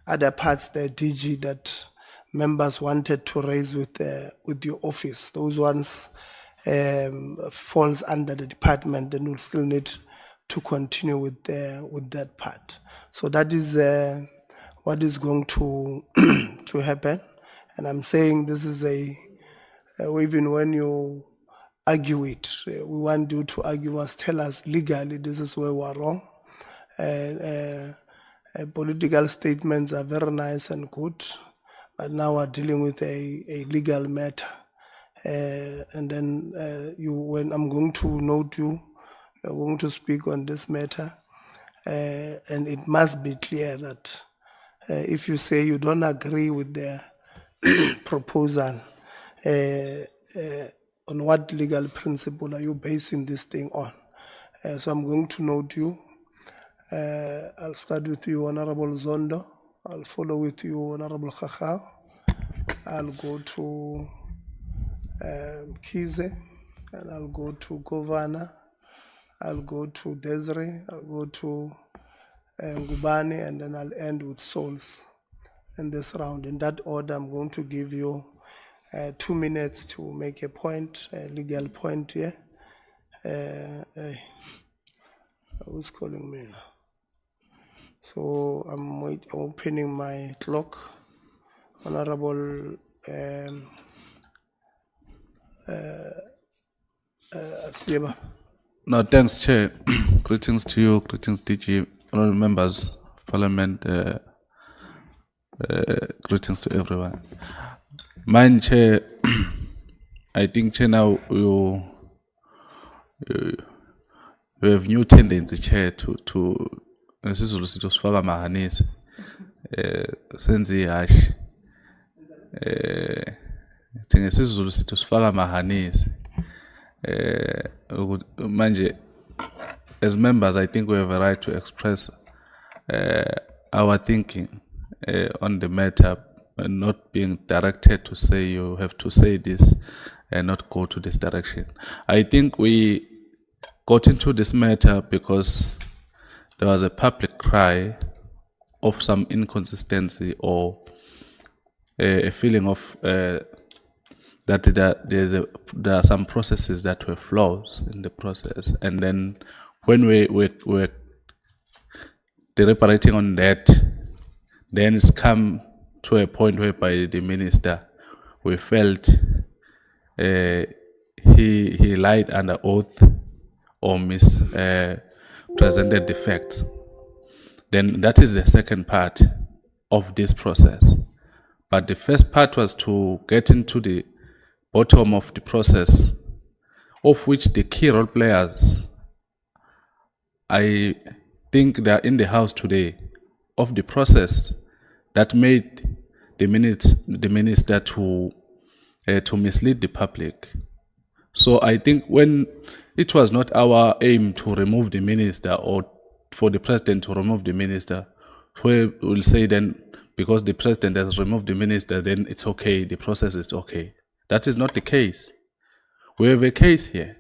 other parts, the DG that members wanted to raise with your office. Those ones falls under the department, and we'll still need to continue with that part. So that is what is going to to happen. And I'm saying this is even when you argue it, we want you to argue, must tell us legally this is where we're wrong. Political statements are very nice and good, but now we're dealing with a legal matter. And then when I'm going to note you're going to speak on this matter, and it must be clear that if you say you don't agree with the proposal, on what legal principle are you basing this thing on? So I'm going to note you. I'll start with you, Honorable Zondo. I'll follow with you, Honorable Khakha. I'll go to Kize, and I'll go to Govana. I'll go to Desiree. I'll go to Ngubani, and then I'll end with Souls in this round. In that order, I'm going to give you 2 minutes to make a point, a legal point here. Who's calling me now? So I'm opening my clock. Honorable Asieba. No, thanks, Chair. Greetings to you, greetings, DG, honorable members of Parliament. Greetings to everyone. Mine, Chair, I think, Chair, now you have new tendency, Chair, to Sizulu sithi usifaka amahanisi senze ihashi thina Sizulu sithi usifaka amahanisi manje as members I think we have a right to express our thinking on the matter and not being directed to say you have to say this and not go to this direction. I think we got into this matter because there was a public cry of some inconsistency or a feeling of that there are some processes that were flaws in the process, and then when we were deliberating on that, then it's come to a point whereby the minister, we felt he lied under oath or presented the facts. Then that is the second part of this process. But the first part was to get into the bottom of the process, of which the key role players, I think they are in the house today, of the process that made the minister to mislead the public. So I think when it was not our aim to remove the minister or for the president to remove the minister, we will say then because the president has removed the minister, then it's okay, the process is okay. That is not the case. We have a case here.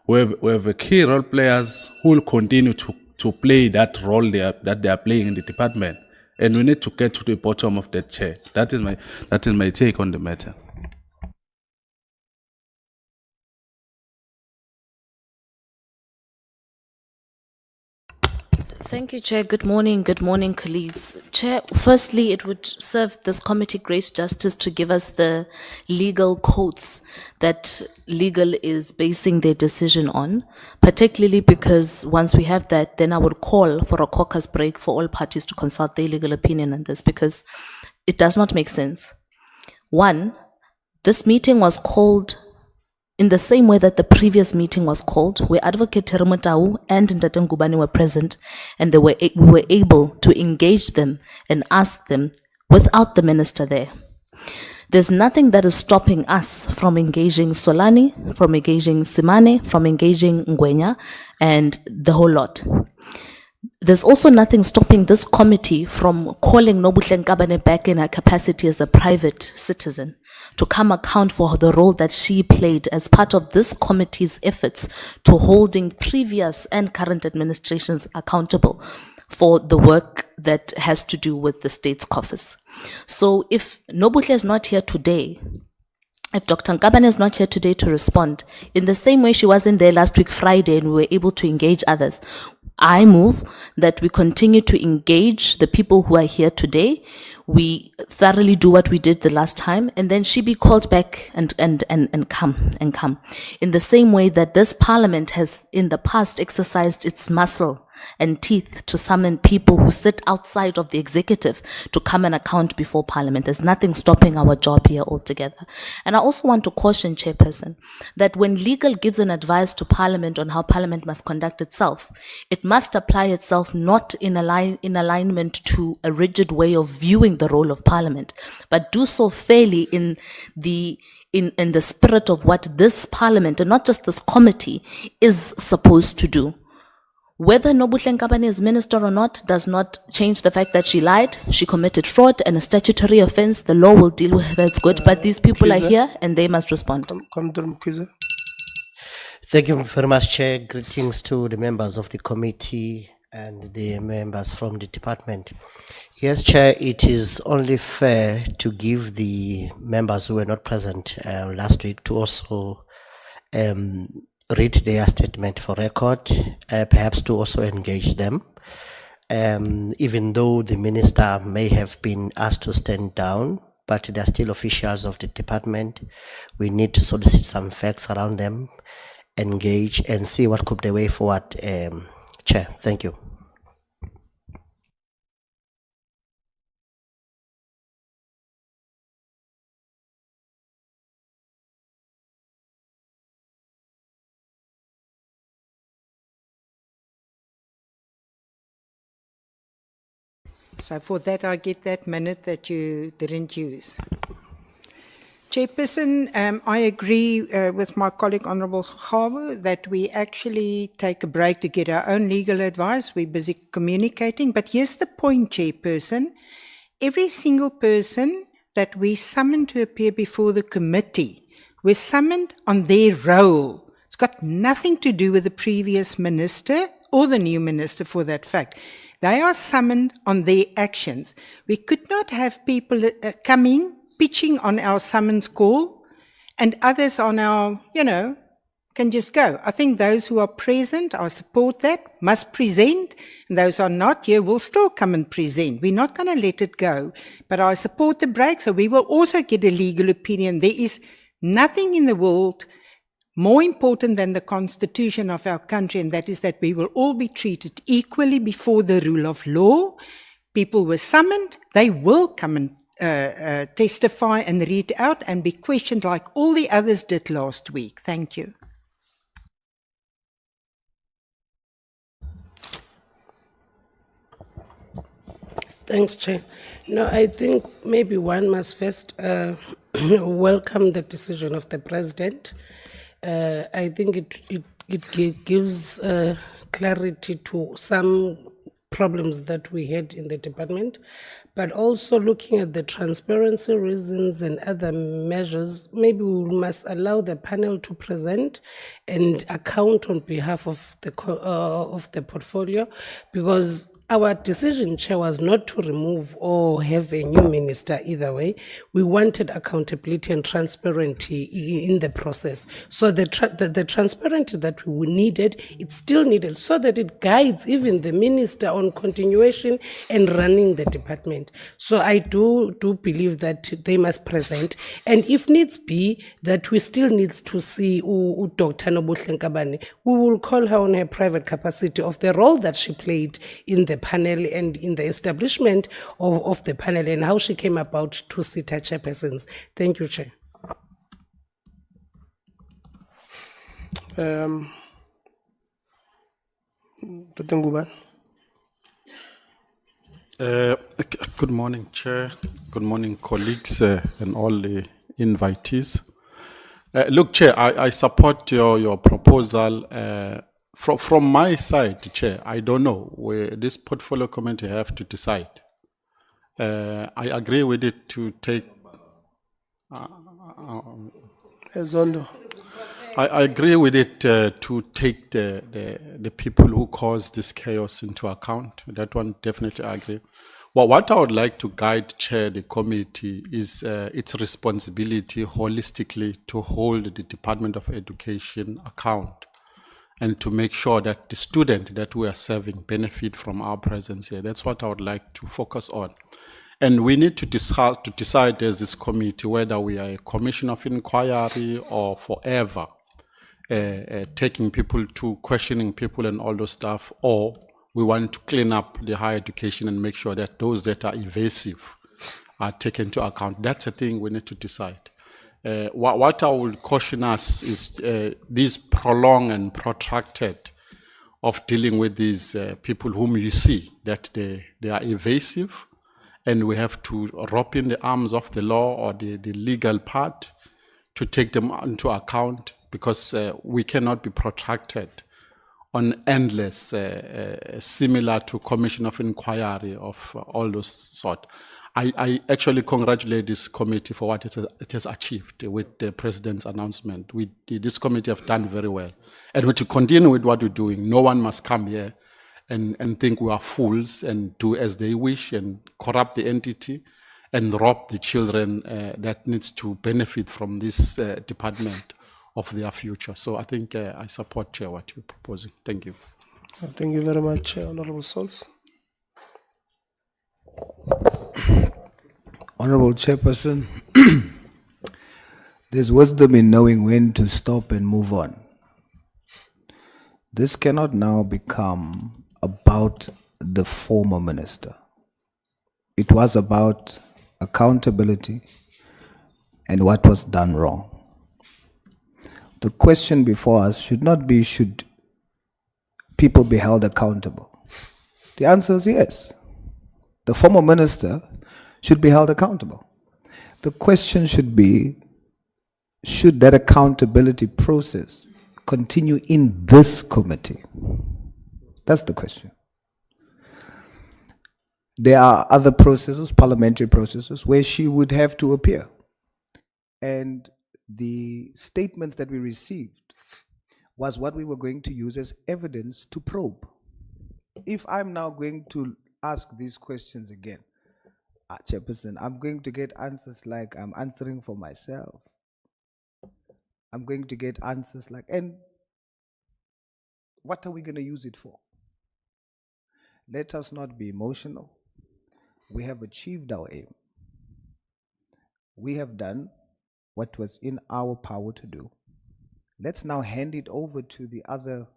We have a key role players who will continue to play that role that they are playing in the department, and we need to get to the bottom of that chair. That is my take on the matter. Thank you, Chair. Good morning, colleagues. Chair, firstly, it would serve this committee great justice to give us the legal quotes that legal is basing their decision on, particularly because once we have that, then I would call for a caucus break for all parties to consult their legal opinion on this, because it does not make sense. One, this meeting was called in the same way that the previous meeting was called, where Advocate Terumotau and Ndate Ngubane were present, and we were able to engage them and ask them without the minister there. There's nothing that is stopping us from engaging Solani, from engaging Simane, from engaging Ngwenya, and the whole lot. There's also nothing stopping this committee from calling Nobuhle Nkabane back in her capacity as a private citizen to come account for the role that she played as part of this committee's efforts to holding previous and current administrations accountable for the work that has to do with the state's coffers. So if Nobuhle is not here today, if Dr. Nkabane is not here today to respond, in the same way she wasn't there last week Friday and we were able to engage others, I move that we continue to engage the people who are here today. We thoroughly do what we did the last time, and then she be called back and come. In the same way that this parliament has in the past exercised its muscle and teeth to summon people who sit outside of the executive to come and account before parliament. There's nothing stopping our job here altogether. And I also want to caution, Chairperson, that when legal gives an advice to parliament on how parliament must conduct itself, it must apply itself not in alignment to a rigid way of viewing the role of parliament, but do so fairly in the spirit of what this parliament, and not just this committee, is supposed to do. Whether Nobuhle Nkabane is minister or not does not change the fact that she lied, she committed fraud and a statutory offense. The law will deal with that, it's good, but these people are here and they must respond. Come through, Mkhize. Thank you very much, Chair. Greetings to the members of the committee and the members from the department. Yes, Chair, it is only fair to give the members who were not present last week to also read their statement for record, perhaps to also engage them. Even though the minister may have been asked to stand down, but they are still officials of the department. We need to solicit some facts around them, engage and see what could be the way forward. Chair, thank you. So for that, I get that minute that you didn't use. Chairperson, I agree with my colleague, Honourable Khawu, that we actually take a break to get our own legal advice. We're busy communicating. But here's the point, Chairperson. Every single person that we summoned to appear before the committee was summoned on their role. It's got nothing to do with the previous minister or the new minister for that fact. They are summoned on their actions. We could not have people coming, pitching on our summons call, and others on our, can just go. I think those who are present, I support that, must present, and those who are not here will still come and present. We're not going to let it go. But I support the break, so we will also get a legal opinion. There is nothing in the world more important than the constitution of our country, and that is that we will all be treated equally before the rule of law. People were summoned, they will come and testify and read out and be questioned like all the others did last week. Thank you. Thanks, Chair. No, I think maybe one must first welcome the decision of the President. I think it gives clarity to some problems that we had in the department, but also looking at the transparency reasons and other measures, maybe we must allow the panel to present and account on behalf of the portfolio, because our decision, Chair, was not to remove or have a new minister either way. We wanted accountability and transparency in the process. So the transparency that we needed, it's still needed, so that it guides even the minister on continuation and running the department. So I do believe that they must present. And if needs be, that we still need to see Dr. Nobuhle Nkabane, we will call her on her private capacity of the role that she played in the panel and in the establishment of the panel, and how she came about to sit her chairpersons. Thank you, Chair. Good morning, Chair. Good morning, colleagues and all the invitees. Look, Chair, I support your proposal. From my side, Chair, I don't know where this portfolio committee have to decide. I agree with it to take. Zondo. I agree with it to take the people who cause this chaos into account. That one definitely I agree. Well, what I would like to guide chair the committee is its responsibility holistically to hold the Department of Education account and to make sure that the student that we are serving benefit from our presence here. That's what I would like to focus on. And we need to decide as this committee whether we are a commission of inquiry or forever taking people to questioning people and all those stuff, or we want to clean up the higher education and make sure that those that are evasive are taken into account. That's a thing we need to decide. What I would caution us is this prolonged and protracted of dealing with these people whom you see that they are evasive, and we have to rope in the arms of the law or the legal part to take them into account, because we cannot be protracted on endless, similar to commission of inquiry of all those sort. I actually congratulate this committee for what it has achieved with the president's announcement. This committee have done very well. And we to continue with what we're doing. No one must come here and think we are fools and do as they wish and corrupt the entity and rob the children that needs to benefit from this department of their future. So I think I support, Chair, what you're proposing. Thank you. Thank you very much, Honorable Souls. Honorable Chairperson, there's wisdom in knowing when to stop and move on. This cannot now become about the former minister. It was about accountability and what was done wrong. The question before us should not be, should people be held accountable? The answer is yes. The former minister should be held accountable. The question should be, should that accountability process continue in this committee? That's the question. There are other processes, parliamentary processes, where she would have to appear. And the statements that we received was what we were going to use as evidence to probe. If I'm now going to ask these questions again, Chairperson, I'm going to get answers like I'm answering for myself. I'm going to get answers like, and what are we going to use it for? Let us not be emotional. We have achieved our aim. We have done what was in our power to do. Let's now hand it over to the other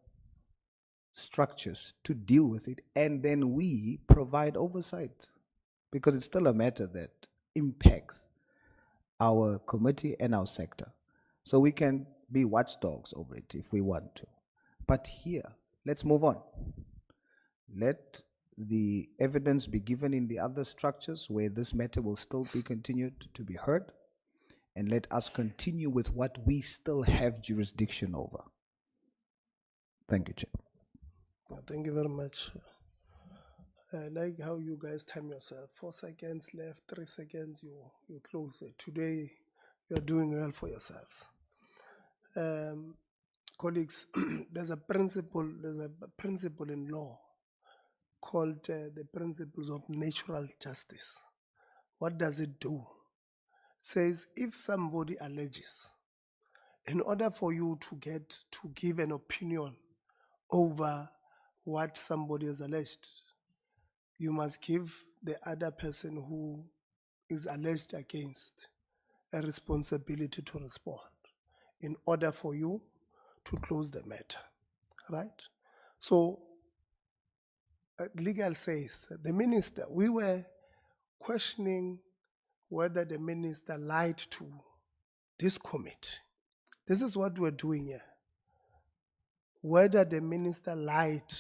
structures to deal with it, and then we provide oversight, because it's still a matter that impacts our committee and our sector. So we can be watchdogs over it if we want to. But here, let's move on. Let the evidence be given in the other structures where this matter will still be continued to be heard, and let us continue with what we still have jurisdiction over. Thank you, Chair. Thank you very much. I like how you guys time yourself. 4 seconds left, 3 seconds, you close it. Today, you're doing well for yourselves. Colleagues, there's a principle in law called the principles of natural justice. What does it do? It says if somebody alleges, in order for you to give an opinion over what somebody has alleged, you must give the other person who is alleged against a responsibility to respond in order for you to close the matter, right? So legal says that the minister, we were questioning whether the minister lied to this committee. This is what we're doing here. Whether the minister lied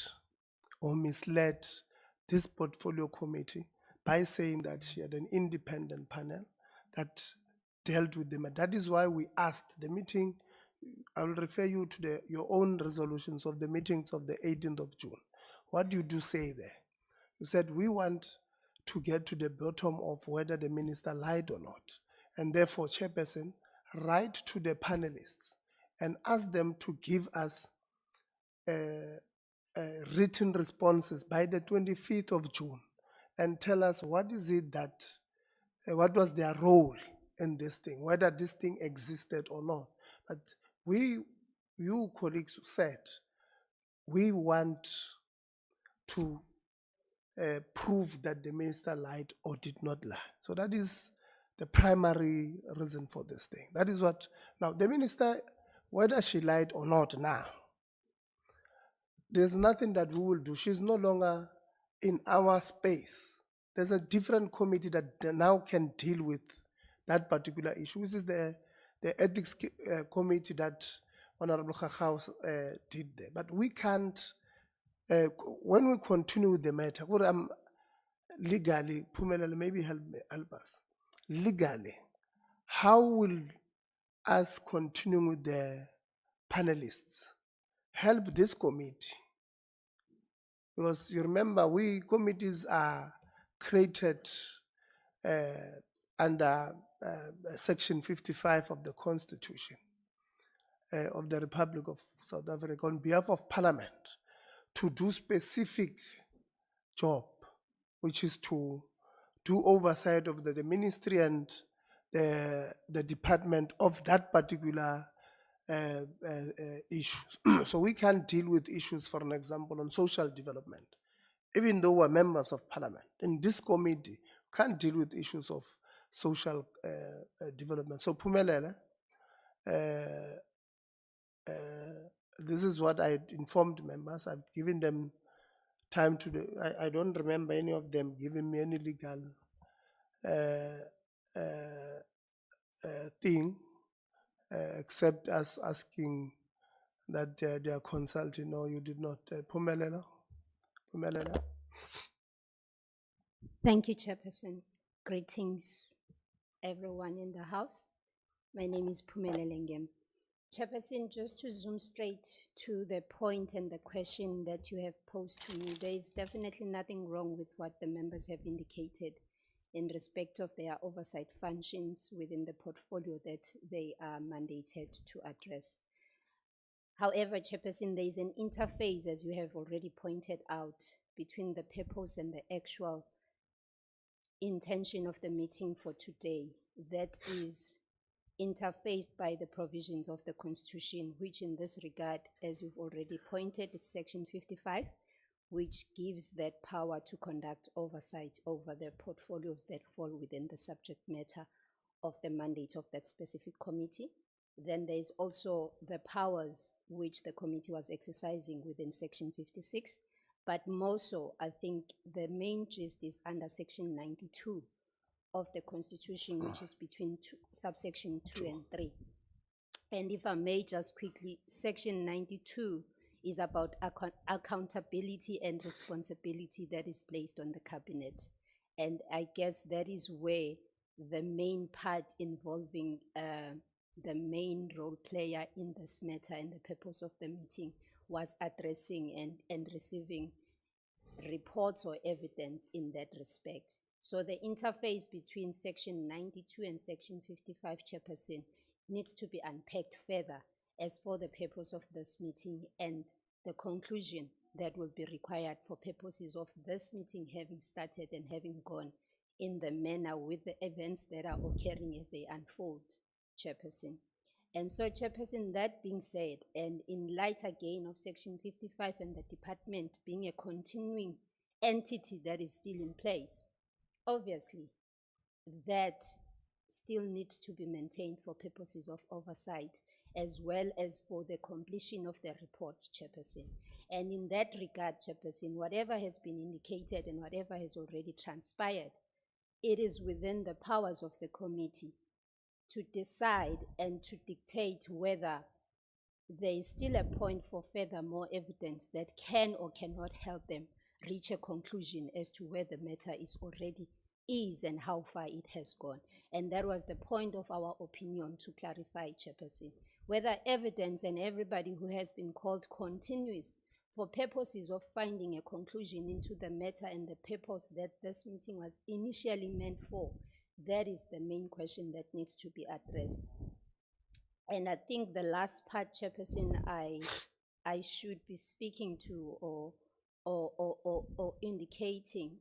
or misled this portfolio committee by saying that she had an independent panel that dealt with the matter. That is why we asked the meeting. I will refer you to your own resolutions of the meetings of the 18th of June. What do you say there? You said we want to get to the bottom of whether the minister lied or not. And therefore, Chairperson, write to the panelists and ask them to give us written responses by the 25th of June and tell us what is it that, what was their role in this thing, whether this thing existed or not. But you colleagues said, we want to prove that the minister lied or did not lie. So that is the primary reason for this thing. That is what, now the minister, whether she lied or not now, there's nothing that we will do. She's no longer in our space. There's a different committee that now can deal with that particular issue. This is the ethics committee that Honorable Khakhao did there. But we can't, when we continue with the matter, what I'm legally, Phumelele, maybe help us. Legally, how will us continue with the panelists help this committee? Because you remember, we committees are created under Section 55 of the Constitution of the Republic of South Africa on behalf of Parliament to do specific job, which is to do oversight of the ministry and the department of that particular issue. So we can deal with issues, for an example, on social development. Even though we're members of Parliament, in this committee, can't deal with issues of social development. So Phumelele, this is what I informed members. I've given them time to do. I don't remember any of them giving me any legal thing, except us asking that they are consulting. No, you did not. Phumelele. Thank you, Chairperson. Greetings, everyone in the House. My name is Phumelele Ngem. Chairperson, just to zoom straight to the point and the question that you have posed to me, there is definitely nothing wrong with what the members have indicated in respect of their oversight functions within the portfolio that they are mandated to address. However, Chairperson, there is an interface, as you have already pointed out, between the purpose and the actual intention of the meeting for today that is interfaced by the provisions of the Constitution, which in this regard, as you've already pointed, it's Section 55, which gives that power to conduct oversight over the portfolios that fall within the subject matter of the mandate of that specific committee. Then there is also the powers which the committee was exercising within Section 56, but more so, I think the main gist is under Section 92 of the Constitution, which is between subsection 2 and 3. And if I may just quickly, Section 92 is about accountability and responsibility that is placed on the cabinet. And I guess that is where the main part involving the main role player in this matter and the purpose of the meeting was addressing and receiving reports or evidence in that respect. So the interface between Section 92 and Section 55, Chairperson, needs to be unpacked further as for the purpose of this meeting and the conclusion that will be required for purposes of this meeting having started and having gone in the manner with the events that are occurring as they unfold, Chairperson. And so, Chairperson, that being said, and in light again of Section 55 and the department being a continuing entity that is still in place, obviously, that still needs to be maintained for purposes of oversight, as well as for the completion of the report, Chairperson. And in that regard, Chairperson, whatever has been indicated and whatever has already transpired, it is within the powers of the committee to decide and to dictate whether there is still a point for further more evidence that can or cannot help them reach a conclusion as to where the matter is and how far it has gone. And that was the point of our opinion to clarify, Chairperson, whether evidence and everybody who has been called continues for purposes of finding a conclusion into the matter and the purpose that this meeting was initially meant for. That is the main question that needs to be addressed. And I think the last part, Chairperson, I should be speaking to or indicating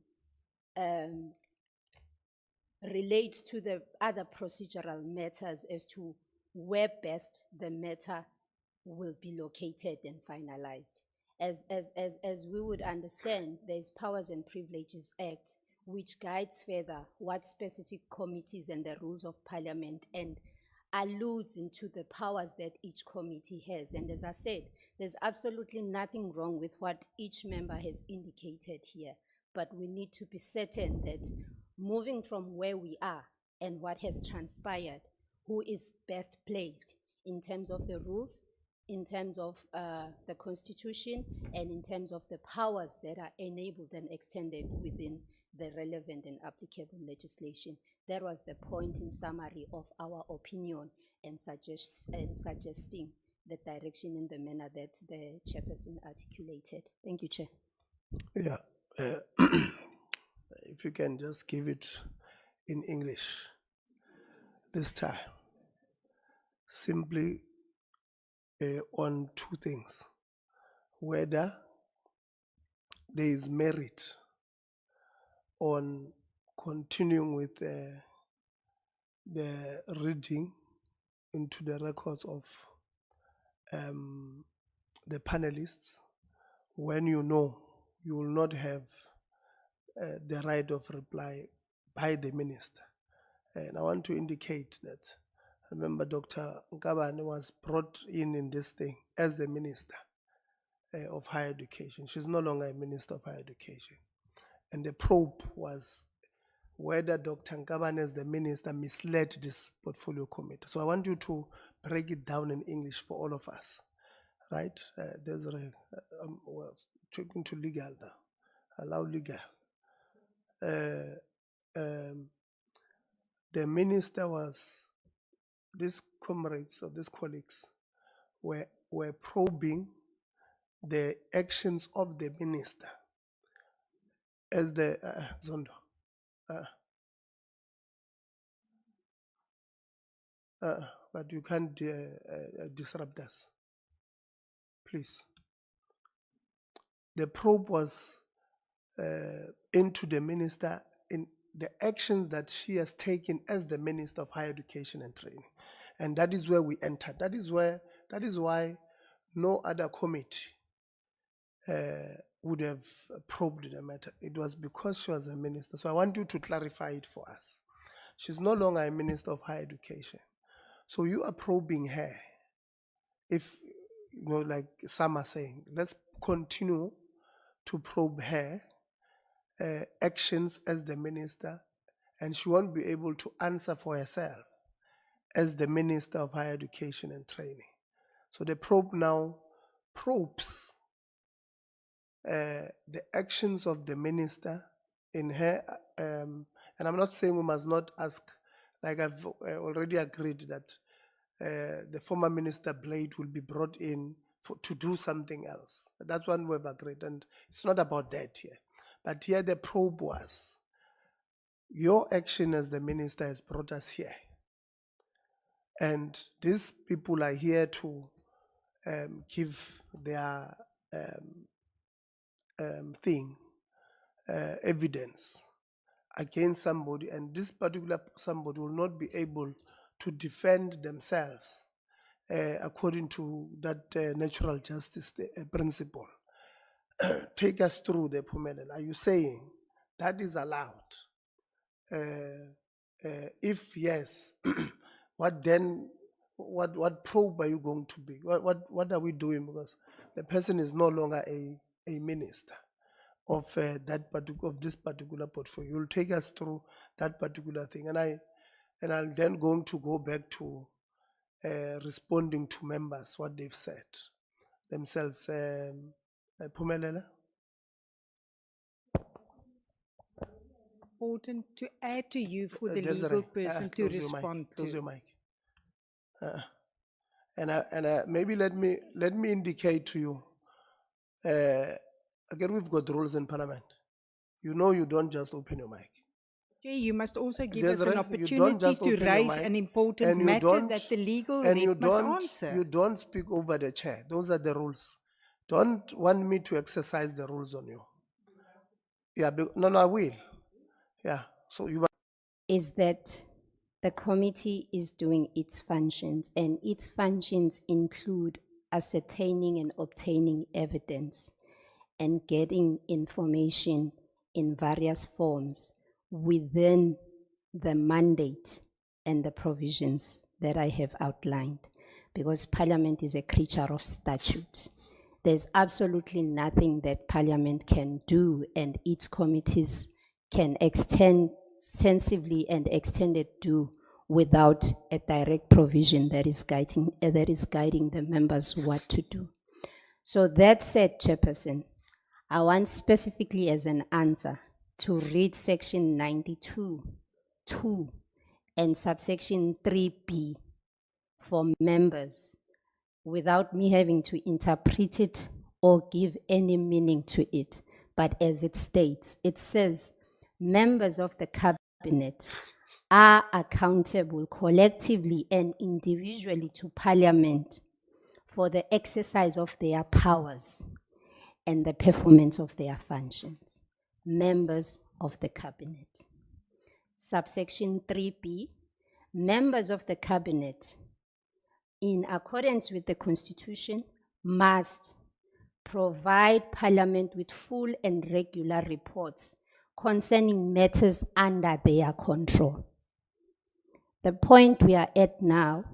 relates to the other procedural matters as to where best the matter will be located and finalized. As we would understand, there's Powers and Privileges Act, which guides further what specific committees and the rules of parliament and alludes into the powers that each committee has. And as I said, there's absolutely nothing wrong with what each member has indicated here, but we need to be certain that moving from where we are and what has transpired, who is best placed in terms of the rules, in terms of the Constitution, and in terms of the powers that are enabled and extended within the relevant and applicable legislation. That was the point in summary of our opinion and suggesting the direction in the manner that the chairperson articulated. Thank you, Chair. Yeah. If you can just give it in English this time. Simply on two things. Whether there is merit on continuing with the reading into the records of the panelists when you know you will not have the right of reply by the minister. And I want to indicate that, remember, Dr. Nkabane was brought in this thing as the minister of higher education. She's no longer a minister of higher education. And the probe was whether Dr. Nkabane as the minister misled this portfolio committee. So I want you to break it down in English for all of us, right? There's well, talking to legal now, allow legal. The minister was, these comrades or these colleagues were probing the actions of the minister as the Zondo. But you can't disrupt us, please. The probe was into the minister in the actions that she has taken as the Minister of Higher Education and Training. And that is where we entered. That is why no other committee would have probed the matter. It was because she was a minister. So I want you to clarify it for us. She's no longer a Minister of Higher Education. So you are probing her. If, you know, like some are saying, let's continue to probe her actions as the minister, and she won't be able to answer for herself as the Minister of Higher Education and Training. So the probe now probes the actions of the minister in her, and I'm not saying we must not ask, like I've already agreed that the former Minister Blade will be brought in to do something else. That's one we've agreed, and it's not about that here. But here the probe was, your action as the minister has brought us here. And these people are here to give their evidence against somebody, and this particular somebody will not be able to defend themselves according to that natural justice principle. Take us through the Pumelen. Are you saying that is allowed? If yes, what then? What probe are you going to be? What are we doing? Because the person is no longer a minister of this particular portfolio. You'll take us through that particular thing, and I'll then going to go back to responding to members what they've said themselves. Pumelela. Important to add to you for the Desiree, legal person to close your mic, respond close to. your mic. And maybe let me indicate to you. Again, we've got rules in Parliament. You know, you don't just open your mic. Chair, you must also give There's us an you don't opportunity just to open your raise mic an important and you matter don't- that the legal and you rep must don't answer. you don't speak over the chair. Those are the rules. Don't want me to exercise the rules on you. Yeah, no, I will. Yeah. So you Is that the committee is doing its functions, and its functions include ascertaining and obtaining evidence and getting information in various forms within the mandate and the provisions that I have outlined, because Parliament is a creature of statute. There's absolutely nothing that Parliament can do and its committees can extensively and extended do without a direct provision that is guiding the members what to do. So that said, Chairperson, I want specifically as an answer to read section 92, 2 and subsection 3B for members without me having to interpret it or give any meaning to it. But as it states, it says, members of the cabinet are accountable collectively and individually to Parliament for the exercise of their powers and the performance of their functions. Members of the cabinet. Subsection 3B, members of the cabinet, in accordance with the Constitution, must provide Parliament with full and regular reports concerning matters under their control. The point we are at now,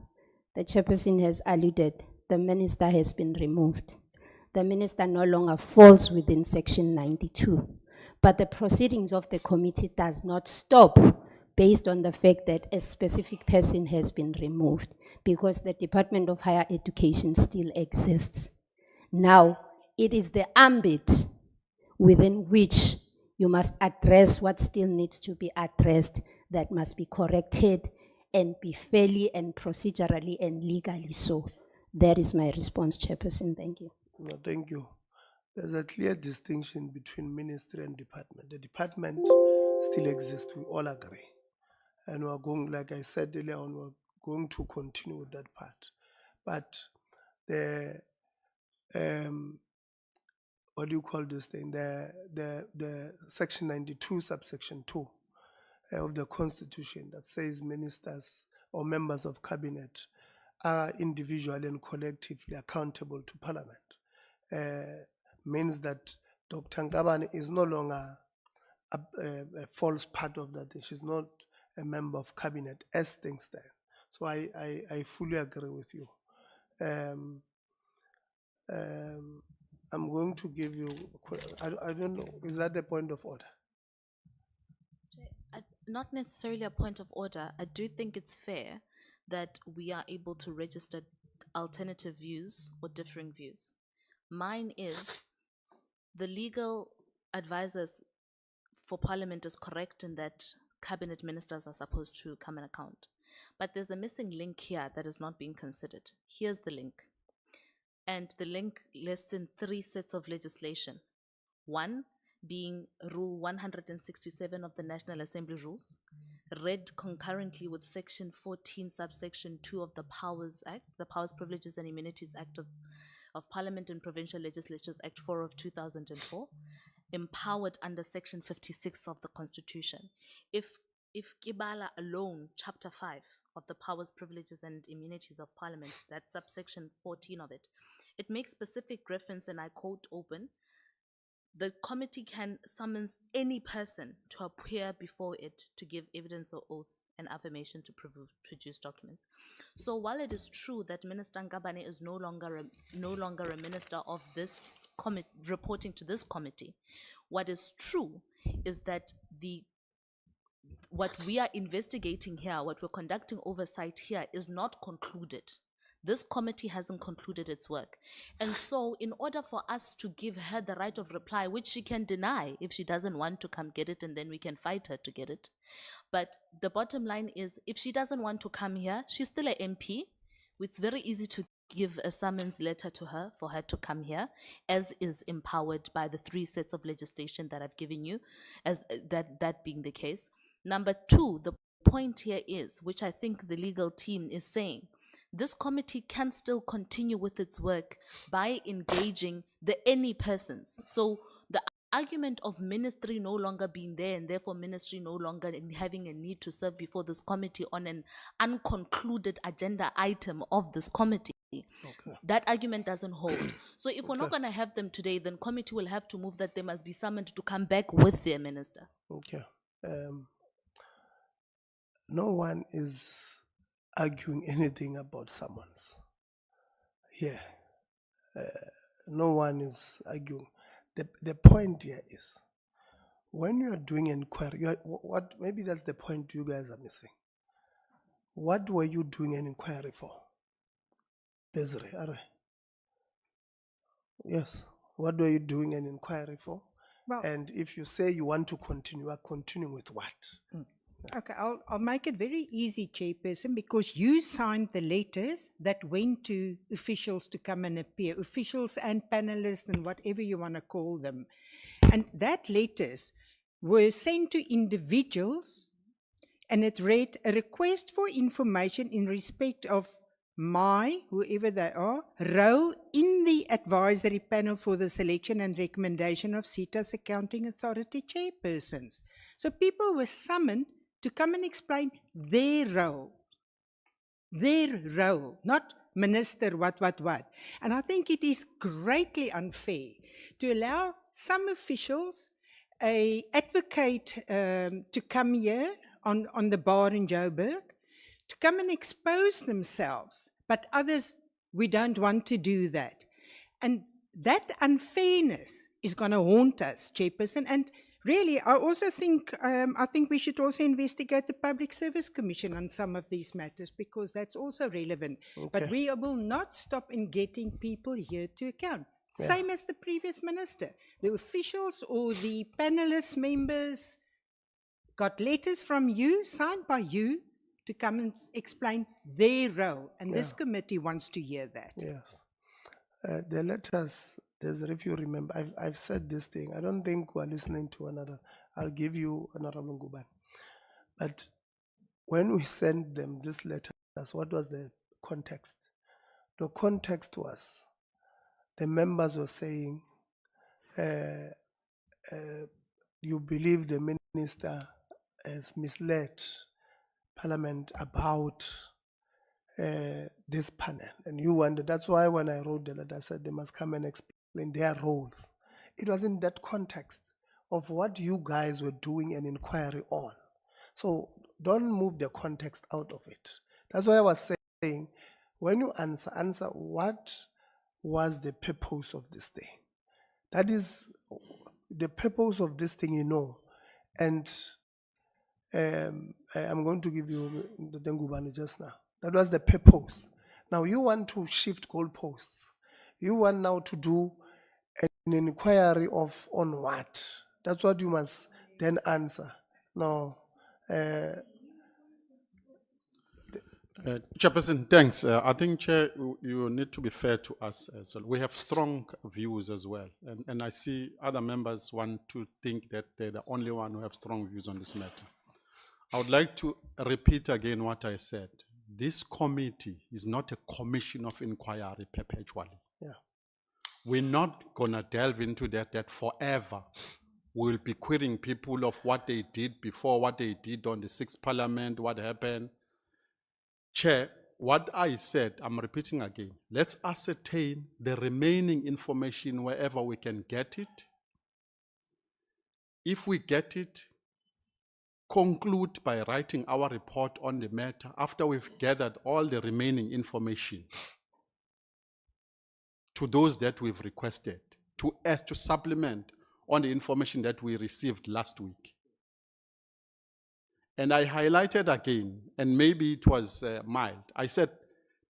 the chairperson has alluded, the minister has been removed. The minister no longer falls within section 92, but the proceedings of the committee does not stop based on the fact that a specific person has been removed, because the Department of Higher Education still exists. Now, it is the ambit within which you must address what still needs to be addressed, that must be corrected and be fairly and procedurally and legally so. That is my response, Chairperson. Thank you. No, thank you. There's a clear distinction between ministry and department. The department still exists, we all agree. And we're going, like I said earlier on, we're going to continue with that part. But the, what do you call this thing? The section 92, subsection 2 of the Constitution that says ministers or members of cabinet are individually and collectively accountable to Parliament. Means that Dr. Ngabane is no longer a false part of that. She's not a member of cabinet as things stand. So I fully agree with you. I'm going to give you, I don't know, is that a point of order? Not necessarily a point of order. I do think it's fair that we are able to register alternative views or differing views. Mine is the legal advisors for Parliament is correct in that cabinet ministers are supposed to come and account. But there's a missing link here that is not being considered. Here's the link. And the link lists in 3 sets of legislation. One being Rule 167 of the National Assembly Rules, read concurrently with Section 14, subsection 2 of the Powers Act, the Powers, Privileges and Immunities Act of Parliament and Provincial Legislatures Act 4 of 2004, empowered under Section 56 of the Constitution. If Kibala alone, Chapter 5 of the Powers, Privileges and Immunities of Parliament, that subsection 14 of it, it makes specific reference, and I quote open, the committee can summons any person to appear before it to give evidence or oath and affirmation to produce documents. So while it is true that Minister Ngabane is no longer a minister of this committee, reporting to this committee, what is true is that what we are investigating here, what we're conducting oversight here, is not concluded. This committee hasn't concluded its work. And so in order for us to give her the right of reply, which she can deny if she doesn't want to come get it, and then we can fight her to get it. But the bottom line is, if she doesn't want to come here, she's still an MP. It's very easy to give a summons letter to her for her to come here, as is empowered by the 3 sets of legislation that I've given you, as that being the case. Number two, the point here is, which I think the legal team is saying, this committee can still continue with its work by engaging the any persons. So the argument of ministry no longer being there and therefore ministry no longer having a need to serve before this committee on an unconcluded agenda item of this committee, that argument doesn't hold. So if we're not going to have them today, then committee will have to move that they must be summoned to come back with their minister. Okay. No one is arguing anything about summons here. No one is arguing. The point here is, when you are doing inquiry, what maybe that's the point you guys are missing. What were you doing an inquiry for? Bezri, are yes. What were you doing an inquiry for? Well- And if you say you want to continue, you are continuing with what? Okay, I'll make it very easy, Chairperson, because you signed the letters that went to officials to come and appear, officials and panelists and whatever you want to call them. And that letters were sent to individuals, and it read, a request for information in respect of my, whoever they are, role in the advisory panel for the selection and recommendation of CETA's accounting authority chairpersons. So people were summoned to come and explain their role, not minister what. And I think it is greatly unfair to allow some officials, a advocate to come here on the bar in Joburg, to come and expose themselves, but others, we don't want to do that. And that unfairness is going to haunt us, Chairperson. And really, I also think, we should also investigate the Public Service Commission on some of these matters, because that's also relevant. But we will not stop in getting people here to account. Same as the previous minister. The officials or the panelist members got letters from you, signed by you, to come and explain their role. And this committee wants to hear that. Yes. The letters, if you remember, I've said this thing. I don't think we're listening to another. I'll give you another Lunguban. But when we sent them this letter, what was the context? The context was the members were saying, you believe the minister has misled Parliament about this panel, and you wonder. That's why when I wrote the letter, I said they must come and explain their roles. It was in that context of what you guys were doing an inquiry on. So don't move the context out of it. That's why I was saying, when you answer what was the purpose of this thing. That is the purpose of this thing, and I'm going to give you the Dengubani just now. That was the purpose. Now you want to shift goalposts. You want now to do an inquiry on what? That's what you must then answer. No. Chairperson, thanks. I think, Chair, you need to be fair to us as well. We have strong views as well. And I see other members want to think that they're the only one who have strong views on this matter. I would like to repeat again what I said. This committee is not a commission of inquiry perpetually. Yeah. We're not going to delve into that forever. We'll be querying people of what they did before, what they did on the 6th Parliament, what happened. Chair, what I said, I'm repeating again. Let's ascertain the remaining information wherever we can get it. If we get it, conclude by writing our report on the matter after we've gathered all the remaining information to those that we've requested, to supplement on the information that we received last week. And I highlighted again, and maybe it was mild, I said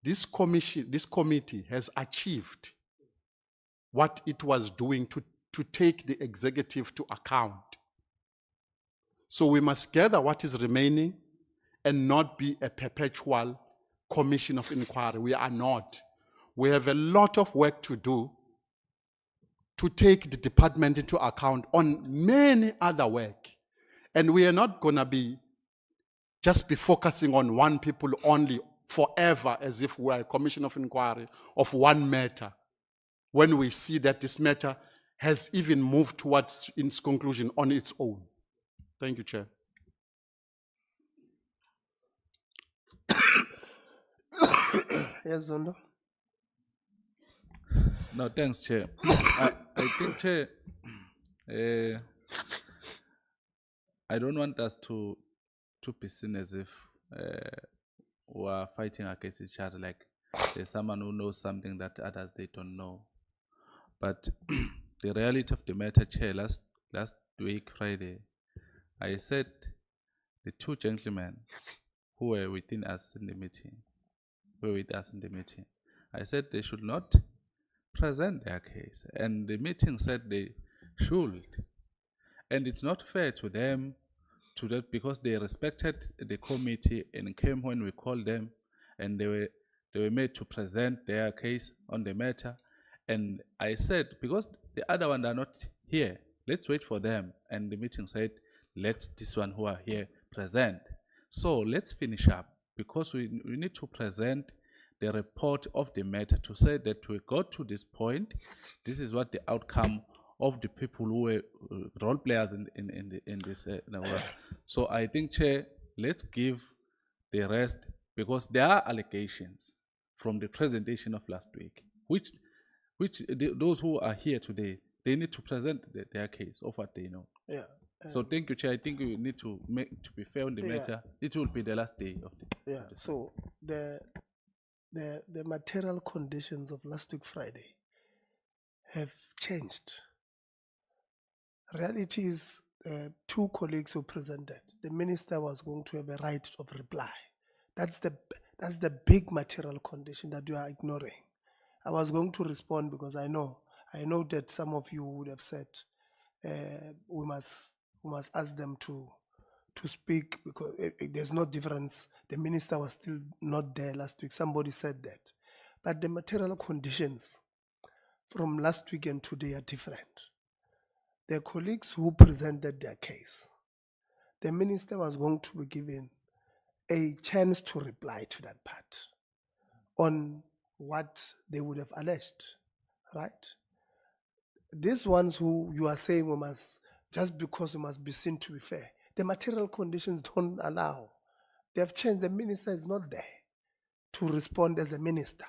this committee has achieved what it was doing to take the executive to account. So we must gather what is remaining and not be a perpetual commission of inquiry. We are not. We have a lot of work to do to take the department into account on many other work. And we are not going to just be focusing on one people only forever as if we are a commission of inquiry of one matter, when we see that this matter has even moved towards its conclusion on its own. Thank you, Chair. Yes, Zondo. No, thanks, Chair. I think, Chair, I don't want us to be seen as if we are fighting against each other, like there's someone who knows something that others they don't know. But the reality of the matter, Chair, last week, Friday, I said the two gentlemen who were within us in the meeting, I said they should not present their case. And the meeting said they should. And it's not fair to them to that, because they respected the committee and came when we called them, and they were made to present their case on the matter. And I said, because the other ones are not here, let's wait for them. And the meeting said, let this one who are here present. So let's finish up, because we need to present the report of the matter to say that we got to this point. This is what the outcome of the people who were role players in this. So I think, Chair, let's give the rest, because there are allegations from the presentation of last week, which those who are here today, they need to present their case of what they know. Yeah. So thank you, Chair. I think we need to be fair on the matter. It will be the last day of the. Yeah. So the material conditions of last week Friday have changed. Reality is, two colleagues who presented, the minister was going to have a right of reply. That's the big material condition that you are ignoring. I was going to respond because I know that some of you would have said we must ask them to speak, because there's no difference. The minister was still not there last week. Somebody said that. But the material conditions from last week and today are different. The colleagues who presented their case, the minister was going to be given a chance to reply to that part on what they would have alleged, right? These ones who you are saying we must, just because we must be seen to be fair, the material conditions don't allow. They have changed. The minister is not there to respond as a minister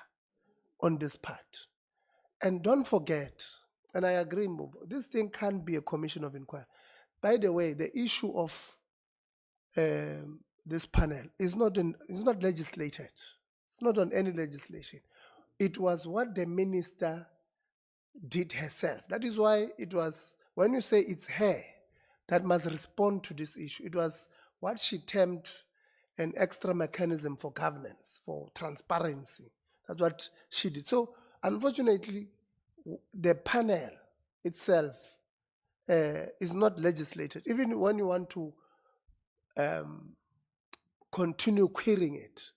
on this part. And don't forget, and I agree, Mbobo, this thing can't be a commission of inquiry. By the way, the issue of this panel is not legislated. It's not on any legislation. It was what the minister did herself. That is why it was, when you say it's her that must respond to this issue, it was what she termed an extra mechanism for governance, for transparency. That's what she did. So unfortunately, the panel itself is not legislated. Even when you want to continue querying it,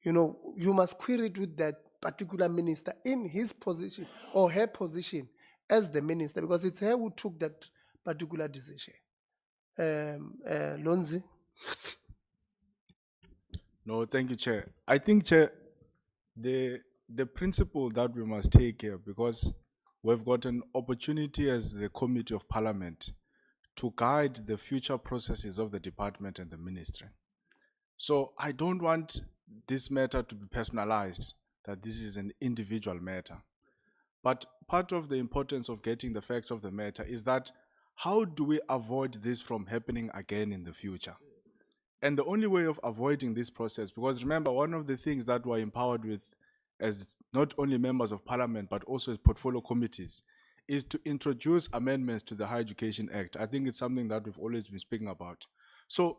you must query it with that particular minister in his position or her position as the minister, because it's her who took that particular decision. Lonzi? No, thank you, Chair. I think, Chair, the principle that we must take here, because we've got an opportunity as the Committee of Parliament to guide the future processes of the department and the ministry. So I don't want this matter to be personalized, that this is an individual matter. But part of the importance of getting the facts of the matter is that how do we avoid this from happening again in the future? And the only way of avoiding this process, because remember, one of the things that we're empowered with as not only members of parliament, but also as portfolio committees, is to introduce amendments to the Higher Education Act. I think it's something that we've always been speaking about. So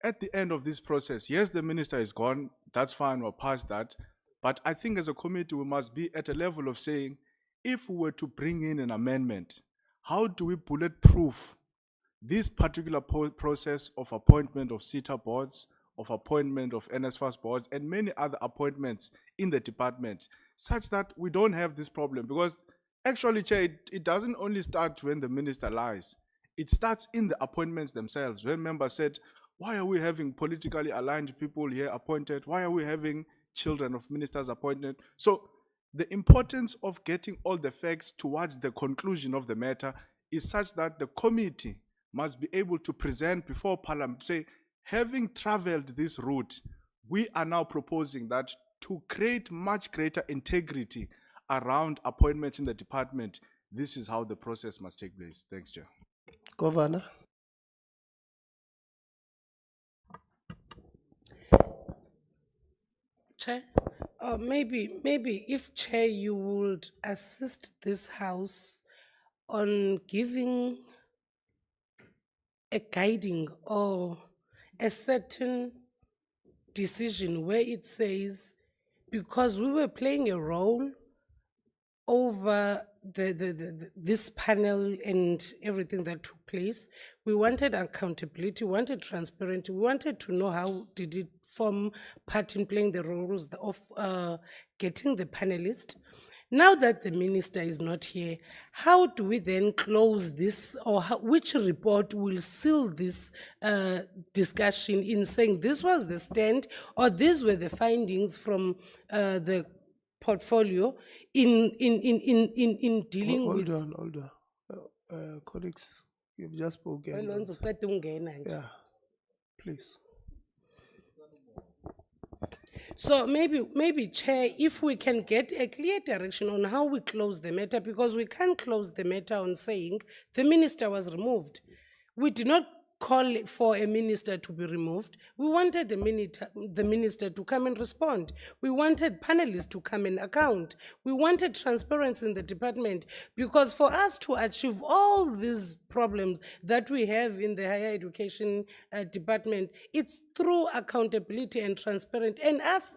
at the end of this process, yes, the minister is gone, that's fine, we're past that. But I think as a committee, we must be at a level of saying, if we were to bring in an amendment, how do we bulletproof this particular process of appointment of SETA boards, of appointment of NSFAS boards, and many other appointments in the department, such that we don't have this problem? Because actually, Chair, it doesn't only start when the minister lies. It starts in the appointments themselves. When members said, why are we having politically aligned people here appointed? Why are we having children of ministers appointed? So the importance of getting all the facts towards the conclusion of the matter is such that the committee must be able to present before Parliament, say, having traveled this route, we are now proposing that to create much greater integrity around appointments in the department, this is how the process must take place. Thanks, Chair. Governor. Chair, maybe if Chair, you would assist this House on giving a guiding or a certain decision where it says, because we were playing a role over this panel and everything that took place, we wanted accountability, wanted transparency, we wanted to know how did it form part in playing the roles of getting the panelist. Now that the minister is not here, how do we then close this, or which report will seal this discussion in saying this was the stand, or these were the findings from the portfolio in dealing Hold with. on. Colleagues, you've just spoken. Alonzo, qeda ukungena nje. Yeah, please. So maybe Chair, if we can get a clear direction on how we close the matter, because we can't close the matter on saying the minister was removed. We did not call for a minister to be removed. We wanted the minister to come and respond. We wanted panelists to come and account. We wanted transparency in the department, because for us to achieve all these problems that we have in the higher education department, it's through accountability and transparency, and us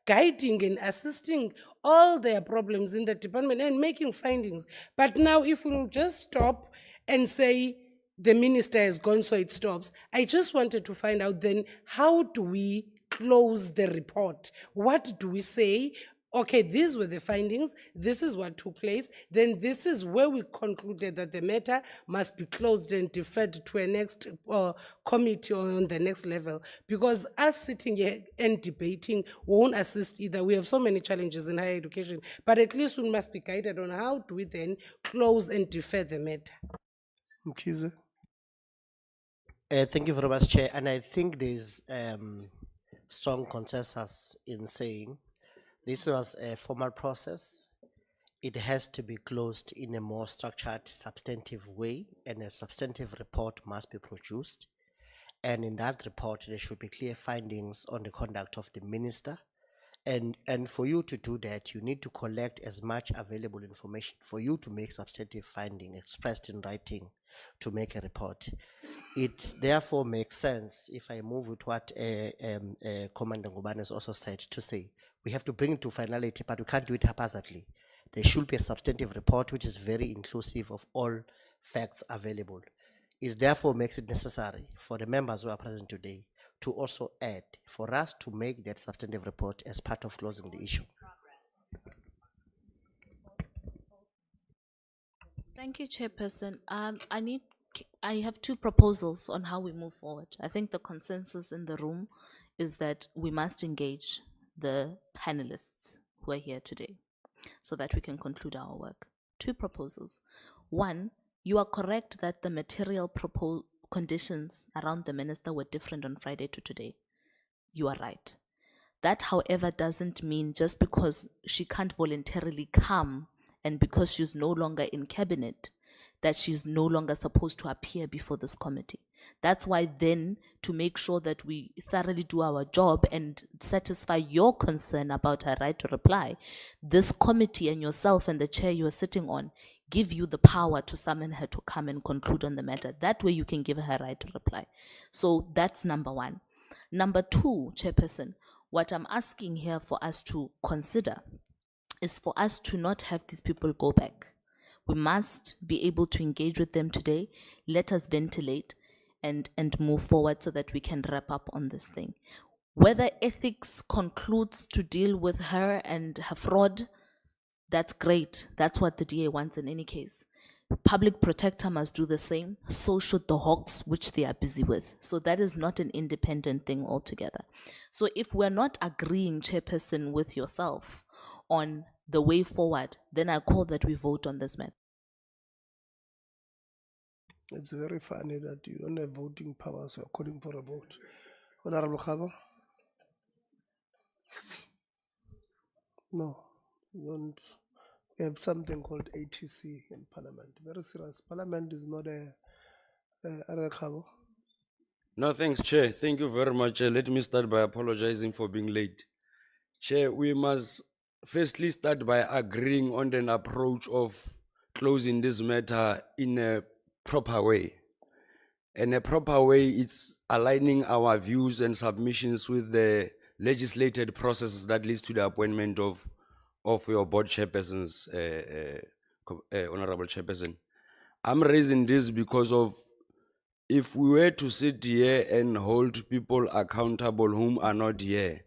guiding and assisting all their problems in the department and making findings. But now if we'll just stop and say, the minister has gone, so it stops. I just wanted to find out then, how do we close the report? What do we say? Okay, these were the findings, this is what took place, then this is where we concluded that the matter must be closed and deferred to a next committee on the next level. Because us sitting here and debating won't assist either. We have so many challenges in higher education, but at least we must be guided on how do we then close and defer the matter. Mkhize. Thank you very much, Chair. And I think there's strong consensus in saying this was a formal process. It has to be closed in a more structured, substantive way, and a substantive report must be produced. And in that report, there should be clear findings on the conduct of the minister. And for you to do that, you need to collect as much available information for you to make substantive finding expressed in writing to make a report. It therefore makes sense, if I move with what Commander Ngubane has also said, to say we have to bring it to finality, but we can't do it haphazardly. There should be a substantive report which is very inclusive of all facts available. It therefore makes it necessary for the members who are present today to also add, for us to make that substantive report as part of closing the issue. Thank you, Chairperson. I have two proposals on how we move forward. I think the consensus in the room is that we must engage the panelists who are here today so that we can conclude our work. Two proposals. One, you are correct that the material conditions around the minister were different on Friday to today. You are right. That, however, doesn't mean just because she can't voluntarily come and because she's no longer in cabinet, that she's no longer supposed to appear before this committee. That's why then, to make sure that we thoroughly do our job and satisfy your concern about her right to reply, this committee and yourself and the chair you are sitting on give you the power to summon her to come and conclude on the matter. That way you can give her right to reply. So that's number one. Number two, Chairperson, what I'm asking here for us to consider is for us to not have these people go back. We must be able to engage with them today, let us ventilate and move forward so that we can wrap up on this thing. Whether ethics concludes to deal with her and her fraud, that's great. That's what the DA wants in any case. Public protector must do the same. So should the hawks, which they are busy with. So that is not an independent thing altogether. So if we're not agreeing, Chairperson, with yourself on the way forward, then I call that we vote on this matter. It's very funny that you don't have voting powers, you're calling for a vote. Honorable Khaba? No, you don't. We have something called ATC in Parliament. Very serious. Parliament is not a Khaba. No, thanks, Chair. Thank you very much. Let me start by apologizing for being late. Chair, we must firstly start by agreeing on an approach of closing this matter in a proper way. And a proper way, it's aligning our views and submissions with the legislated processes that leads to the appointment of your board chairpersons, Honorable Chairperson. I'm raising this because of, if we were to sit here and hold people accountable whom are not here,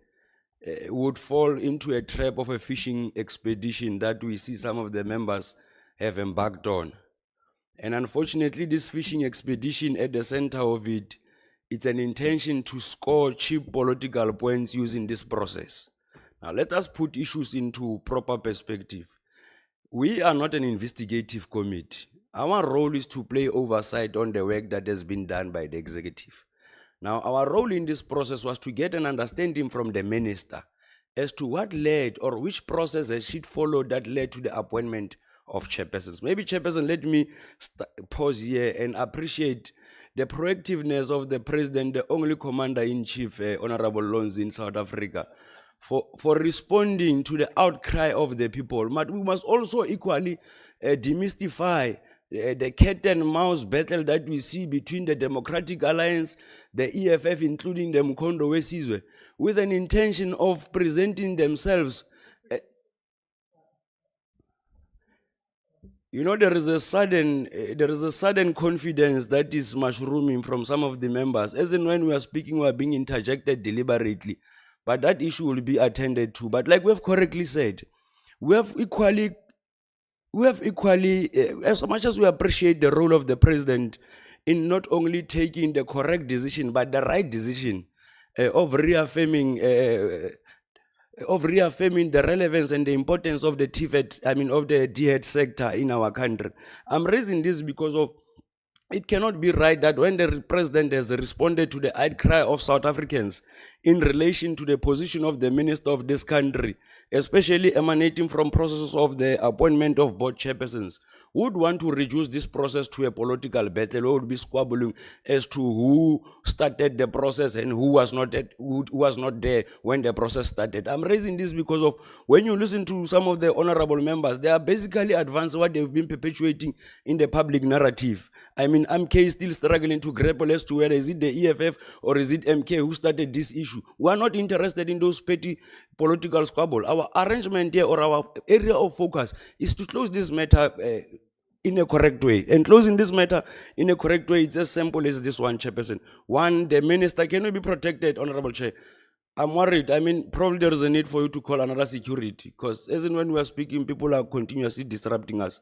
would fall into a trap of a fishing expedition that we see some of the members have embarked on. And unfortunately, this fishing expedition, at the center of it, it's an intention to score cheap political points using this process. Now, let us put issues into proper perspective. We are not an investigative committee. Our role is to play oversight on the work that has been done by the executive. Now, our role in this process was to get an understanding from the minister as to what led, or which process has she followed that led to the appointment of chairpersons. Maybe, Chairperson, let me pause here and appreciate the proactiveness of the president, the only commander-in-chief, Honorable Lonzi in South Africa, for responding to the outcry of the people. But we must also equally demystify the cat and mouse battle that we see between the Democratic Alliance, the EFF, including the Mkondo Wesizwe, with an intention of presenting themselves. You know, there is a sudden confidence that is mushrooming from some of the members. As in, when we are speaking, we are being interjected deliberately. But that issue will be attended to. But like we have correctly said, we have equally, as much as we appreciate the role of the president in not only taking the correct decision, but the right decision of reaffirming the relevance and the importance of the of the DHET sector in our country. I'm raising this because of, it cannot be right that when the president has responded to the outcry of South Africans in relation to the position of the minister of this country, especially emanating from processes of the appointment of board chairpersons, would want to reduce this process to a political battle, or would be squabbling as to who started the process and who was not there when the process started. I'm raising this because of, when you listen to some of the honorable members, they are basically advancing what they've been perpetuating in the public narrative. I mean, MK is still struggling to grapple as to whether is it the EFF or is it MK who started this issue. We are not interested in those petty political squabble. Our arrangement here, or our area of focus, is to close this matter in a correct way. And closing this matter in a correct way, it's as simple as this one, Chairperson. One, the minister cannot be protected, Honorable Chair. I'm worried. I mean, probably there is a need for you to call another security, because as in when we are speaking, people are continuously disrupting us.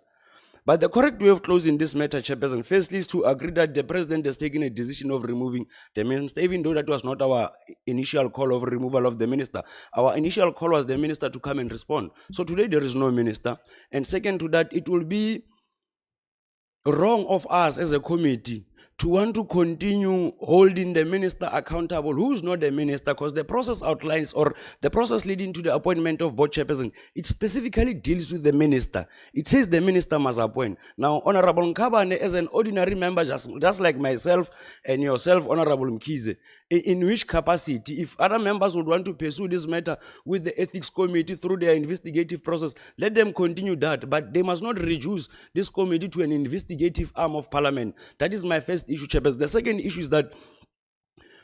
But the correct way of closing this matter, Chairperson, firstly is to agree that the president has taken a decision of removing the minister, even though that was not our initial call of removal of the minister. Our initial call was the minister to come and respond. So today there is no minister. And second to that, it will be wrong of us as a committee to want to continue holding the minister accountable who's not the minister, because the process outlines, or the process leading to the appointment of board chairperson, it specifically deals with the minister. It says the minister must appoint. Now, Honorable Nkabane, as an ordinary member, just like myself and yourself, Honorable Mkize, in which capacity, if other members would want to pursue this matter with the ethics committee through their investigative process, let them continue that, but they must not reduce this committee to an investigative arm of parliament. That is my first issue, Chairperson. The second issue is that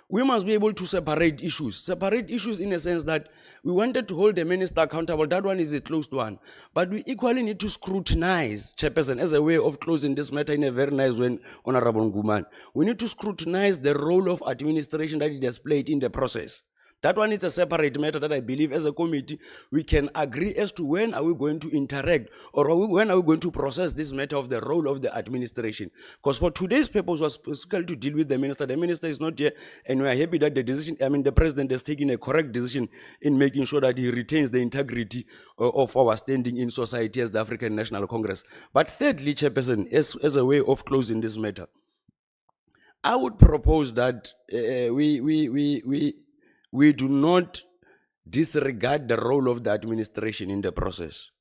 we must be able to separate issues in a sense that we wanted to hold the minister accountable. That one is a closed one. But we equally need to scrutinize, Chairperson, as a way of closing this matter in a very nice way, Honorable Nguman. We need to scrutinize the role of administration that it has played in the process. That one is a separate matter that I believe as a committee, we can agree as to when are we going to interact or when are we going to process this matter of the role of the administration. Because for today's purpose was specifically to deal with the minister. The minister is not here, and we are happy that the president has taken a correct decision in making sure that he retains the integrity of our standing in society as the African National Congress. But thirdly, Chairperson, as a way of closing this matter, I would propose that we do not disregard the role of the administration in the process.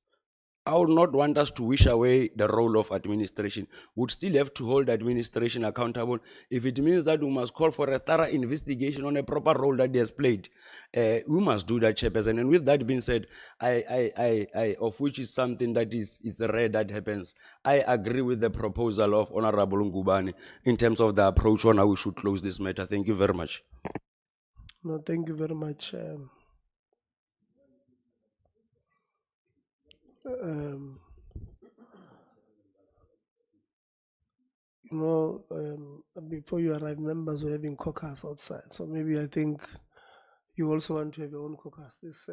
I would not want us to wish away the role of administration. We'd still have to hold administration accountable. If it means that we must call for a thorough investigation on a proper role that he has played, we must do that, Chairperson. And with that being said, of which is something that is rare that happens, I agree with the proposal of Honorable Ngubane in terms of the approach on how we should close this matter. Thank you very much. No, thank you very much. Before you arrive, members were having caucus outside. So maybe I think you also want to have your own caucus. This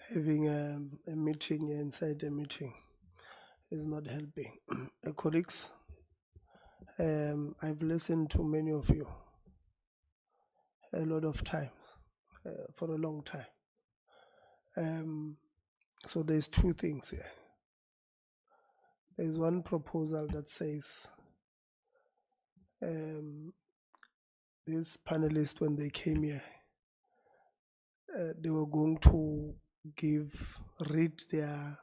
having a meeting inside a meeting is not helping. Colleagues, I've listened to many of you a lot of times, for a long time. So there's two things here. There's one proposal that says these panelists, when they came here, they were going to read their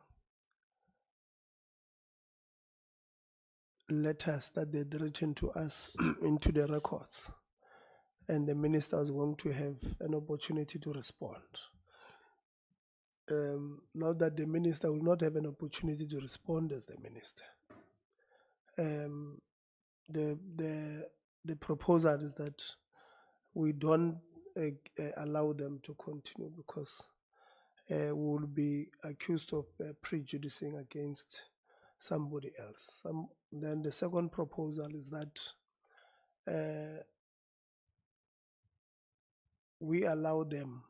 letters that they'd written to us into the records, and the minister was going to have an opportunity to respond. Now that the minister will not have an opportunity to respond as the minister, the proposal is that we don't allow them to continue, because we will be accused of prejudicing against somebody else. Then the second proposal is that we allow them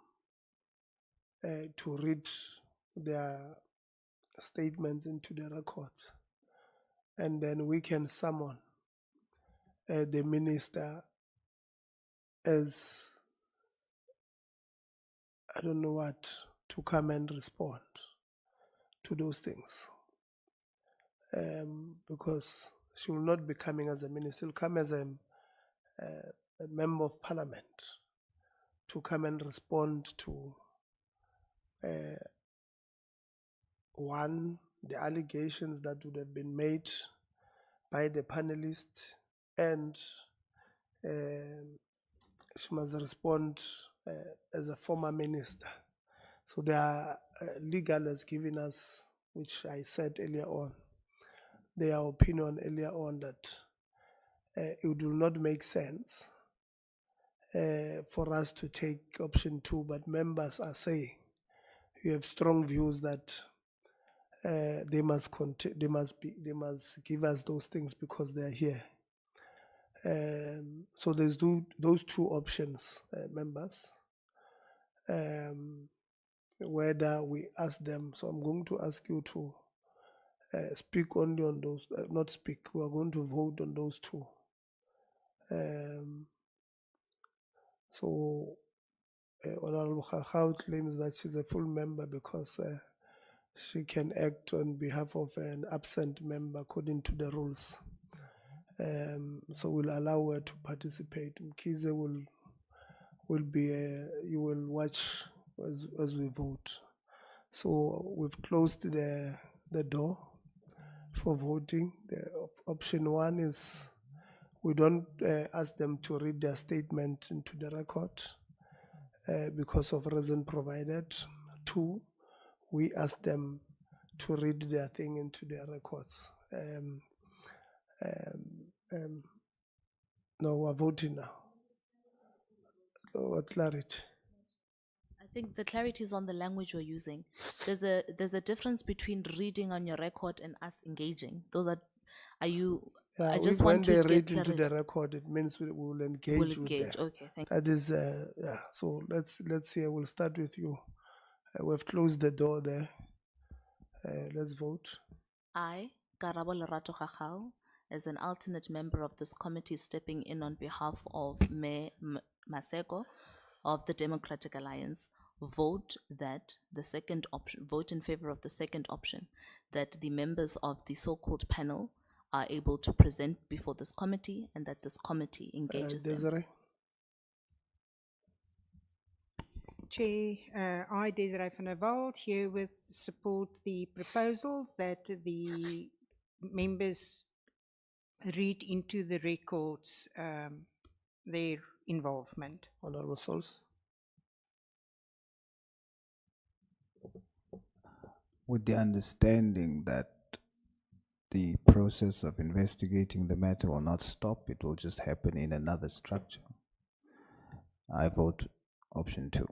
to read their statements into the record, and then we can summon the minister as, I don't know what, to come and respond to those things. Because she will not be coming as a minister, she'll come as a member of parliament to come and respond to one, the allegations that would have been made by the panelists, and she must respond as a former minister. So their legal has given us, which I said earlier on, their opinion earlier on, that it will not make sense for us to take option 2, but members are saying you have strong views that they must give us those things because they are here. So there's those two options, members. Whether we ask them, so I'm going to ask you to speak only on those, not speak, we are going to vote on those two. So Honorable Khakhaw claims that she's a full member because she can act on behalf of an absent member according to the rules. So we'll allow her to participate. Mkize will be, you will watch as we vote. So we've closed the door for voting. The option 1 is we don't ask them to read their statement into the record because of reason provided. 2, we ask them to read their thing into their records. No, we're voting now. What clarity? I think the clarity is on the language we're using. There's a difference between reading on your record and us engaging. Are you Yeah, I just when want they to get read into clarity. the record, it means we will engage We'll with engage. them. Okay, thank That is, yeah. So let's see. We'll start with you. We've closed the door there. Let's vote. I, Karabo Lerato Gagau, as an alternate member of this committee stepping in on behalf of Mayor Maseko of the Democratic Alliance, vote that the second option, vote in favor of the second option, that the members of the so-called panel are able to present before this committee and that this committee engages them. Desiree. Chair, I, Desiree van der Walt, herewith support the proposal that the members read into the records their involvement. Honorable Souls. With the understanding that the process of investigating the matter will not stop, it will just happen in another structure. I vote option 2.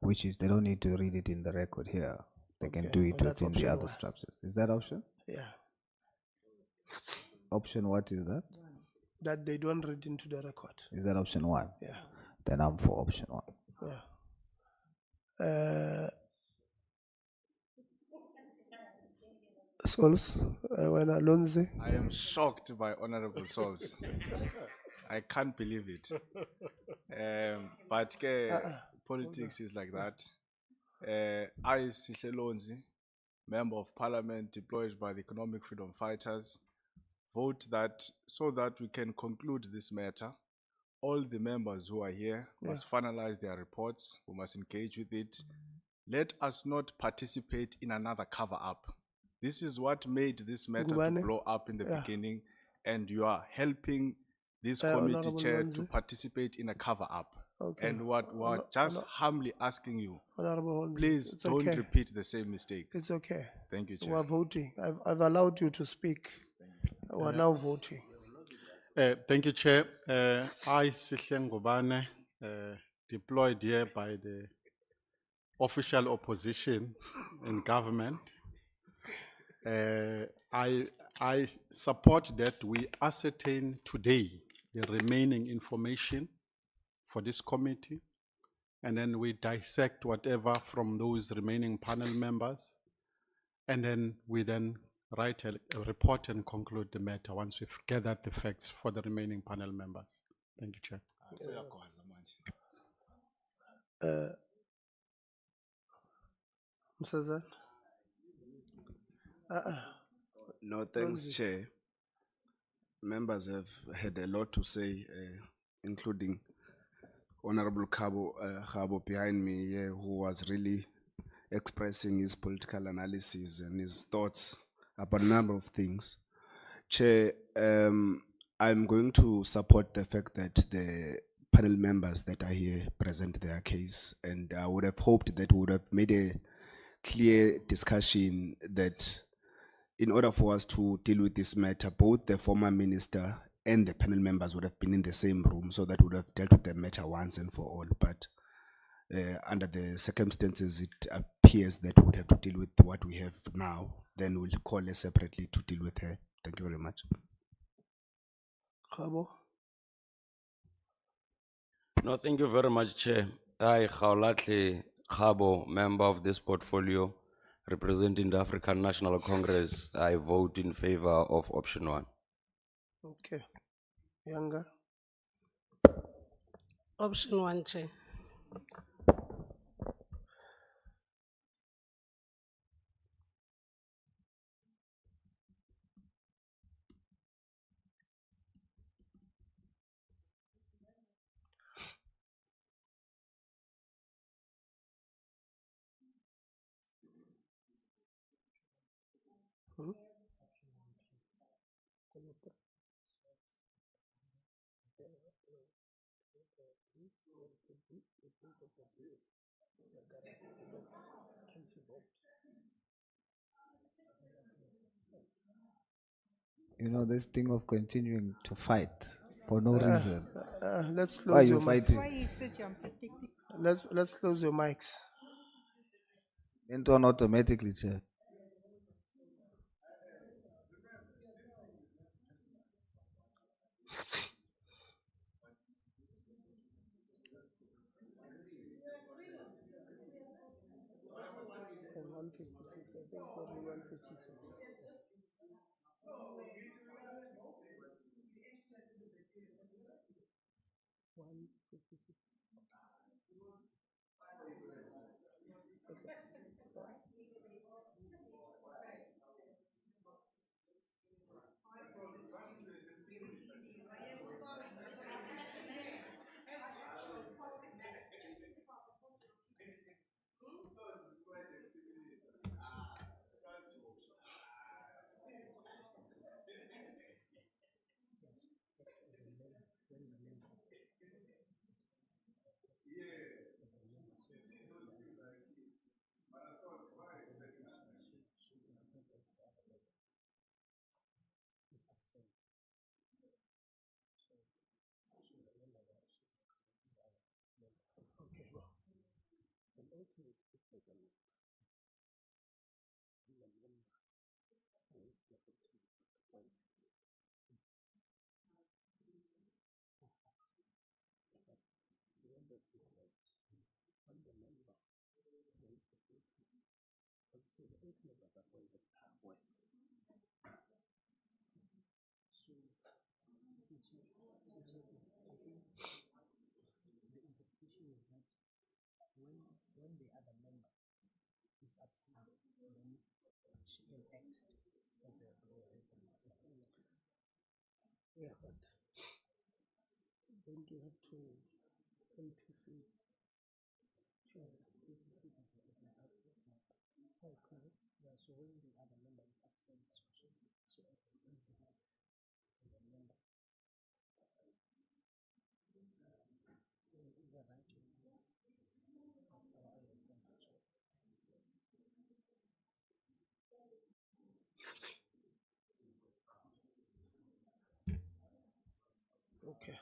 Which is they don't need to read it in the record here. They can do it that's within the option other 1. structures. Is that option? Yeah. Option what is that? That they don't read into the record. Is that option 1? Yeah. Then I'm for option 1. Yeah. Souls, when Alonzi. I am shocked by Honorable Souls. I can't believe it. But politics is like that. I, Sihle Lonzi, Member of Parliament deployed by the Economic Freedom Fighters, vote that so that we can conclude this matter. All the members who are here must finalize their reports. We must engage with it. Let us not participate in another cover-up. This is what made this matter to blow up in the beginning, and you are helping this committee chair to participate in a cover-up. Okay. And what we're just humbly asking you, Honorable, please it's don't okay. repeat the same mistake. It's okay. Thank you, We Chair. are voting. I've allowed you to speak. We are now voting. Thank you, Chair. I, Sihle Ngubane, deployed here by the official opposition in government. I support that we ascertain today the remaining information for this committee, and then we dissect whatever from those remaining panel members, and then we then write a report and conclude the matter once we've gathered the facts for the remaining panel members. Thank you, Chair. Msazan? No, thanks, Chair. Members have had a lot to say, including Honorable Khabo behind me here, who was really expressing his political analysis and his thoughts about a number of things. Chair, I'm going to support the fact that the panel members that are here present their case, and I would have hoped that we would have made a clear discussion that in order for us to deal with this matter, both the former minister and the panel members would have been in the same room, so that we would have dealt with the matter once and for all. But under the circumstances, it appears that we would have to deal with what we have now. Then we'll call her separately to deal with her. Thank you very much. Khabo? No, thank you very much, Chair. I, Khawlatle Khabo, member of this portfolio, representing the African National Congress, I vote in favor of option 1. Okay. Younger? Option 1, Chair. You know, this thing of continuing to fight for no reason. Let's close Why are you your mic. fighting? Why is such unprotected? Let's close your mics. Into on automatically, Chair. 156, I think only 156. Yeah, but don't you have to ATC? Choose ATC as an outlet. Okay. Yeah, so when the other member is absent, so it's the member. Is that right? That's our understanding. Okay.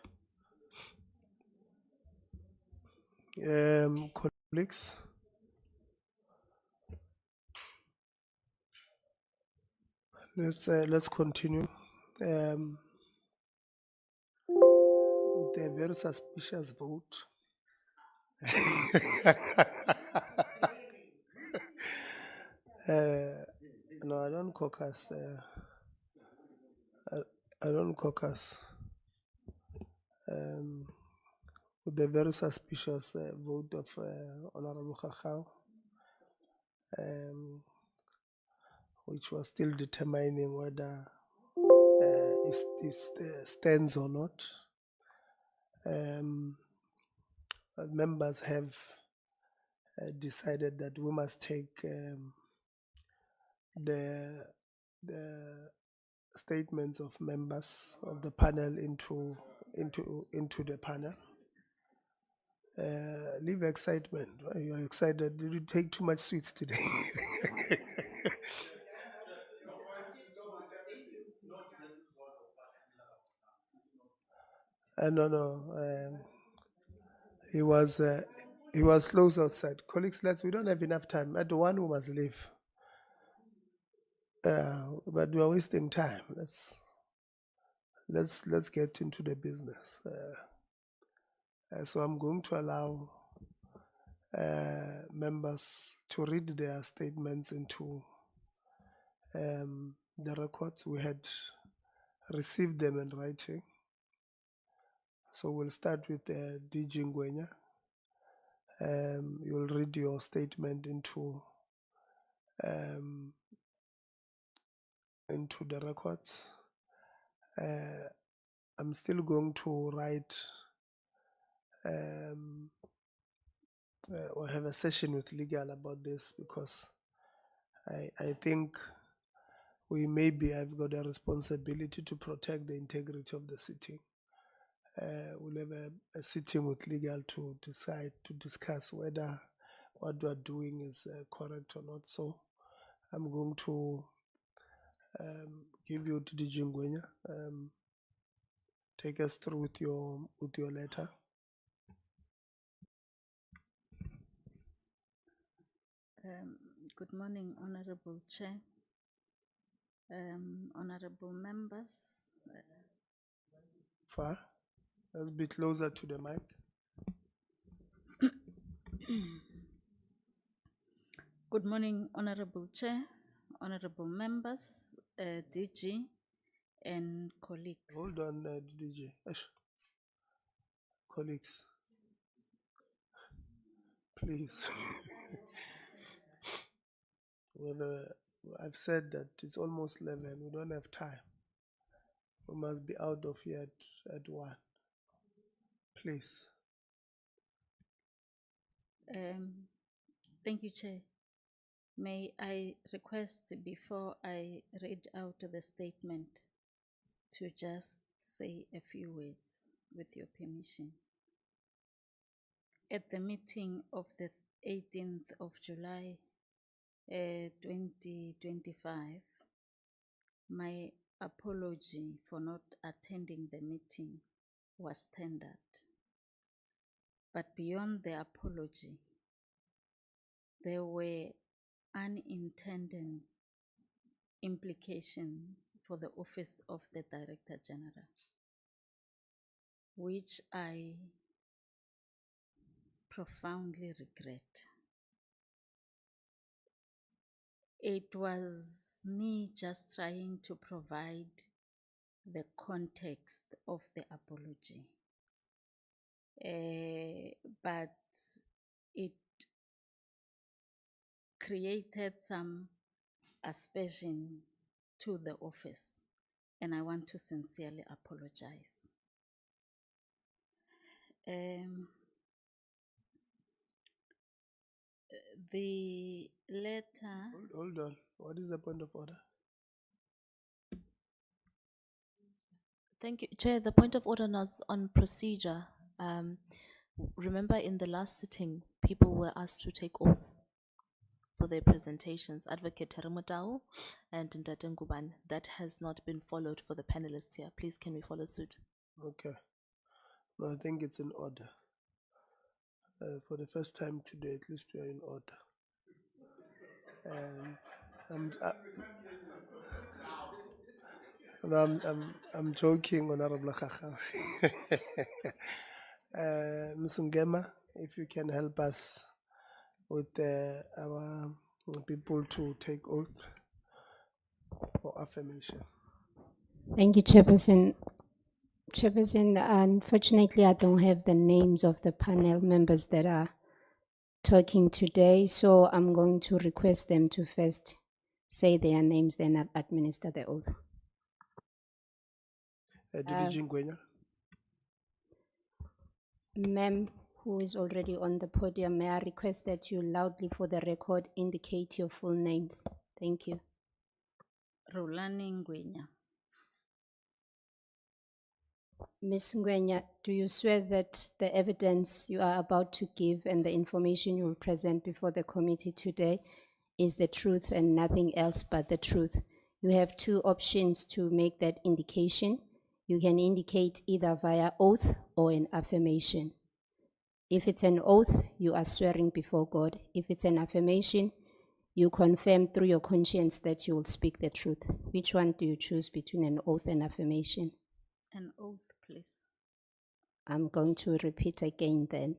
Colleagues, let's continue. With a very suspicious vote. No, I don't caucus. I don't caucus. With the very suspicious vote of Honorable Khachao, which was still determining whether it stands or not. Members have decided that we must take the statements of members of the panel into the panel. Leave excitement. Why you're excited? Did you take too much sweets today? No. He was close outside. Colleagues, we don't have enough time. At the one who must leave. But we are wasting time. Let's get into the business. So I'm going to allow members to read their statements into the records. We had received them in writing. So we'll start with DG Ngwenya. You'll read your statement into the records. I'm still going to write or have a session with legal about this because I think I've got a responsibility to protect the integrity of the sitting. We'll have a sitting with legal to discuss whether what we are doing is correct or not. So I'm going to give you to DG Ngwenya. Take us through with your letter. Good morning, Honorable Chair, honorable members. Far, let's be closer to the mic. Good morning, Honorable Chair, honorable members, DG, and colleagues. Hold on, DJ. Colleagues, please. Well, I've said that it's almost 11. We don't have time. We must be out of here at 1. Please. Thank you, Chair. May I request, before I read out the statement, to just say a few words with your permission. At the meeting of the 18th of July 2025, my apology for not attending the meeting was tendered. But beyond the apology, there were unintended implications for the office of the Director General, which I profoundly regret. It was me just trying to provide the context of the apology, but it created some aspersion to the office, and I want to sincerely apologize. The letter. Hold on. What is the point of order? Thank you, Chair. The point of order was on procedure. Remember, in the last sitting, people were asked to take oath for their presentations. Advocate Terumotao and Ntate Ngubane. That has not been followed for the panelists here. Please, can we follow suit? Okay. No, I think it's in order. For the first time today, at least we are in order. And I'm joking, Honorable Khakham. Ms. Ngema, if you can help us with our people to take oath for affirmation. Thank you, Chairperson. Chairperson, unfortunately, I don't have the names of the panel members that are talking today, so I'm going to request them to first say their names, then I'll administer the oath. DG Ngwenya. Ma'am, who is already on the podium, may I request that you loudly for the record indicate your full names? Thank you. Rulani Ngwenya. Ms. Ngwenya, do you swear that the evidence you are about to give and the information you will present before the committee today is the truth and nothing else but the truth? You have 2 options to make that indication. You can indicate either via oath or an affirmation. If it's an oath, you are swearing before God. If it's an affirmation, you confirm through your conscience that you will speak the truth. Which one do you choose between an oath and affirmation? An oath, please. I'm going to repeat again then.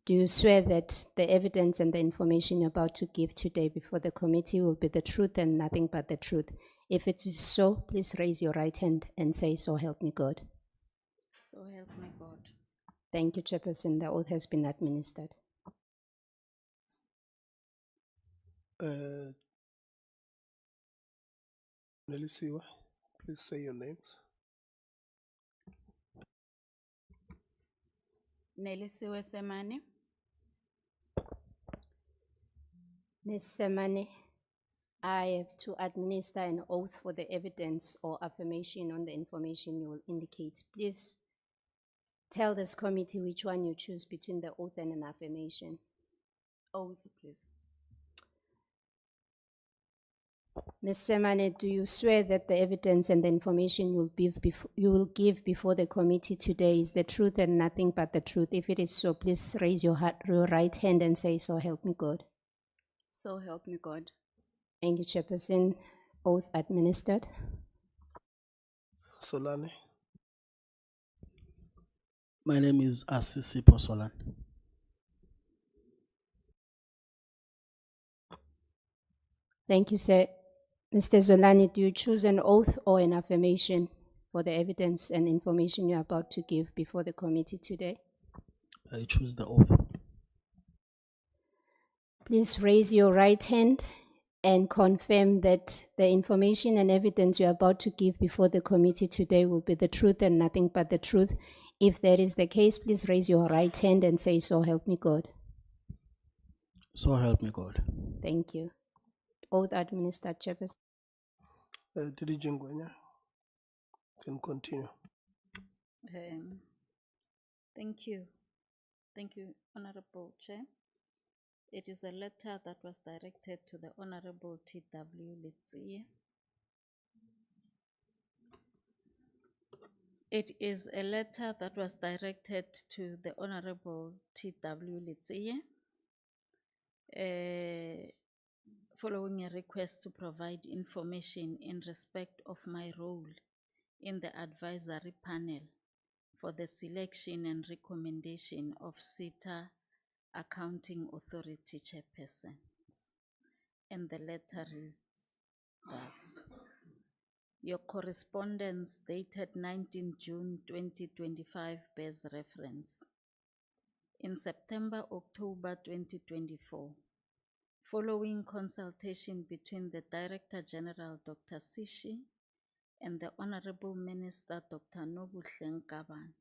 Do you swear that the evidence and the information you're about to give today before the committee will be the truth and nothing but the truth? If it is so, please raise your right hand and say, "So help me God." So help me God. Thank you, Chairperson. The oath has been administered. Nelisiwa, please say your names. Nelisiwe Semane. Ms. Semane, I have to administer an oath for the evidence or affirmation on the information you will indicate. Please tell this committee which one you choose between the oath and an affirmation. Oath, please. Ms. Semane, do you swear that the evidence and the information you will give before the committee today is the truth and nothing but the truth? If it is so, please raise your right hand and say, "So help me God." So help me God. Thank you, Chairperson. Oath administered. Solani. My name is Asisi Posolan. Thank you, sir. Mr. Zolani, do you choose an oath or an affirmation for the evidence and information you're about to give before the committee today? I choose the oath. Please raise your right hand and confirm that the information and evidence you're about to give before the committee today will be the truth and nothing but the truth. If that is the case, please raise your right hand and say, "So help me God." So help me God. Thank you. Oath administered, Chairperson. DDG Ngwenya can continue. Thank you. Thank you, Honorable Chair. It is a letter that was directed to the Honorable T.W. Litsie. It is a letter that was directed to the Honorable T.W. Litsie, following a request to provide information in respect of my role in the advisory panel for the selection and recommendation of SETA Accounting Authority chairpersons. And the letter reads thus: your correspondence dated 19 June 2025 bears reference. In September-October 2024, following consultation between the Director General Dr. Sishi and the Honorable Minister Dr. Nobuhle Nkabane,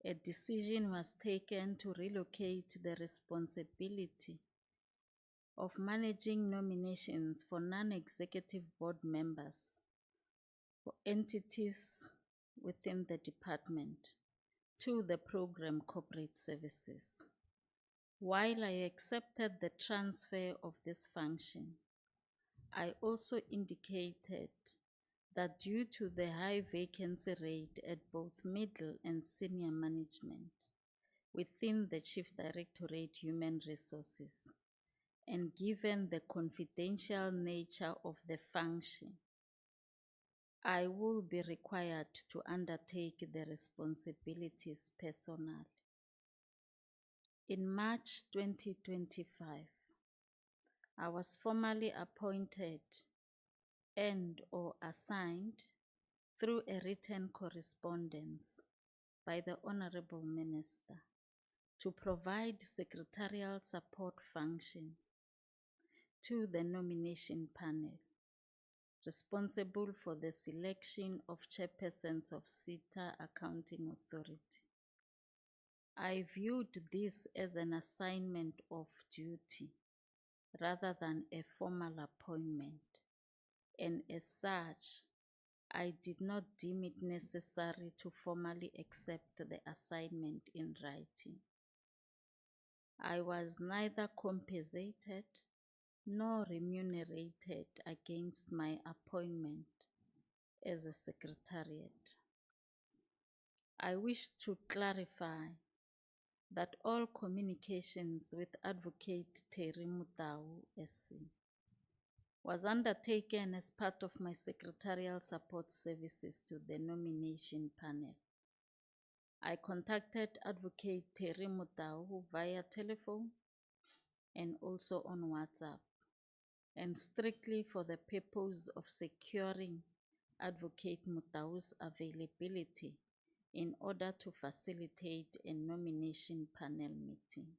a decision was taken to relocate the responsibility of managing nominations for non-executive board members for entities within the department to the program corporate services. While I accepted the transfer of this function, I also indicated that due to the high vacancy rate at both middle and senior management within the Chief Directorate Human Resources, and given the confidential nature of the function, I will be required to undertake the responsibilities personally. In March 2025, I was formally appointed and/or assigned through a written correspondence by the Honorable Minister to provide secretarial support function to the nomination panel responsible for the selection of chairpersons of SETA Accounting Authority. I viewed this as an assignment of duty rather than a formal appointment, and as such, I did not deem it necessary to formally accept the assignment in writing. I was neither compensated nor remunerated against my appointment as a secretariat. I wish to clarify that all communications with Advocate Terry Mutau SC was undertaken as part of my secretarial support services to the nomination panel. I contacted Advocate Terry Mutau via telephone and also on WhatsApp, and strictly for the purpose of securing Advocate Mutau's availability in order to facilitate a nomination panel meeting.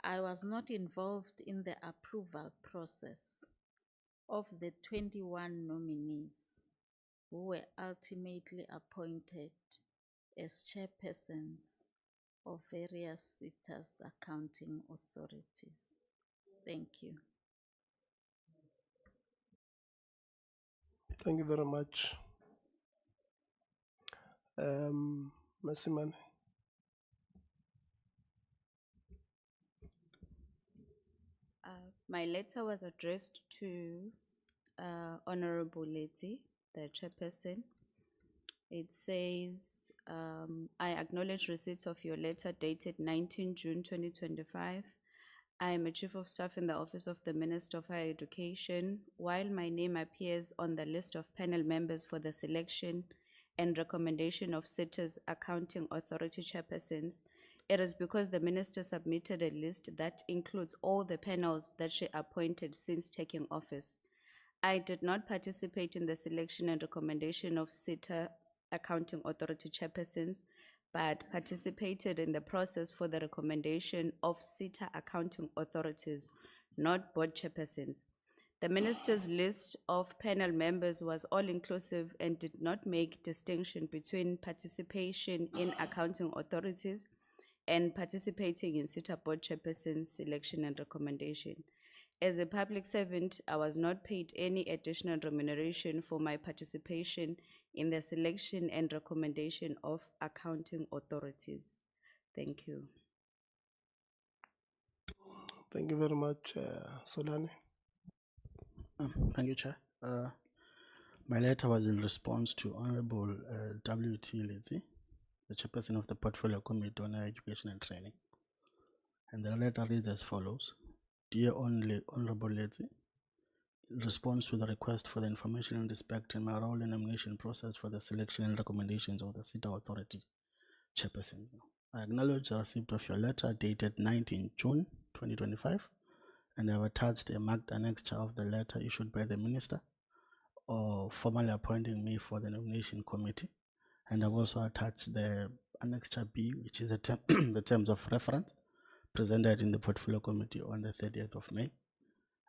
I was not involved in the approval process of the 21 nominees who were ultimately appointed as chairpersons of various SETA's accounting authorities. Thank you. Thank you very much. Masimane. My letter was addressed to Honorable Leti, the chairperson. It says, I acknowledge receipt of your letter dated 19 June 2025. I am a chief of staff in the office of the Minister of Higher Education. While my name appears on the list of panel members for the selection and recommendation of SETA's Accounting Authority chairpersons, It is because the minister submitted a list that includes all the panels that she appointed since taking office. I did not participate in the selection and recommendation of SITA Accounting Authority chairpersons, but participated in the process for the recommendation of SITA accounting authorities, not board chairpersons. The minister's list of panel members was all-inclusive and did not make distinction between participation in accounting authorities and participating in SITA board chairperson selection and recommendation. As a public servant, I was not paid any additional remuneration for my participation in the selection and recommendation of accounting authorities. Thank you. Thank you very much, Solani. Thank you, Chair. My letter was in response to Honorable W.T. Lizzie, the chairperson of the Portfolio Committee on Higher Education and Training. And the letter reads as follows. Dear Honorable Lizzie, in response to the request for the information in respect in my role in nomination process for the selection and recommendations of the SITA Authority chairperson, I acknowledge the receipt of your letter dated 19 June 2025, and I have attached a marked annexure of the letter issued by the Minister formally appointing me for the nomination committee. And I've also attached the annexure B, which is the terms of reference presented in the Portfolio Committee on the 30th of May.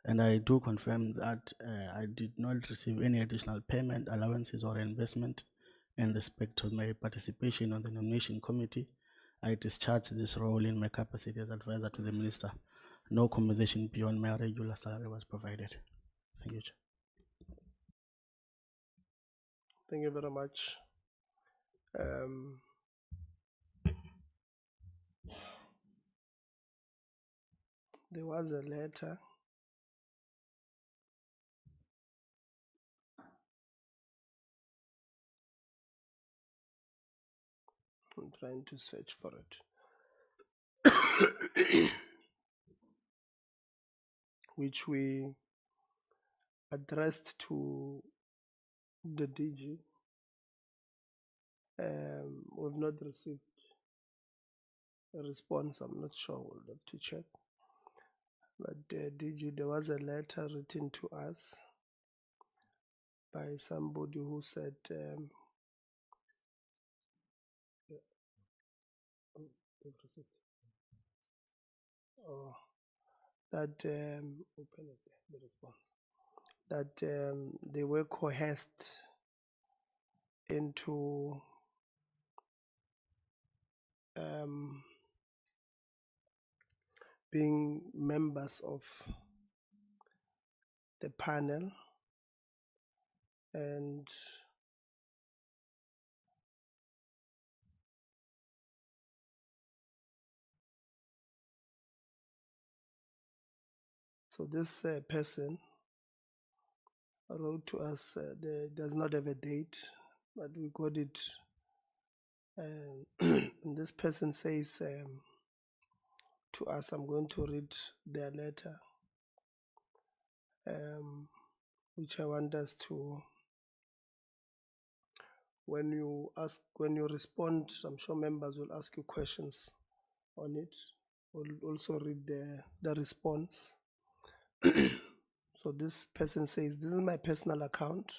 And I do confirm that I did not receive any additional payment, allowances, or investment in respect of my participation on the nomination committee. I discharge this role in my capacity as advisor to the Minister. No compensation beyond my regular salary was provided. Thank you, Chair. Thank you very much. There was a letter I'm trying to search for it, which we addressed to the DG. We've not received a response. I'm not sure. We'll have to check. But DG, there was a letter written to us by somebody who said that open it, the response, that they were coerced into being members of the panel, and so this person wrote to us, does not have a date, but we got it. And this person says to us, I'm going to read their letter, which I want us to, when you respond, I'm sure members will ask you questions on it. We'll also read the response. So this person says, this is my personal account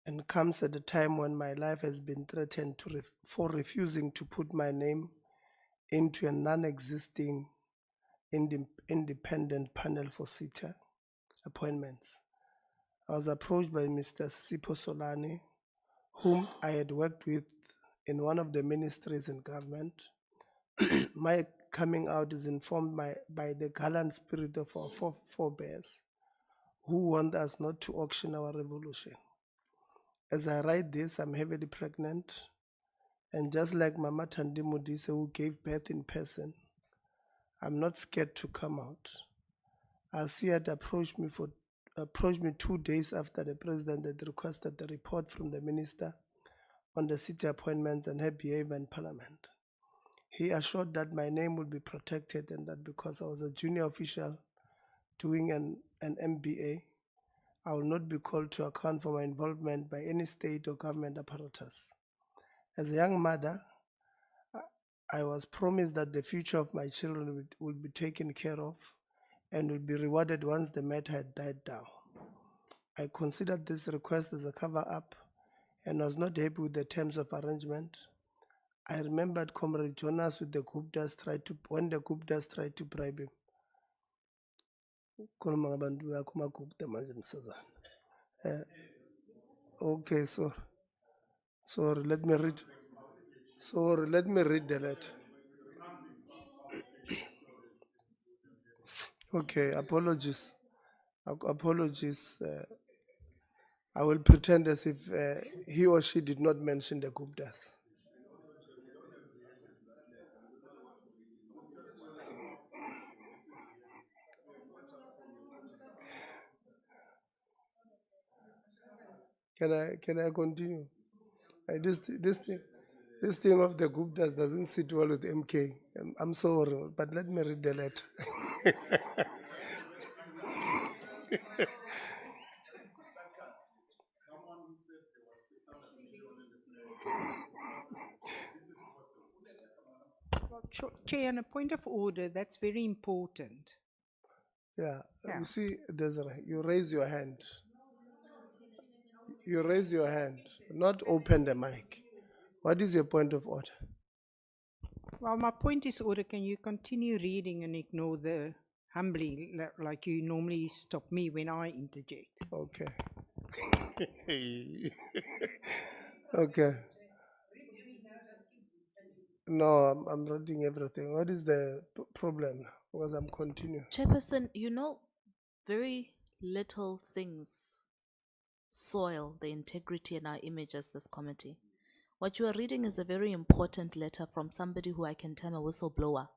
and comes at a time when my life has been threatened for refusing to put my name into a non-existing independent panel for SITA appointments. I was approached by Mr. Sipho Solani, whom I had worked with in one of the ministries in government. My coming out is informed by the gallant spirit of our forebears, who want us not to auction our revolution. As I write this, I'm heavily pregnant, and just like Mama Thandi Modise, who gave birth in person, I'm not scared to come out. Asiat approached me 2 days after the president had requested the report from the minister on the city appointments and her behavior in parliament. He assured that my name would be protected and that because I was a junior official doing an MBA, I will not be called to account for my involvement by any state or government apparatus. As a young mother, I was promised that the future of my children will be taken care of and will be rewarded once the matter had died down. I considered this request as a cover-up and was not happy with the terms of arrangement. I remembered Comrade Jonas when the Guptas tried to bribe him. Khuluma ngabantu bakho uMagupta manje msazana. Okay, sorry, let me read the letter. Okay, apologies. I will pretend as if he or she did not mention the Guptas. Can I continue? This thing of the Guptas doesn't sit well with MK. I'm sorry, but let me read the letter. Well, Chair, on a point of order, that's very important. Yeah, Yeah. you see, Desiree, you raise your hand. You raise your hand, not open the mic. What is your point of order? Well, my point is order. Can you continue reading and ignore the humbly, like you normally stop me when I interject? Okay. Okay. No, I'm reading everything. What is the problem? Because I'm continuing. Chairperson, you know, very little things soil the integrity and our image as this committee. What you are reading is a very important letter from somebody who I can term a whistleblower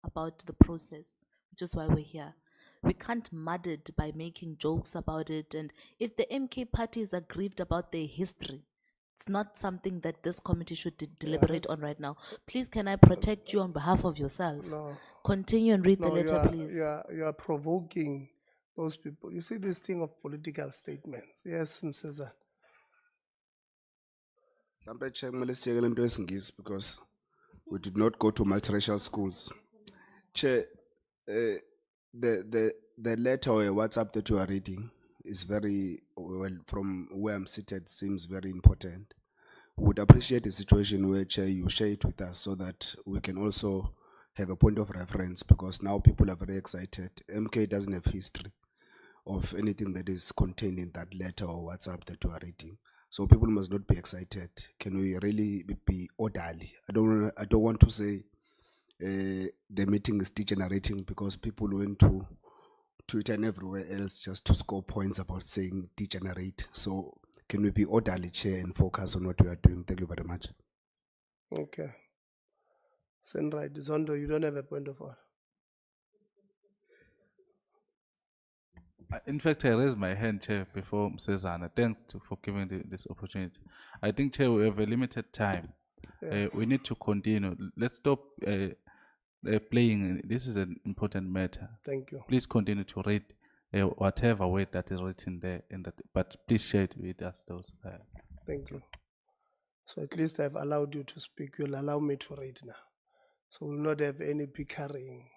about the process, which is why we're here. We can't mud it by making jokes about it. And if the MK party is aggrieved about their history, it's not something that this committee should deliberate on right now. Please, can I protect you on behalf of yourself? No. Continue and read the No, letter, please. you are provoking those people. You see this thing of political statements. Yes, Mseza. Mhlambe Chair kumele siyekele into yesingisi because we did not go to multiracial schools. Chair, the letter or a WhatsApp that you are reading is very well from where I'm seated seems very important. Would appreciate a situation where Chair you share it with us so that we can also have a point of reference because now people are very excited. MK doesn't have history of anything that is contained in that letter or WhatsApp that you are reading. So people must not be excited. Can we really be orderly? I don't want to say the meeting is degenerating because people went to Twitter and everywhere else just to score points about saying degenerate. So can we be orderly, Chair, and focus on what we are doing? Thank you very much. Okay. Send right. Zondo, you don't have a point of order. In fact, I raised my hand, Chair, before Msezana. Thanks for giving this opportunity. I think, Chair, we have a limited time. Yeah. We need to continue. Let's stop playing. This is an important matter. Thank you. Please continue to read whatever word that is written there, but please share it with us. Thank you. So at least I've allowed you to speak. You'll allow me to read now. So we'll not have any bickering.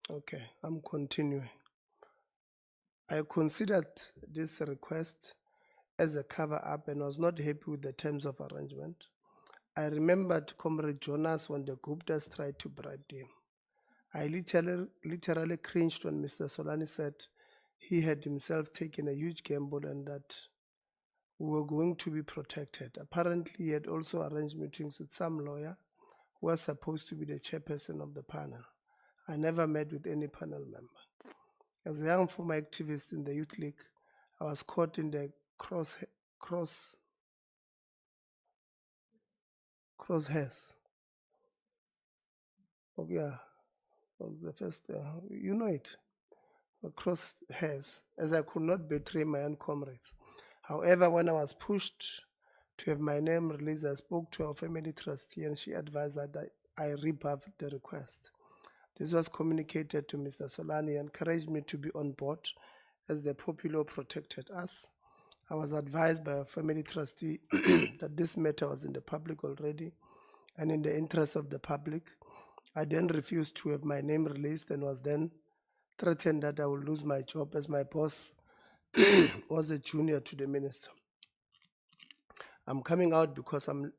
Okay, I'm continuing. I considered this request as a cover-up and was not happy with the terms of arrangement. I remembered Comrade Jonas when the Guptas tried to bribe him. I literally cringed when Mr. Solani said he had himself taken a huge gamble and that we were going to be protected. Apparently, he had also arranged meetings with some lawyer who was supposed to be the chairperson of the panel. I never met with any panel member. As a young former activist in the Youth League, I was caught in the crosshairs. Oh yeah, the first, you know it. Crosshairs, as I could not betray my own comrades. However, when I was pushed to have my name released, I spoke to our family trustee and she advised that I rebuff the request. This was communicated to Mr. Solani and encouraged me to be on board as the popular protected us. I was advised by a family trustee that this matter was in the public already, and in the interest of the public, I then refused to have my name released and was then threatened that I would lose my job as my boss was a junior to the minister. I'm coming out because I'm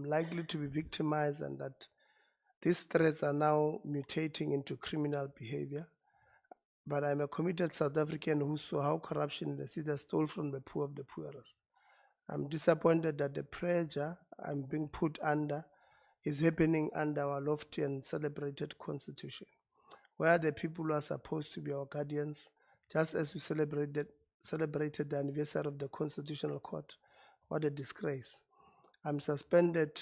likely to be victimized, and that these threats are now mutating into criminal behavior. But I'm a committed South African who saw how corruption in the city stole from the poor of the poorest. I'm disappointed that the pressure I'm being put under is happening under our lofty and celebrated constitution, where the people who are supposed to be our guardians, just as we celebrated the anniversary of the Constitutional Court. What a disgrace. I'm suspended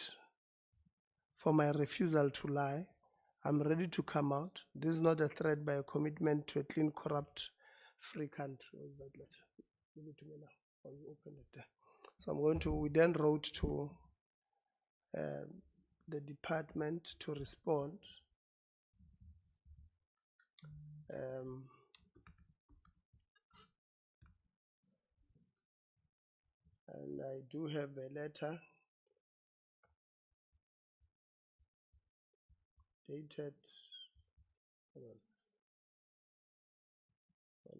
for my refusal to lie. I'm ready to come out. This is not a threat but a commitment to a clean, corrupt, free country. Where's that letter? Give it to me now. Or you open it there. So we then wrote to the department to respond. And I do have a letter dated, when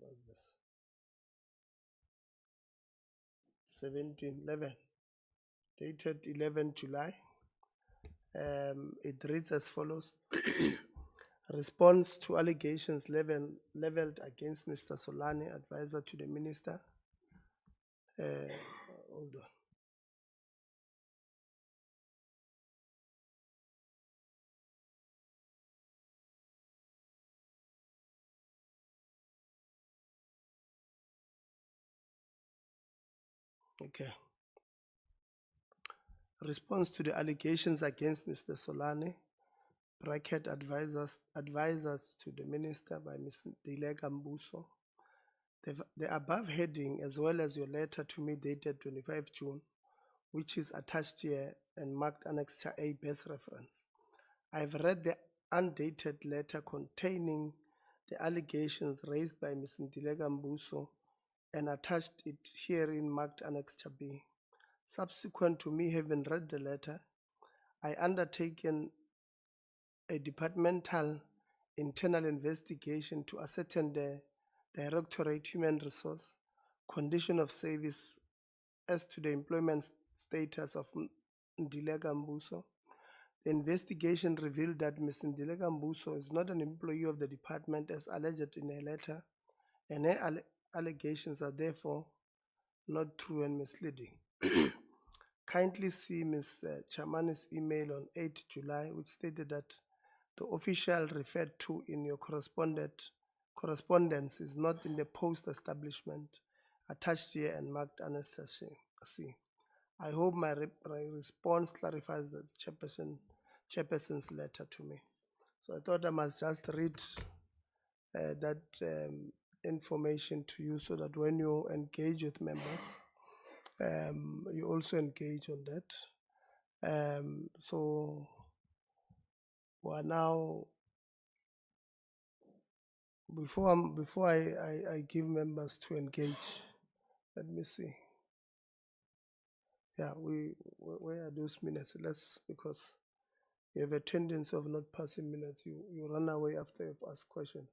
was this? 11, dated 11 July. It reads as follows. Response to allegations leveled against Mr. Solani, advisor to the minister. Hold on. Okay. Response to the allegations against Mr. Solani, bracket advisors to the minister by Ms. Dilega Mbuso. The above heading, as well as your letter to me dated 25 June, which is attached here and marked Annexure A best reference. I've read the undated letter containing the allegations raised by Ms. Dilega Mbuso and attached it herein marked Annexure B. Subsequent to me having read the letter, I undertaken a departmental internal investigation to ascertain the Directorate Human Resource condition of service as to the employment status of Ndilega Mbuso. The investigation revealed that Ms. Ndilega Mbuso is not an employee of the department as alleged in her letter, and her allegations are therefore not true and misleading. Kindly see Ms. Chamani's email on 8 July, which stated that the official referred to in your correspondence is not in the post establishment attached here and marked Annexure C. I hope my response clarifies the chairperson's letter to me. So I thought I must just read that information to you so that when you engage with members, you also engage on that. So we are now, before I give members to engage, let me see. Yeah, where are those minutes? Because you have a tendency of not passing minutes. You run away after you've asked questions.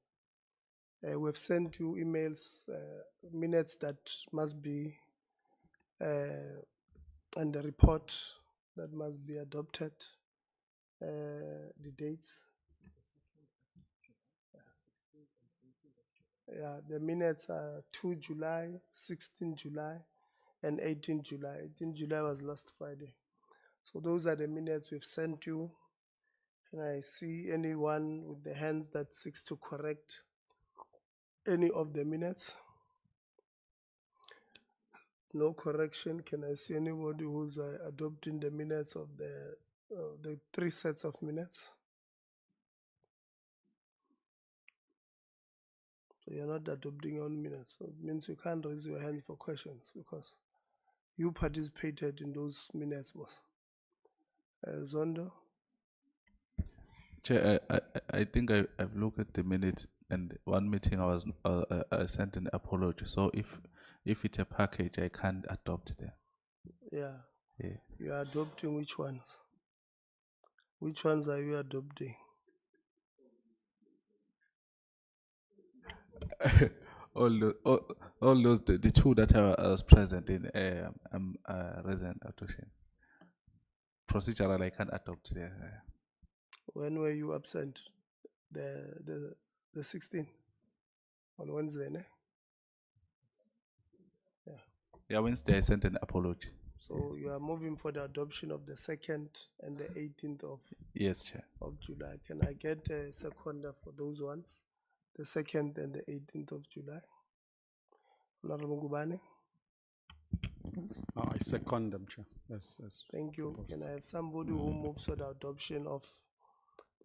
We've sent you emails, minutes that must be, and the report that must be adopted, the dates. Yeah, the minutes are 2 July, 16 July, and 18 July. 18 July was last Friday. So those are the minutes we've sent you. Can I see anyone with the hands that seeks to correct any of the minutes? No correction. Can I see anybody who's adopting the minutes of the 3 sets of minutes? So you're not adopting your own minutes. So it means you can't raise your hand for questions because you participated in those minutes, boss. Zondo? Chair, I think I've looked at the minutes, and one meeting I sent an apology. So if if it's a package, I can't adopt them. Yeah. Yeah. You are adopting which ones? Which ones are you adopting? all those the two that I was present in resident adoption. Procedural, I can't adopt them. When were you absent? The 16th on Wednesday, ne? Yeah, Wednesday I sent an apology. So you are moving for the adoption of the 2nd and the 18th Yes, Chair. of July. Can I get a seconder for those ones? The 2nd and the 18th of July. Honorable Ngubane, I second them, Chair. Yes. thank you. Can I have somebody who moves for the adoption of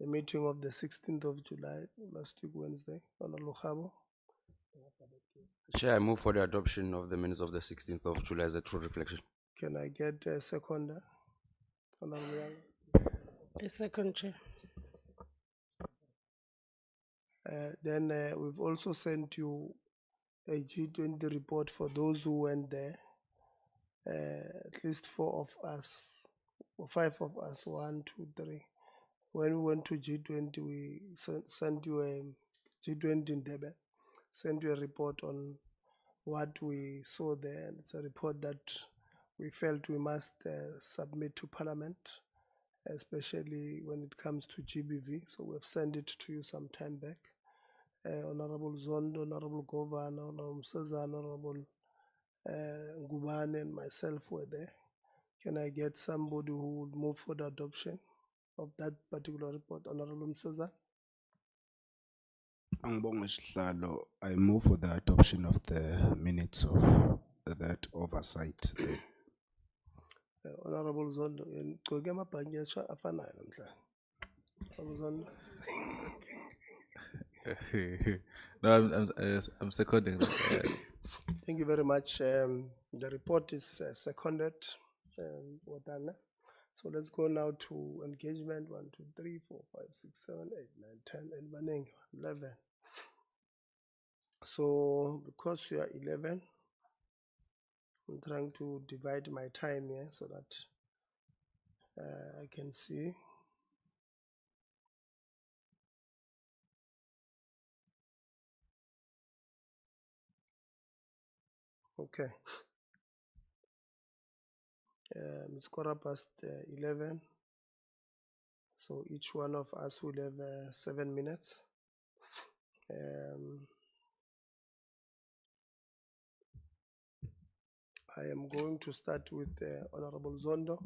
the meeting of the 16th of July, last week Wednesday? Honorable Khabo, Chair, I move for the adoption of the minutes of the 16th of July as a true reflection. can I get a seconder? Honorable Yang. A second, Chair. Then we've also sent you a G20 report for those who went there. At least 4 of us, or 5 of us, 1, 2, 3. When we went to G20, we sent you a G20 in Debe, sent you a report on what we saw there. And it's a report that we felt we must submit to Parliament, especially when it comes to GBV. So we've sent it to you some time back. Honorable Zondo, Honorable Governor, Honorable Msezan, Honorable Ngubane and myself were there. Can I get somebody who would move for the adoption of that particular report? Honorable Msezan? Angibonge Sihlalo, I move for the adoption of the minutes of that oversight. Honorable Zondo, ngigcoke amabhanyi afanayo namhlanje. Honorable Zondo. No, I'm seconding that. Thank you very much. The report is seconded. Well done. So let's go now to engagement 1, 2, 3, 4, 5, 6, 7, 8, 9, 10, and Maneng 11. So because you are 11, I'm trying to divide my time here so that I can see. Okay. It's 11:15. So each one of us will have 7 minutes. I am going to start with Honorable Zondo.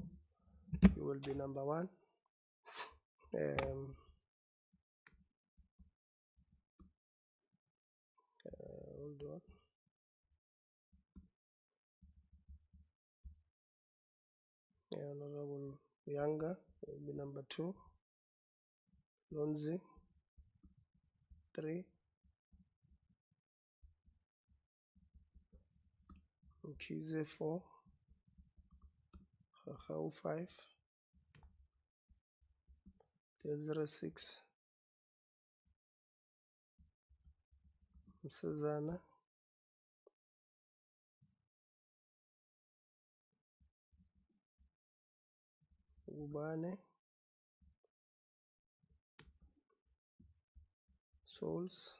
You will be number 1. Hold on. Honorable Yanga will be number 2. Lonzi 3. Mkize 4. Khahau 5. Desire 6. Msezana 7. Souls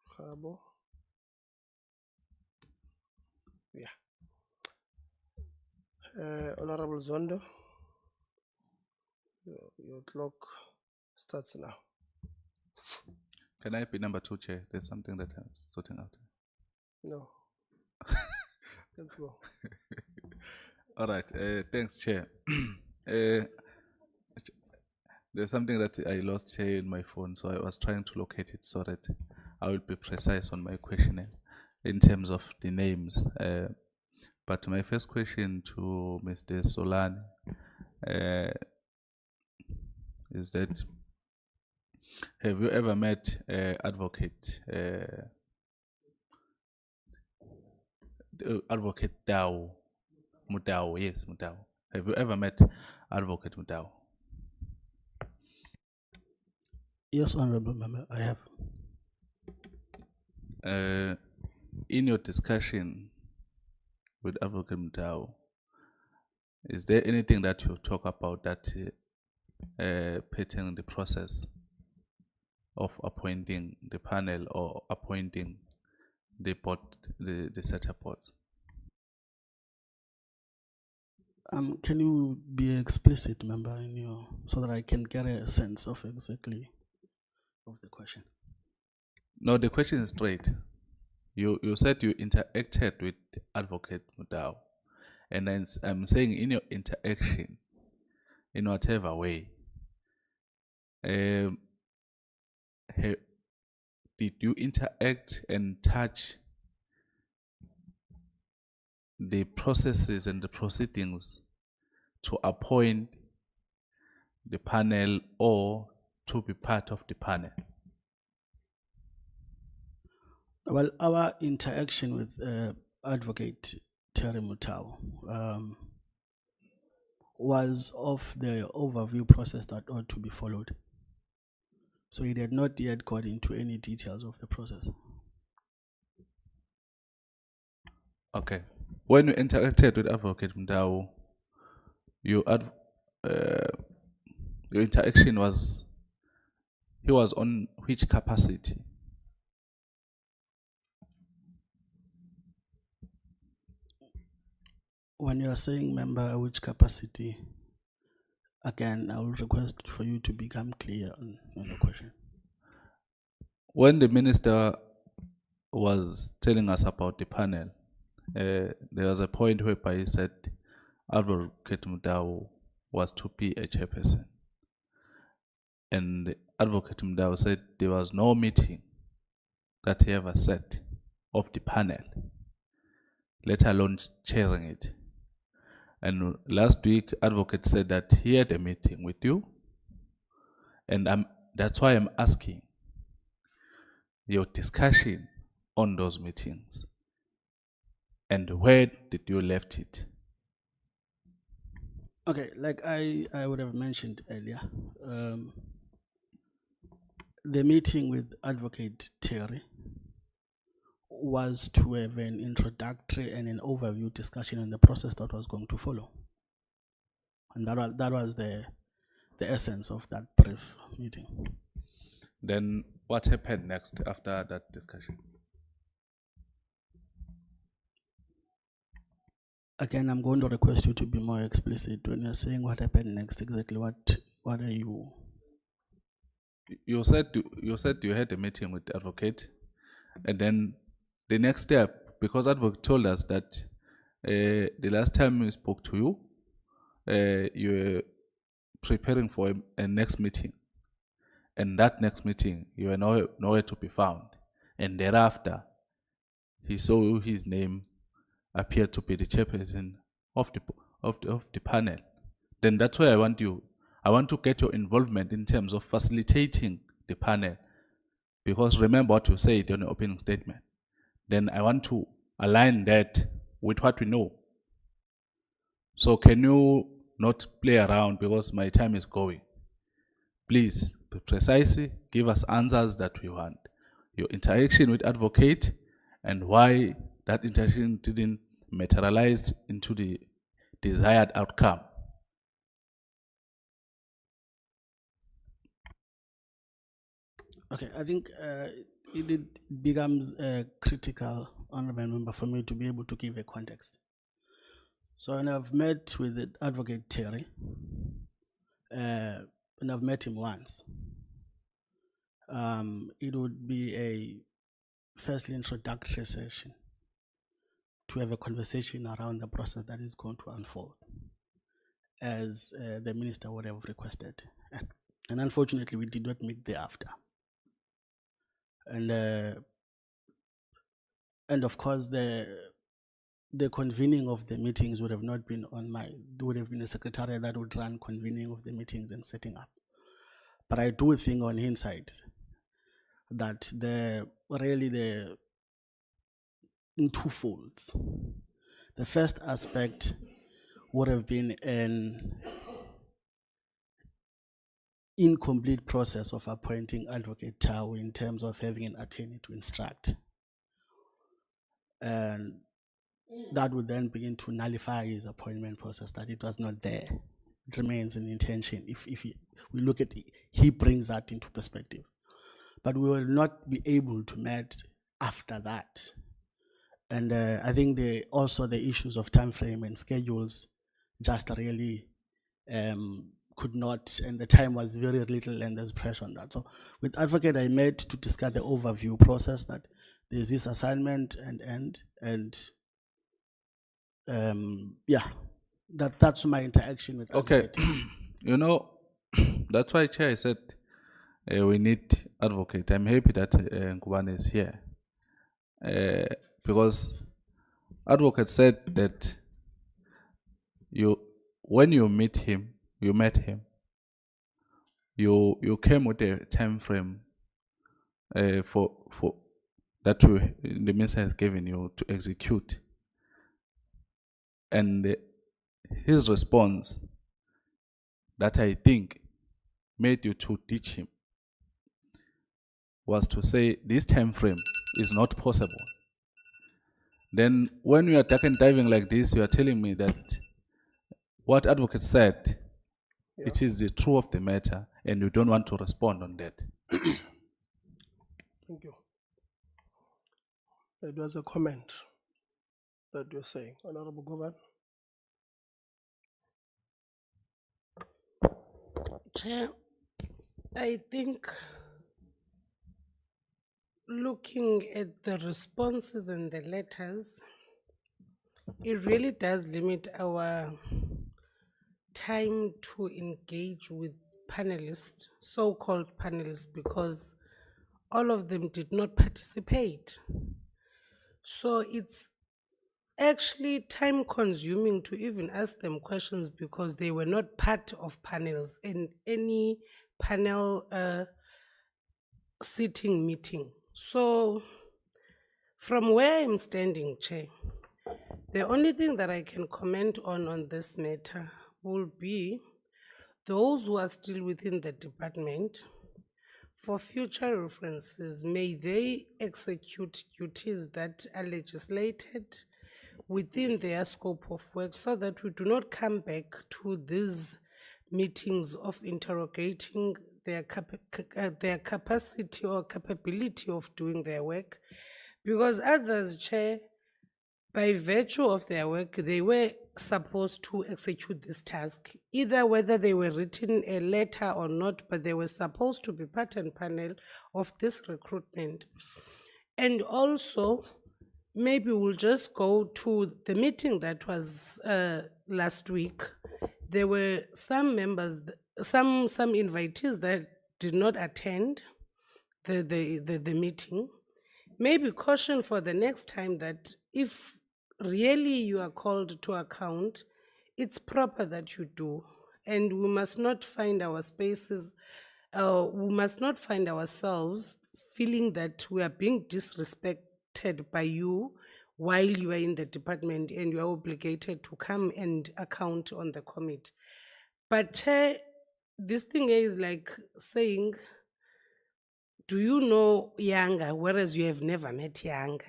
Khabo. Yeah. Honorable Zondo, your clock starts now. Can I be number 2, Chair? There's something that I'm sorting out. No. Let's go. All right. Thanks, Chair. There's something that I lost here in my phone, so I was trying to locate it so that I will be precise on my questionnaire in terms of the names. But my first question to Mr. Solani is that, have you ever met Advocate Dao Mudao? Yes, Mudao. Have you ever met Advocate Mudao? Yes, Honorable Member, I have. In your discussion with Advocate Mdao, is there anything that you talk about that pertaining the process of appointing the panel or appointing the board, the setup boards? Can you be explicit, member, in your, so that I can get a sense of exactly of the question? No, the question is straight. You said you interacted with Advocate Mudau, and then I'm saying in your interaction, in whatever way, did you interact and touch the processes and the proceedings to appoint the panel or to be part of the panel? Well, our interaction with Advocate Terry Mutau was of the overview process that ought to be followed. So it had not yet got into any details of the process. Okay. When you interacted with Advocate Mdau, your interaction was, he was on which capacity? When you are saying member, which capacity, again, I will request for you to become clear on the question. When the minister was telling us about the panel, there was a point whereby he said Advocate Mdau was to be a chairperson. And Advocate Mdau said there was no meeting that he ever set of the panel, let alone chairing it. And last week, Advocate said that he had a meeting with you, and that's why I'm asking your discussion on those meetings, and where did you left it? Okay, like I would have mentioned earlier, the meeting with Advocate Terry was to have an introductory and an overview discussion on the process that was going to follow. And that was the essence of that brief meeting. Then what happened next after that discussion? Again, I'm going to request you to be more explicit when you're saying what happened next. Exactly what are you? You said you had a meeting with the advocate, and then the next step, because advocate told us that the last time we spoke to you, you were preparing for a next meeting, and that next meeting you were nowhere to be found, and thereafter he saw his name appear to be the chairperson of the panel. Then that's why I want to get your involvement in terms of facilitating the panel, because remember what you said in your opening statement. Then I want to align that with what we know. So can you not play around, because my time is going? Please be precisely give us answers that we want. Your interaction with advocate and why that interaction didn't materialize into the desired outcome. Okay, I think it becomes critical, honorable member, for me to be able to give a context. So when I've met with the advocate Terry, and I've met him once, it would be a firstly introductory session to have a conversation around the process that is going to unfold, as the minister would have requested. And unfortunately, we did not meet thereafter. And of course, the convening of the meetings would have not been would have been a secretary that would run convening of the meetings and setting up. But I do think on hindsight that in two folds. The first aspect would have been an incomplete process of appointing Advocate Tau in terms of having an attorney to instruct and that would then begin to nullify his appointment process, that it was not there. It remains an intention if we look at it, he brings that into perspective. But we will not be able to meet after that. And I think also the issues of time frame and schedules just really could not, and the time was very little and there's pressure on that. So with advocate, I met to discuss the overview process, that there's this assignment and yeah, that's my interaction with Okay, advocate. you know, that's why Chair said we need advocate. I'm happy that Ngubane is here because advocate said that when you met him, you came with a time frame for that the minister has given you to execute, and his response that I think made you to teach him was to say this time frame is not possible. Then when you are diving like this, you are telling me that what advocate said, it is the truth of the matter, and you don't want to respond on that. Thank you. That was a comment that you're saying, Honorable Govan. Chair, I think looking at the responses and the letters, it really does limit our time to engage with panelists, so-called panelists, because all of them did not participate. So it's actually time consuming to even ask them questions because they were not part of panels in any panel sitting meeting. So from where I'm standing, Chair, the only thing that I can comment on this matter will be those who are still within the department, for future references, may they execute duties that are legislated within their scope of work so that we do not come back to these meetings of interrogating their capacity or capability of doing their work. Because others, Chair, by virtue of their work, they were supposed to execute this task, either whether they were written a letter or not, but they were supposed to be part and panel of this recruitment. And also, maybe we'll just go to the meeting that was last week. There were some members, some invitees that did not attend the meeting. Maybe caution for the next time that if really you are called to account, it's proper that you do. And we must not find our spaces, we must not find ourselves feeling that we are being disrespected by you while you are in the department and you are obligated to come and account on the committee. But Chair, this thing is like saying, do you know Yanga, whereas you have never met Yanga?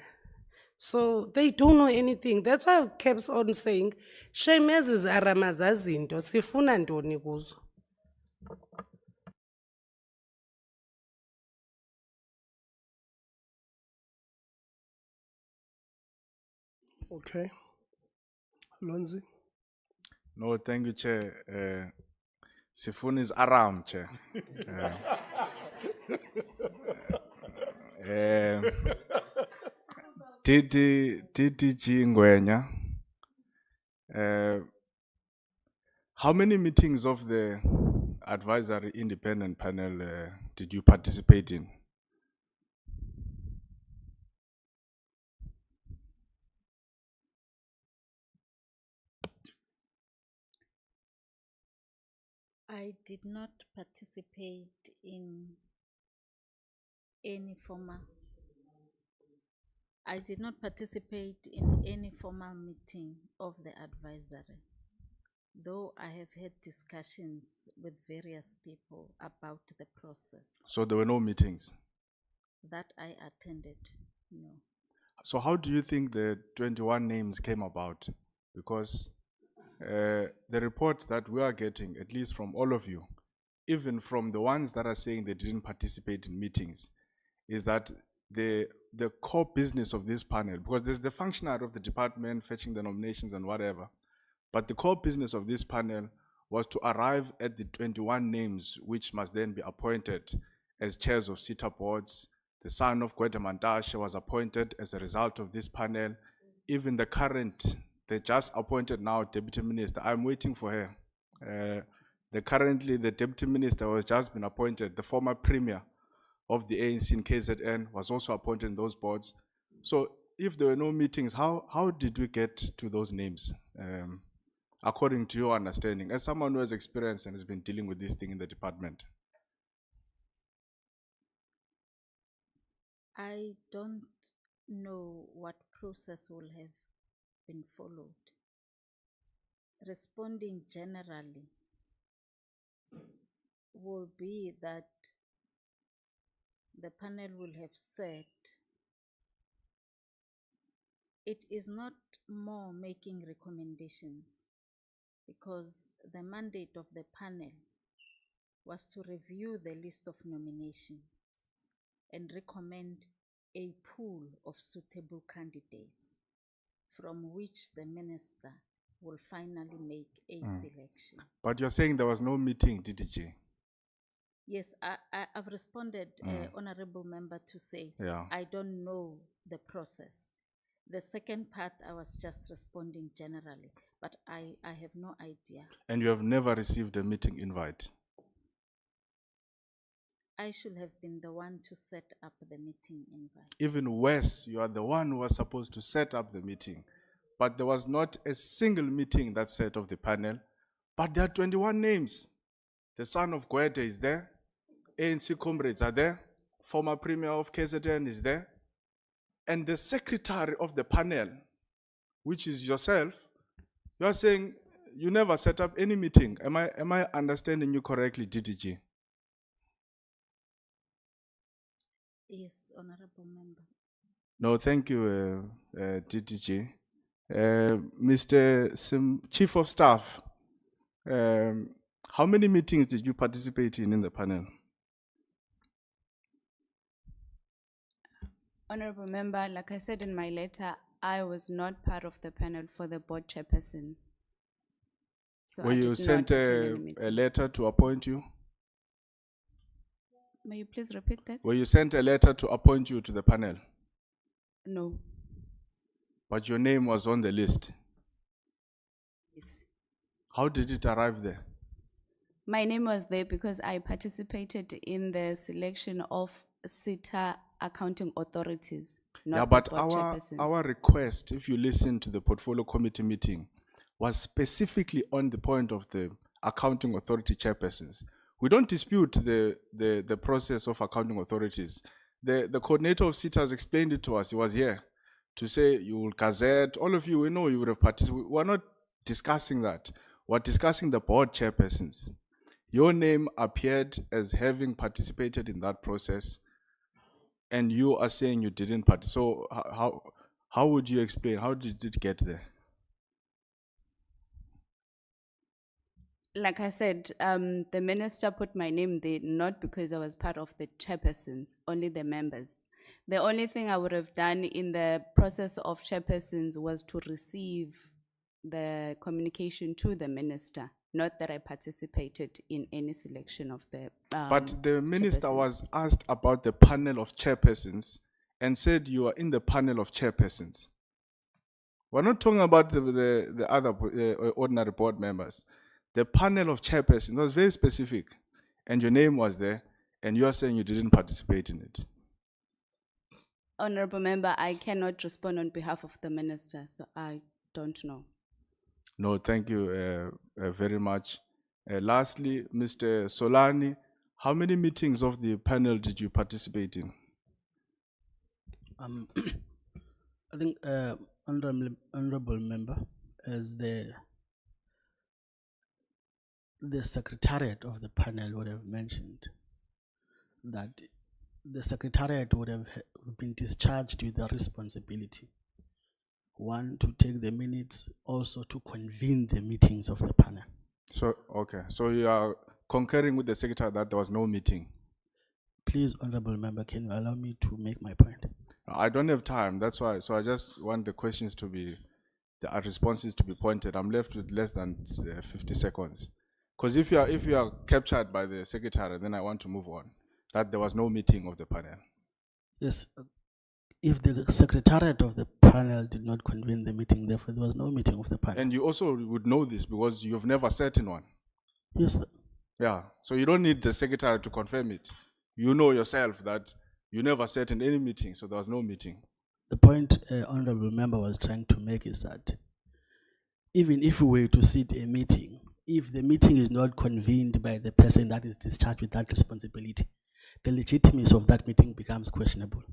So they don't know anything. That's why I kept on saying, shame ezi aramazazinto sifuna ntoni kuzo. Okay. Lonzi. No, thank you, Chair. Sifun is around, Chair. Titi Ngwenya. How many meetings of the advisory independent panel did you participate in? I did not participate in any formal. I did not participate in any formal meeting of the advisory, though I have had discussions with various people about the process So there were no meetings. that I attended. No. So how do you think the 21 names came about? Because the report that we are getting, at least from all of you, even from the ones that are saying they didn't participate in meetings, is that the core business of this panel, because there's the functionary of the department fetching the nominations and whatever, but the core business of this panel was to arrive at the 21 names which must then be appointed as chairs of SITA boards. The son of Gwede Mantashe was appointed as a result of this panel. Even the current, they just appointed now deputy minister. I'm waiting for her. Currently the deputy minister was just been appointed. The former premier of the ANC in KZN was also appointed in those boards. So if there were no meetings, how did we get to those names? According to your understanding, as someone who has experience and has been dealing with this thing in the department. I don't know what process will have been followed. Responding generally will be that the panel will have said it is not more making recommendations, because the mandate of the panel was to review the list of nominations and recommend a pool of suitable candidates from which the minister will finally make a selection. But you're saying there was no meeting, DDG? Yes, I've responded, Honorable Member, to say Yeah. I don't know the process. The second part, I was just responding generally, but I have no idea. And you have never received a meeting invite? I should have been the one to set up the meeting invite. Even worse, you are the one who was supposed to set up the meeting. But there was not a single meeting that set of the panel. But there are 21 names. The son of Gwede is there. ANC comrades are there. Former premier of KZN is there. And the secretary of the panel, which is yourself, you are saying you never set up any meeting. Am I understanding you correctly, DDG? Yes, Honorable Member. No, thank you, DDG. Mr. Chief of Staff, how many meetings did you participate in the panel? Honorable Member, like I said in my letter, I was not part of the panel for the board chairpersons. So Were I you did sent not attend any a meeting. letter to appoint you? May you please repeat that? Were you sent a letter to appoint you to the panel? No. But your name was on the list. Yes. How did it arrive there? My name was there because I participated in the selection of SITA accounting authorities, not Yeah, the but board chairpersons. our request, if you listen to the portfolio committee meeting, was specifically on the point of the accounting authority chairpersons. We don't dispute the process of accounting authorities. The coordinator of SITA has explained it to us. He was here to say you will gazette. All of you, we know you would have participated. We're not discussing that. We're discussing the board chairpersons. Your name appeared as having participated in that process, and you are saying you didn't participate. So how would you explain? How did it get there? Like I said, the minister put my name there not because I was part of the chairpersons, only the members. The only thing I would have done in the process of chairpersons was to receive the communication to the minister, not that I participated in any selection of the But the minister chairpersons. was asked about the panel of chairpersons and said you are in the panel of chairpersons. We're not talking about the other ordinary board members. The panel of chairpersons was very specific, and your name was there, and you are saying you didn't participate in it. Honorable Member, I cannot respond on behalf of the minister, so I don't know. No, thank you very much. Lastly, Mr. Solani, how many meetings of the panel did you participate in? I think honorable member, as the secretariat of the panel would have mentioned, that the secretariat would we've been discharged with the responsibility. One, to take the minutes, also to convene the meetings of the panel. So, okay. So you are concurring with the secretary that there was no meeting? Please, honorable member, can you allow me to make my point? I don't have time. That's why. So I just want the questions to be, the responses to be pointed. I'm left with less than 50 seconds. Because if you are captured by the secretary, then I want to move on. That there was no meeting of the panel. Yes, if the secretariat of the panel did not convene the meeting, therefore there was no meeting of the panel. And you also would know this because you've never sat in one. Yes, Yeah. So you don't need the secretary to confirm it. You know yourself that you never sat in any meeting, so there was no meeting. the point honorable member was trying to make is that even if we were to sit a meeting, if the meeting is not convened by the person that is discharged with that responsibility, the legitimacy of that meeting becomes questionable.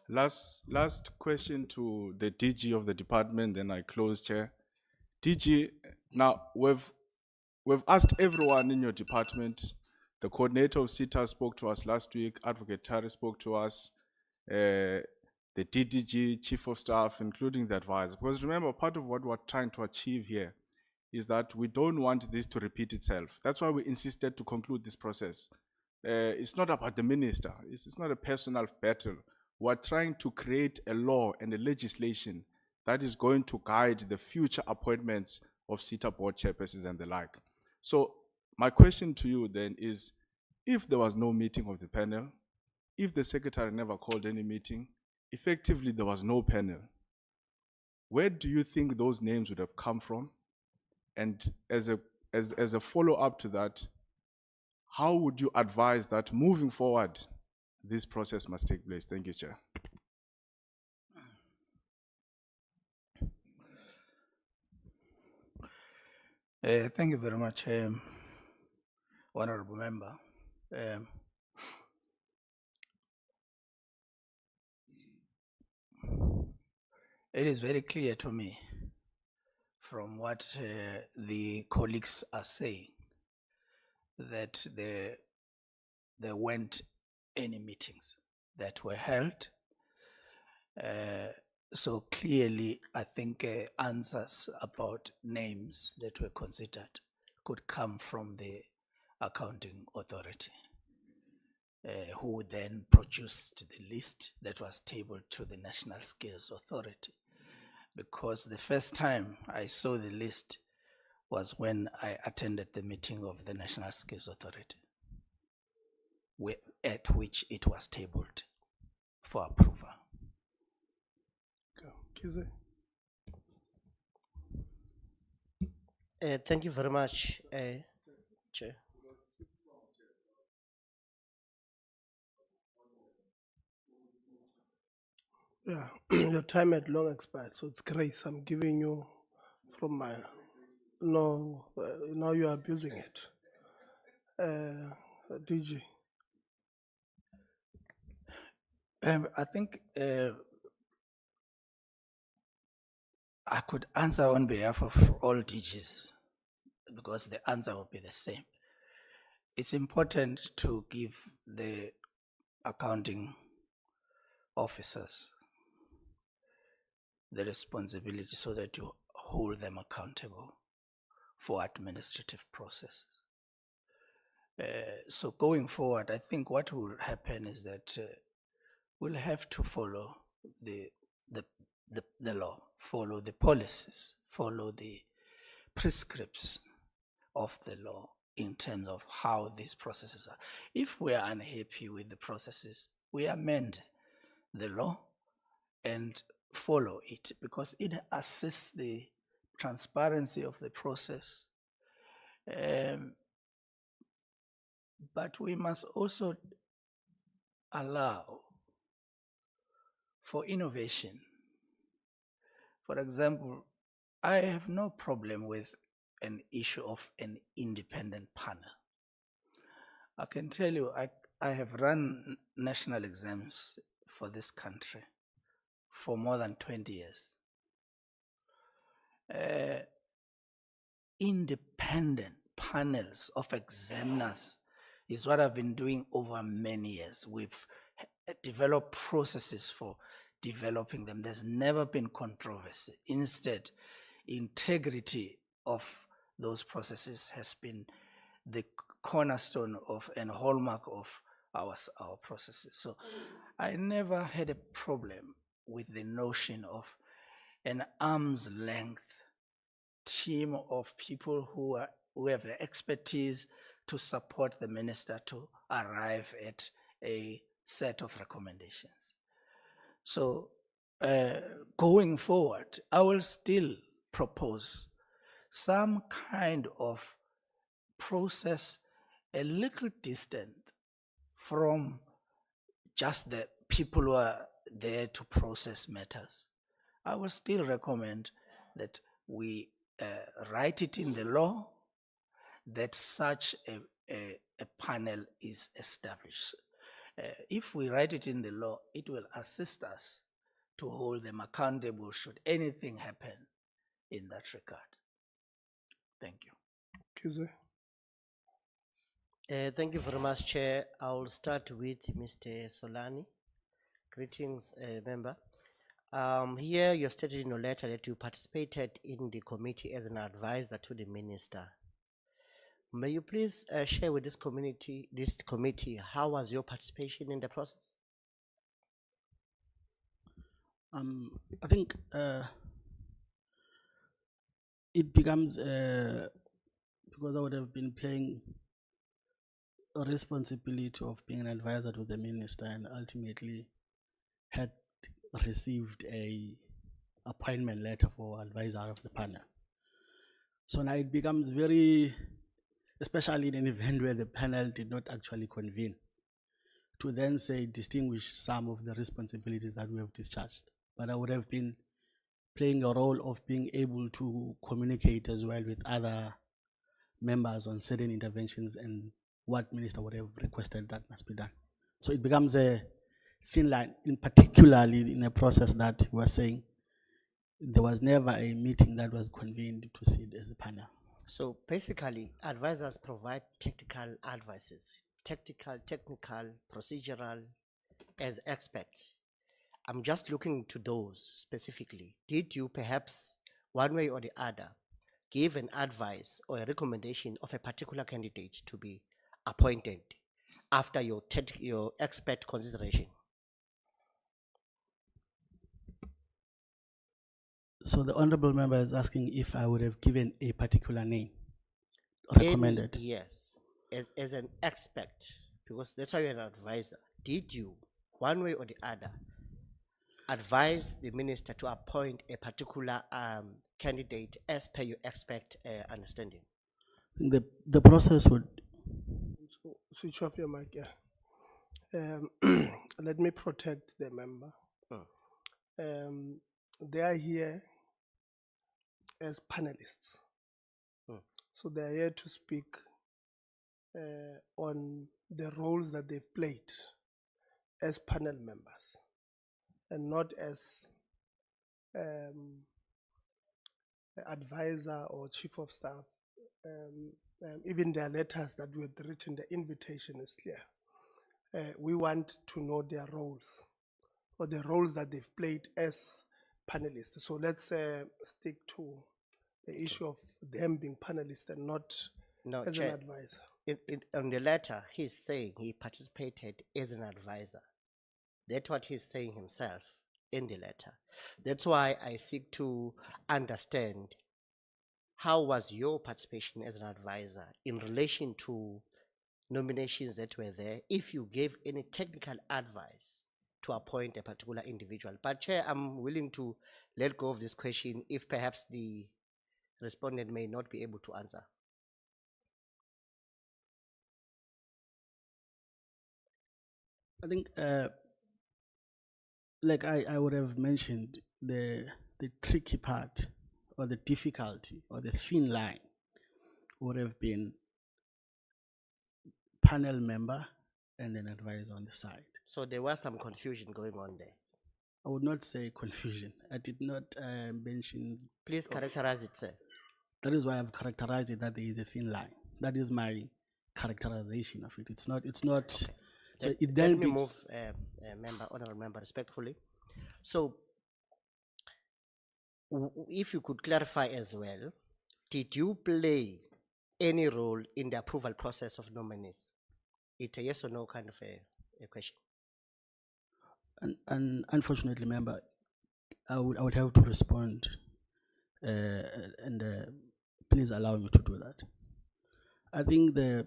Last question to the DG of the department, then I close, Chair. DG, now we've asked everyone in your department. The coordinator of CETA spoke to us last week. Advocate Tari spoke to us. The DDG, Chief of Staff, including the advisor. Because remember, part of what we're trying to achieve here is that we don't want this to repeat itself. That's why we insisted to conclude this process. It's not about the minister. It's not a personal battle. We're trying to create a law and a legislation that is going to guide the future appointments of CETA board chairpersons and the like. So my question to you then is, if there was no meeting of the panel, if the secretary never called any meeting, effectively there was no panel, where do you think those names would have come from? And as a follow-up to that, how would you advise that moving forward, this process must take place? Thank you, Chair. Thank you very much, Honorable Member. It is very clear to me from what the colleagues are saying that there weren't any meetings that were held. So clearly, I think answers about names that were considered could come from the accounting authority, who then produced the list that was tabled to the National Skills Authority. Because the first time I saw the list was when I attended the meeting of the National Skills Authority, at which it was tabled for approval. Thank you very much, Chair. Yeah, your time had long expired, so it's grace. I'm giving you from my. No, now you are abusing it. DG. I think I could answer on behalf of all DGs because the answer will be the same. It's important to give the accounting officers the responsibility so that you hold them accountable for administrative processes. So going forward, I think what will happen is that we'll have to follow the law, follow the policies, follow the prescripts of the law in terms of how these processes are. If we are unhappy with the processes, we amend the law and follow it because it assists the transparency of the process. But we must also allow for innovation. For example, I have no problem with an issue of an independent panel. I can tell you, I have run national exams for this country for more than 20 years. Independent panels of examiners is what I've been doing over many years. We've develop processes for developing them. There's never been controversy. Instead, integrity of those processes has been the cornerstone of and hallmark of our processes. So I never had a problem with the notion of an arm's length team of people who have the expertise to support the minister to arrive at a set of recommendations. So going forward, I will still propose some kind of process a little distant from just the people who are there to process matters. I will still recommend that we write it in the law that such a panel is established. If we write it in the law, it will assist us to hold them accountable should anything happen in that regard. Thank you. Kize. Thank you very much, Chair. I will start with Mr. Solani. Greetings, member. Here you stated in your letter that you participated in the committee as an advisor to the minister. May you please share with this committee, how was your participation in the process? I think it becomes because I would have been playing a responsibility of being an advisor to the minister and ultimately had received a appointment letter for advisor of the panel. So now it becomes very, especially in an event where the panel did not actually convene, to then say distinguish some of the responsibilities that we have discharged. But I would have been playing a role of being able to communicate as well with other members on certain interventions and what minister would have requested that must be done. So it becomes a thin line, in particularly in a process that we were saying there was never a meeting that was convened to sit as a panel. So basically, advisors provide technical advices, technical, procedural, as experts. I'm just looking to those specifically. Did you perhaps, one way or the other, give an advice or a recommendation of a particular candidate to be appointed after your expert consideration? So the honorable member is asking if I would have given a particular name recommended. Yes, as an expert, because that's why you're an advisor. Did you, one way or the other, advise the minister to appoint a particular candidate as per your expert understanding? The process would. So switch off your mic, yeah. Let me protect the member. They are here as panelists. So they are here to speak on the roles that they've played as panel members and not as advisor or chief of staff. Even their letters that we had written, the invitation is clear. We want to know their roles or the roles that they've played as panelists. So let's stick to the issue of them being panelists and not as Chair, an advisor. On the letter, he's saying he participated as an advisor. That's what he's saying himself in the letter. That's why I seek to understand how was your participation as an advisor in relation to nominations that were there, if you gave any technical advice to appoint a particular individual. But Chair, I'm willing to let go of this question if perhaps the respondent may not be able to answer. I think, like I would have mentioned, the tricky part or the difficulty or the thin line would have been panel member and an advisor on the side. So there was some confusion going on there. I would not say confusion. I did not mention. Please characterize it, sir. That is why I've characterized it that there is a thin line. That is my characterization of it. It's not So Let- it let then me be- move, honorable member, respectfully. So, if you could clarify as well, did you play any role in the approval process of nominees? It's a yes or no kind of a question. and unfortunately, member, I would have to respond, and please allow me to do that. I think if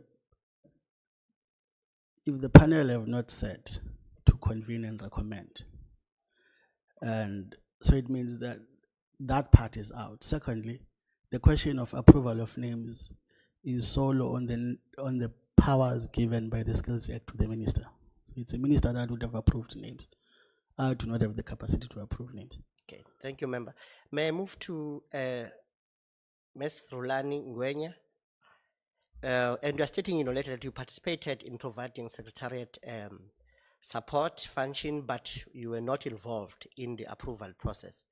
the panel have not said to convene and recommend, and so it means that that part is out. Secondly, the question of approval of names is solo on the powers given by the Skills Act to the minister. It's a minister that would have approved names. I do not have the capacity to approve names. Okay, thank you, member. May I move to Ms. Rulani Ngwenya? And you are stating in your letter that you participated in providing secretariat support function, but you were not involved in the approval process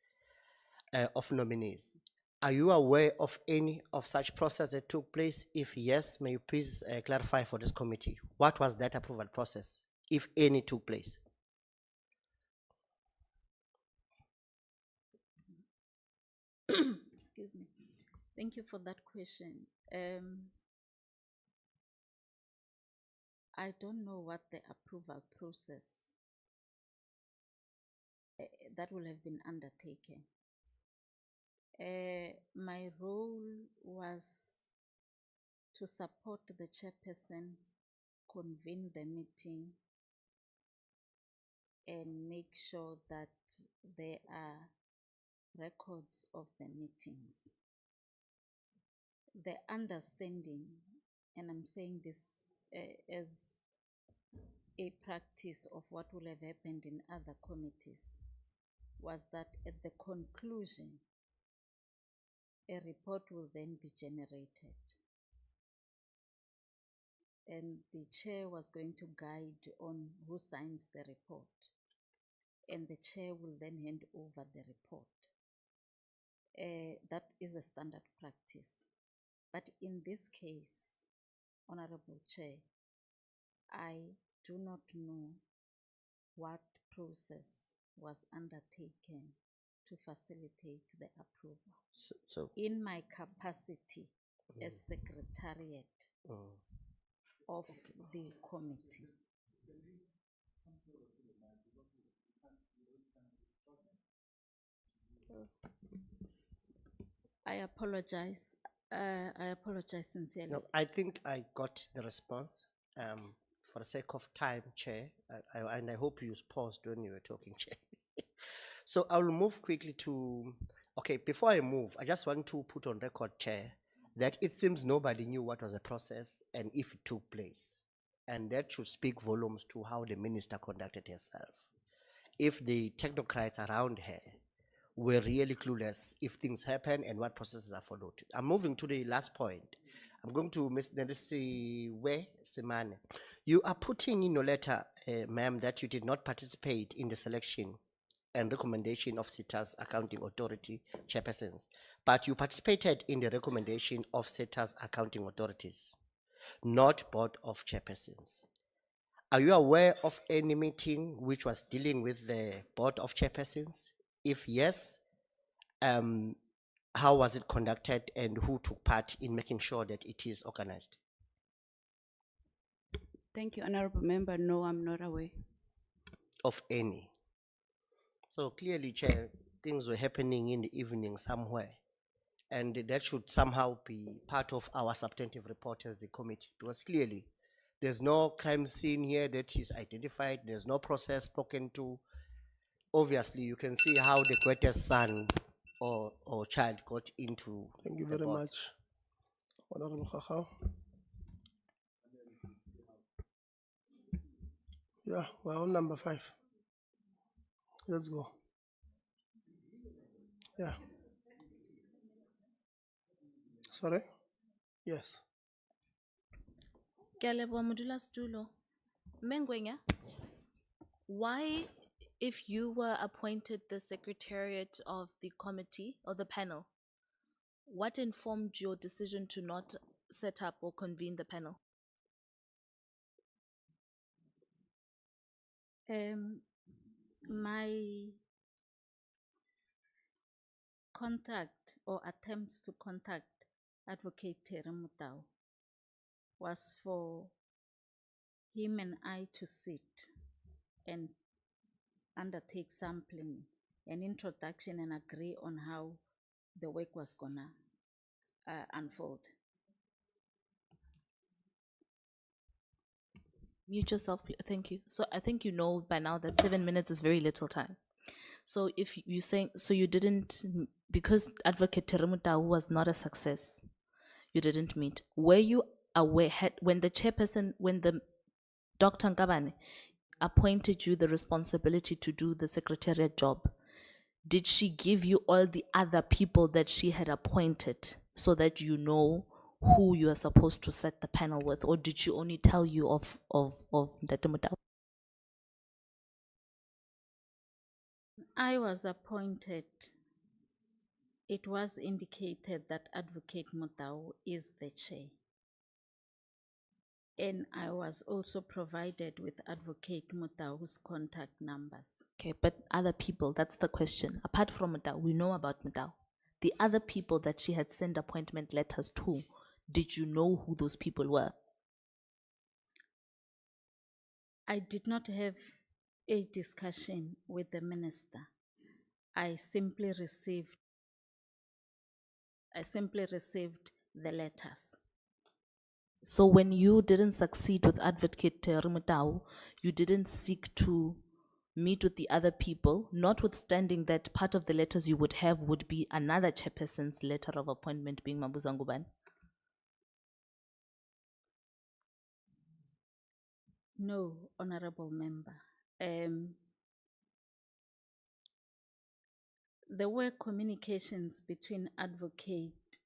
of nominees. Are you aware of any of such process that took place? If yes, may you please clarify for this committee, what was that approval process, if any took place? Excuse me. Thank you for that question. I don't know what the approval process that will have been undertaken. My role was to support the chairperson, convene the meeting, and make sure that there are records of the meetings. The understanding, and I'm saying this as a practice of what will have happened in other committees, was that at the conclusion, a report will then be generated. And the chair was going to guide on who signs the report. And the chair will then hand over the report. That is a standard practice. But in this case, Honorable Chair, I do not know what process was undertaken to facilitate the approval. So in my capacity as secretariat of the committee. I apologize. I apologize sincerely. no, I think I got the response. For the sake of time, Chair, and I hope you paused when you were talking, Chair. So I will move quickly to, okay, before I move, I just want to put on record, Chair, that it seems nobody knew what was the process and if it took place. And that should speak volumes to how the minister conducted herself. If the technocrats around her were really clueless if things happen and what processes are followed. I'm moving to the last point. I'm going to Ms. Nedisiwe Semane. You are putting in your letter, ma'am, that you did not participate in the selection and recommendation of SETA's Accounting Authority chairpersons, but you participated in the recommendation of SETA's accounting authorities, not board of chairpersons. Are you aware of any meeting which was dealing with the board of chairpersons? If yes, how was it conducted and who took part in making sure that it is organized? Thank you, Honorable Member. No, I'm not aware. Of any. So clearly, Chair, things were happening in the evening somewhere. And that should somehow be part of our substantive report as the committee, because clearly there's no crime scene here that is identified, there's no process spoken to. Obviously, you can see how the greatest son or child got into. Thank you the very board. much, Honorable Khakha. Yeah, we're on number 5. Let's go. Yeah. Sorry? Yes. Ke a leboha modulasetulo. Mme Ngwenya, why, if you were appointed the secretariat of the committee or the panel, what informed your decision to not set up or convene the panel? My contact or attempts to contact Advocate Terry Mutau was for him and I to sit and undertake sampling, an introduction, and agree on how the work was gonna unfold. Mute yourself, thank you. So I think you know by now that 7 minutes is very little time. So if you saying, so you didn't, because Advocate Teremutau was not a success, you didn't meet. Were you aware, when the chairperson, when the Dr. Nkabane appointed you the responsibility to do the secretariat job, did she give you all the other people that she had appointed so that you know who you are supposed to set the panel with, or did she only tell you of Ntatemutau? I was appointed. It was indicated that Advocate Mutau is the chair. And I was also provided with Advocate Mutau's contact numbers. Okay, but other people, that's the question. Apart from Mutau, we know about Mutau. The other people that she had sent appointment letters to, did you know who those people were? I did not have a discussion with the minister. I simply received the letters. So when you didn't succeed with Advocate Mutau, you didn't seek to meet with the other people, notwithstanding that part of the letters you would have would be another chairperson's letter of appointment being Mabuzanguban? No, honorable member. There were communications between Advocate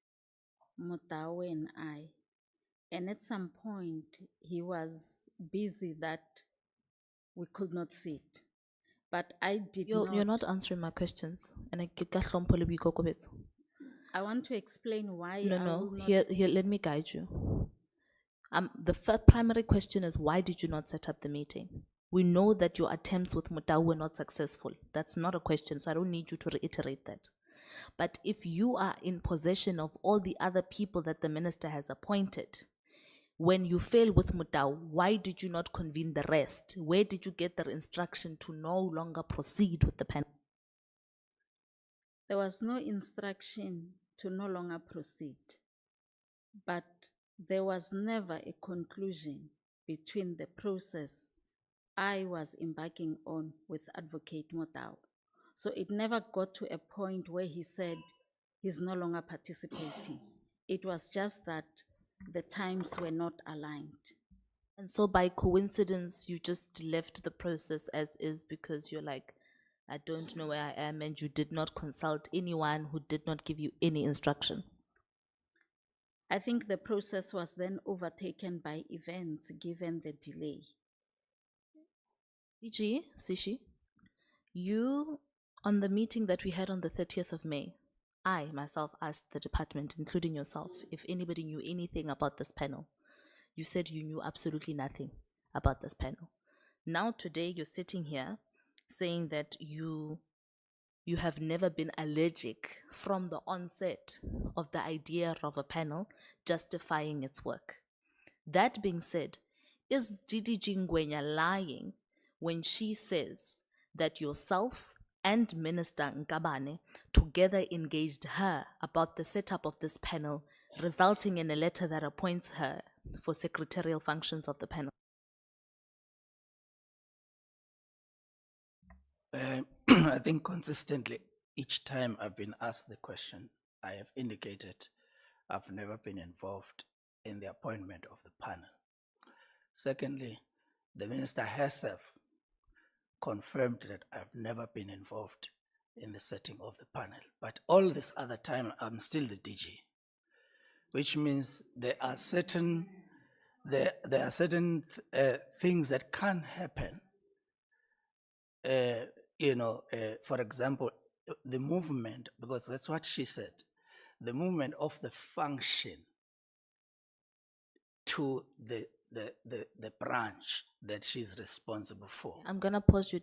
Mutau and I, and at some point he was busy that we could not sit. But I did not. You're not answering my questions, and I want to explain why. No. Here, let me guide you. The primary question is, why did you not set up the meeting? We know that your attempts with Mutau were not successful. That's not a question, so I don't need you to reiterate that. But if you are in possession of all the other people that the minister has appointed, when you fail with Mutau, why did you not convene the rest? Where did you get the instruction to no longer proceed with the panel? There was no instruction to no longer proceed, but there was never a conclusion between the process I was embarking on with Advocate Mutau. So it never got to a point where he said he's no longer participating. It was just that the times were not aligned. And so by coincidence, you just left the process as is because you're like, I don't know where I am, and you did not consult anyone who did not give you any instruction. I think the process was then overtaken by events given the delay. DG, Sishi, you, on the meeting that we had on the 30th of May, I myself asked the department, including yourself, if anybody knew anything about this panel. You said you knew absolutely nothing about this panel. Now today you're sitting here saying that you have never been allergic from the onset of the idea of a panel justifying its work. That being said, is DDG Ngwenya lying when she says that yourself and Minister Nkabane together engaged her about the setup of this panel, resulting in a letter that appoints her for secretarial functions of the panel? I think consistently, each time I've been asked the question, I have indicated I've never been involved in the appointment of the panel. Secondly, the minister herself confirmed that I've never been involved in the setting of the panel. But all this other time, I'm still the DG, which means there are certain things that can happen. For example, the movement, because that's what she said, the movement of the function to the branch that she's responsible for. I'm gonna pause you.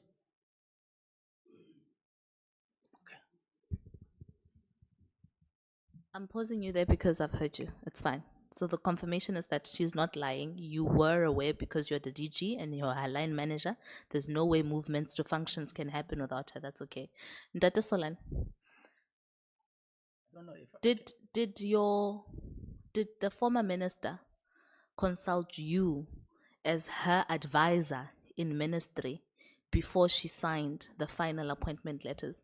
I'm pausing you there because I've heard you. It's fine. So the confirmation is that she's not lying. You were aware because you're the DG and you're her line manager. There's no way movements to functions can happen without her. That's okay. Ndate Solan, I don't know if did the former minister consult you as her advisor in ministry before she signed the final appointment letters?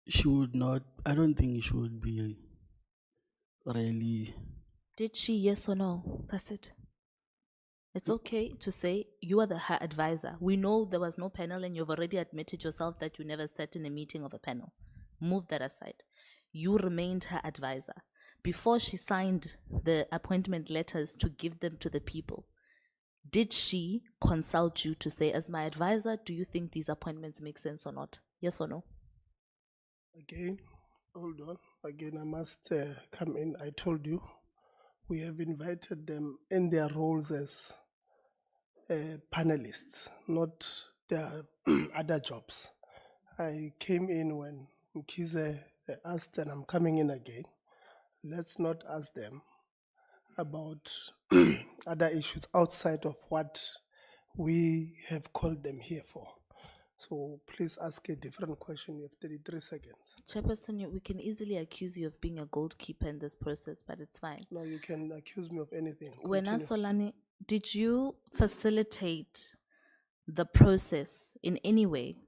She would not, I don't think she would be really. Did she, yes or no? That's it. It's okay to say you are her advisor. We know there was no panel and you've already admitted yourself that you never sat in a meeting of a panel. Move that aside. You remained her advisor. Before she signed the appointment letters to give them to the people, did she consult you to say, as my advisor, do you think these appointments make sense or not? Yes or no? Again, hold on. Again, I must come in. I told you, we have invited them in their roles as panelists, not their other jobs. I came in when Mkize asked, and I'm coming in again. Let's not ask them about other issues outside of what we have called them here for. So please ask a different question. You have 33 seconds. Chairperson, we can easily accuse you of being a goalkeeper in this process, but it's fine. No, you can accuse me of anything. Wena Continue. Solani, did you facilitate the process in any way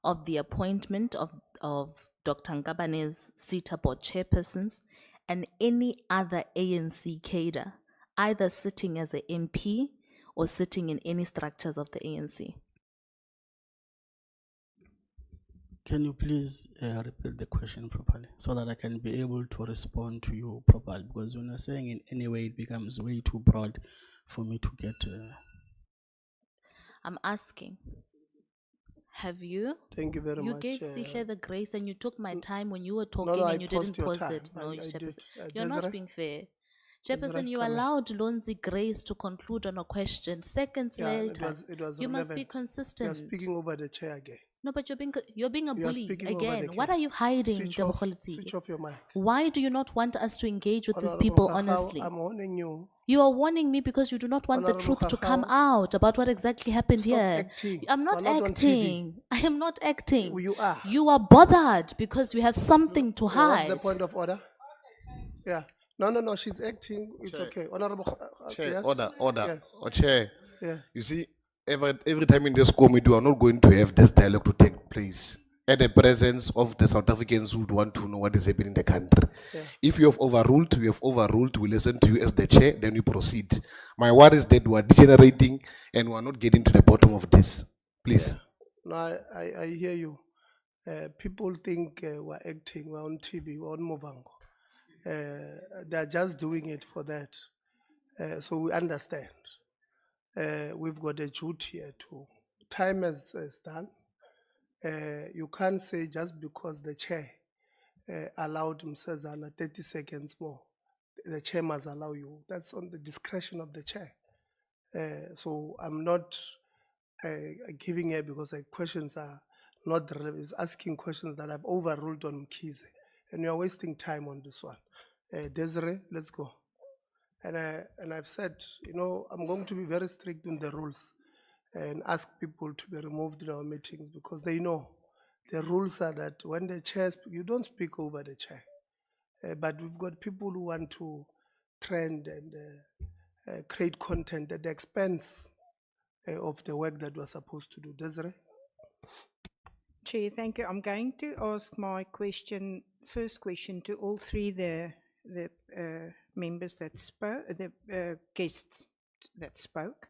of the appointment of Dr. Ngabane's CETA board chairpersons and any other ANC cadre, either sitting as a MP or sitting in any structures of the ANC? Can you please repeat the question properly so that I can be able to respond to you properly? Because when you're saying in any way, it becomes way too broad for me to get. I'm asking, have you? Thank you very You much. gave Sihle the grace and you took my time when you were talking no, and I you paused didn't your pause time. it. No, I did. Chairperson. You're not Desiree? being fair. Desiree, Chairperson, you come here. allowed Lonzi Grace to conclude on a question. Seconds Yeah, later, it was you must be relevant. consistent. You're speaking over the chair again. No, but you're being a You are bully speaking over again. the What chair. are you hiding, Switch Democracy? off your mic. Why do you not want us to engage with these Honorable people Kakao, honestly? I'm warning you. You are warning me because you do not want the Honorable truth to come Kakao, out about what exactly happened stop here. acting. I'm not We're not on TV. acting. I am not acting. You are. You are bothered because you have something to What's hide. the point of order? Yeah. No, she's acting. It's Chair. okay. Honorable. Chair, Yes? order. Yes. Or chair. Yeah. You see, every time in this committee, we are not going to have this dialogue to take place at the presence of the South Africans who would want to know what is happening in the country. Yeah. If you have overruled, we have overruled. We listen to you as the chair, then we proceed. My worry is that we are degenerating and we are not getting to the bottom of this. Please. No, I hear you. People think we're acting, we're on TV, we're on Movango. They're just doing it for that. So we understand. We've got a duty here too. Time is done. You can't say just because the chair allowed Msezana 30 seconds more, the chair must allow you. That's on the discretion of the chair. So I'm not giving her because the questions are not relevant. It's asking questions that I've overruled on Mkize. And we are wasting time on this one. Desiree, let's go. And I've said, I'm going to be very strict on the rules and ask people to be removed in our meetings because they know the rules are that when the chair you don't speak over the chair. But we've got people who want to trend and create content at the expense of the work that we're supposed to do. Desiree? Chair, thank you. I'm going to ask my first question to all three the members that spoke, the guests that spoke.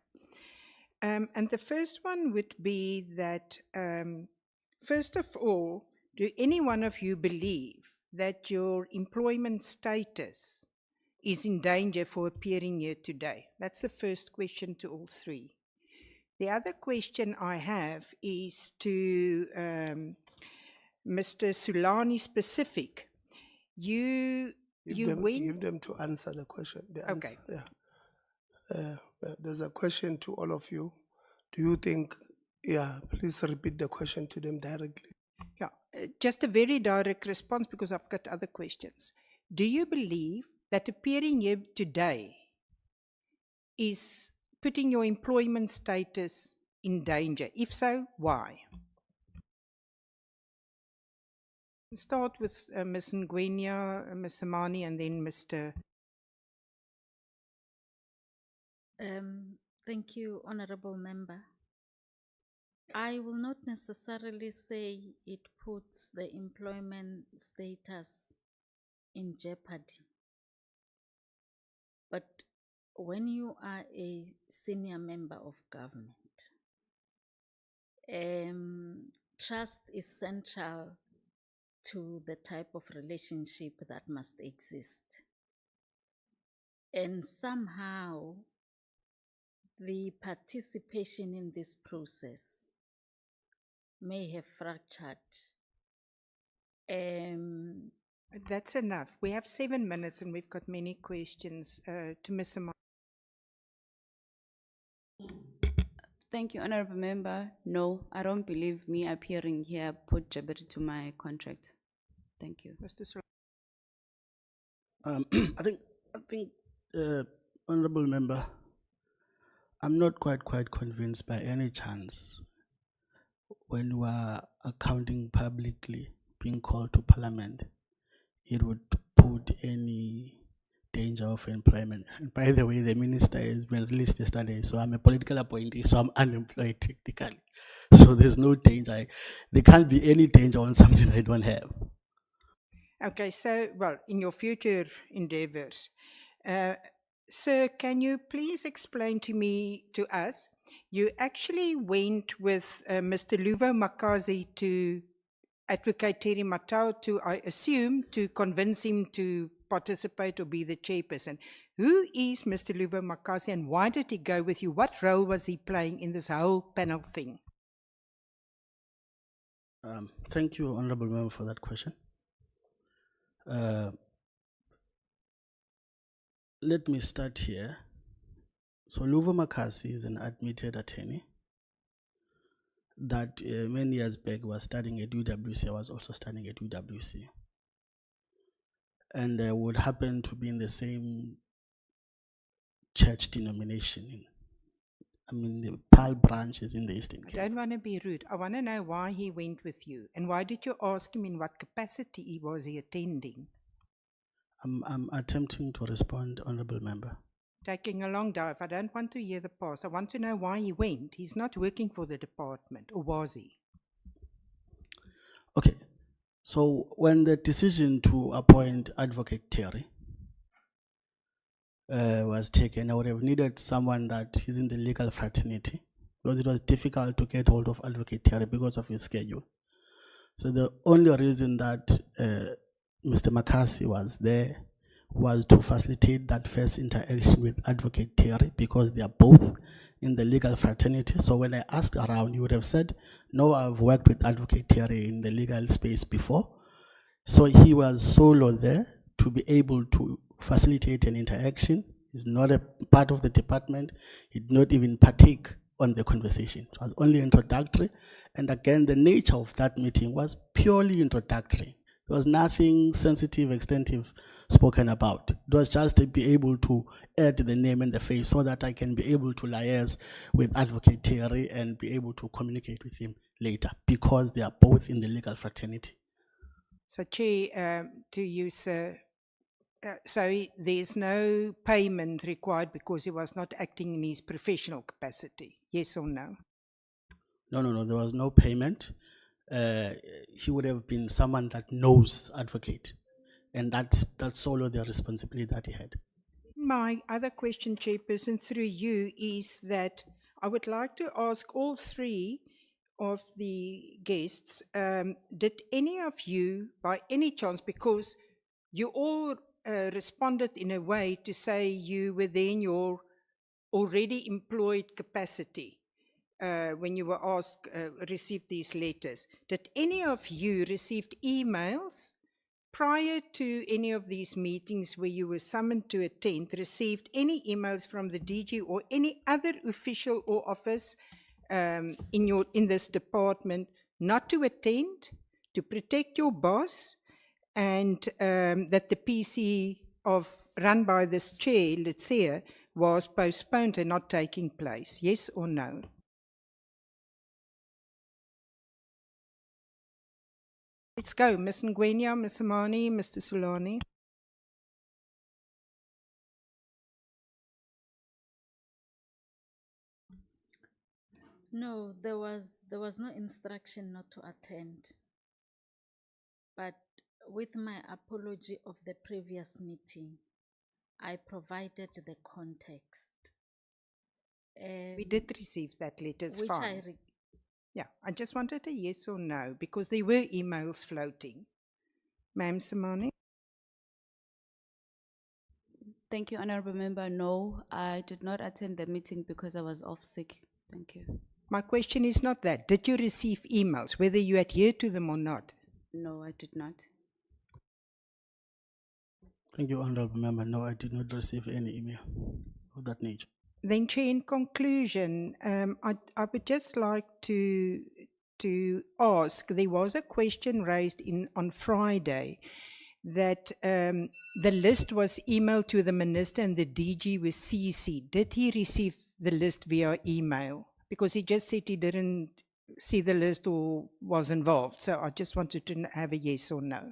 And the first one would be that, first of all, do any one of you believe that your employment status is in danger for appearing here today? That's the first question to all three. The other question I have is to Mr. Sulani specific, you went. Give them to answer the question. The Okay. answer, yeah. There's a question to all of you. Do you think, yeah, please repeat the question to them directly. Yeah, just a very direct response because I've got other questions. Do you believe that appearing here today is putting your employment status in danger? If so, why? Start with Ms. Ngwenya, Ms. Samani, and then Mr. Thank you, Honorable Member. I will not necessarily say it puts the employment status in jeopardy. But when you are a senior member of government, trust is central to the type of relationship that must exist. And somehow, the participation in this process may have fractured. That's enough. We have 7 minutes and we've got many questions to Ms. Samani. Thank you, Honorable Member. No, I don't believe me appearing here put jeopardy to my contract. Thank you. Mr. Sulani. I think, Honorable Member, I'm not quite convinced by any chance when you are accounting publicly, being called to Parliament, it would put any danger of employment. And by the way, the minister has been released yesterday, so I'm a political appointee, so I'm unemployed technically. So there's no danger. There can't be any danger on something I don't have. Okay, so, well, in your future endeavors, sir, can you please explain to us, you actually went with Mr. Luvo Makazi to Advocate Terry Matau to, I assume, to convince him to participate or be the chairperson. Who is Mr. Luvo Makazi and why did he go with you? What role was he playing in this whole panel thing? Thank you, Honorable Member, for that question. Let me start here. So Luvo Makasi is an admitted attorney that many years back was studying at UWC. I was also studying at UWC. And would happen to be in the same church denomination. The PAL branch is in the Eastern Cape. I don't want to be rude. I want to know why he went with you and why did you ask him in what capacity was he attending? I'm attempting to respond, Honorable Member. Taking a long dive. I don't want to hear the past. I want to know why he went. He's not working for the department, or was he? Okay. So when the decision to appoint Advocate Terry was taken, I would have needed someone that is in the legal fraternity because it was difficult to get hold of Advocate Terry because of his schedule. So the only reason that Mr. Makasi was there was to facilitate that first interaction with Advocate Terry because they are both in the legal fraternity. So when I asked around, you would have said, no, I've worked with Advocate Terry in the legal space before. So he was solo there to be able to facilitate an interaction. He's not a part of the department. He did not even partake on the conversation. It was only introductory. And again, the nature of that meeting was purely introductory. There was nothing sensitive, extensive spoken about. It was just to be able to add the name and the face so that I can be able to liaise with Advocate Terry and be able to communicate with him later because they are both in the legal fraternity. So, Chair, to you, sir, so there's no payment required because he was not acting in his professional capacity, yes or no? No, there was no payment. He would have been someone that knows Advocate, and that's solo the responsibility that he had. My other question, Chairperson, through you, is that I would like to ask all three of the guests, did any of you, by any chance, because you all responded in a way to say you were there in your already employed capacity, when you were asked, received these letters, did any of you received emails prior to any of these meetings where you were summoned to attend, received any emails from the DG or any other official or office in this department not to attend, to protect your boss, and that the PC run by this chair, let's say, was postponed and not taking place? Yes or no? Let's go. Ms. Ngwenya, Ms. Amani, Mr. Solani. No, there was no instruction not to attend. But with my apology of the previous meeting, I provided the context. We did receive that letter, it's which fine. Yeah, I just wanted a yes or no, because there were emails floating. Ma'am Samani? Thank you, Honorable Member. No, I did not attend the meeting because I was off sick. Thank you. My question is not that. Did you receive emails, whether you adhere to them or not? No, I did not. Thank you, Honorable Member. No, I did not receive any email of that nature. Then, Chair, in conclusion, I would just like to ask, there was a question raised on Friday that the list was emailed to the Minister and the DG was CC. Did he receive the list via email? Because he just said he didn't see the list or was involved. So I just wanted to have a yes or no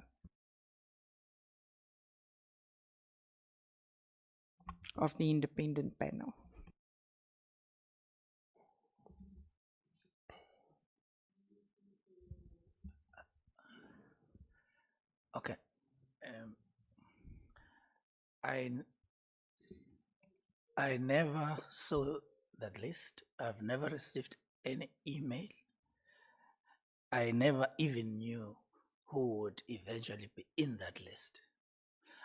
of the independent panel. Okay. I never saw that list. I've never received any email. I never even knew who would eventually be in that list.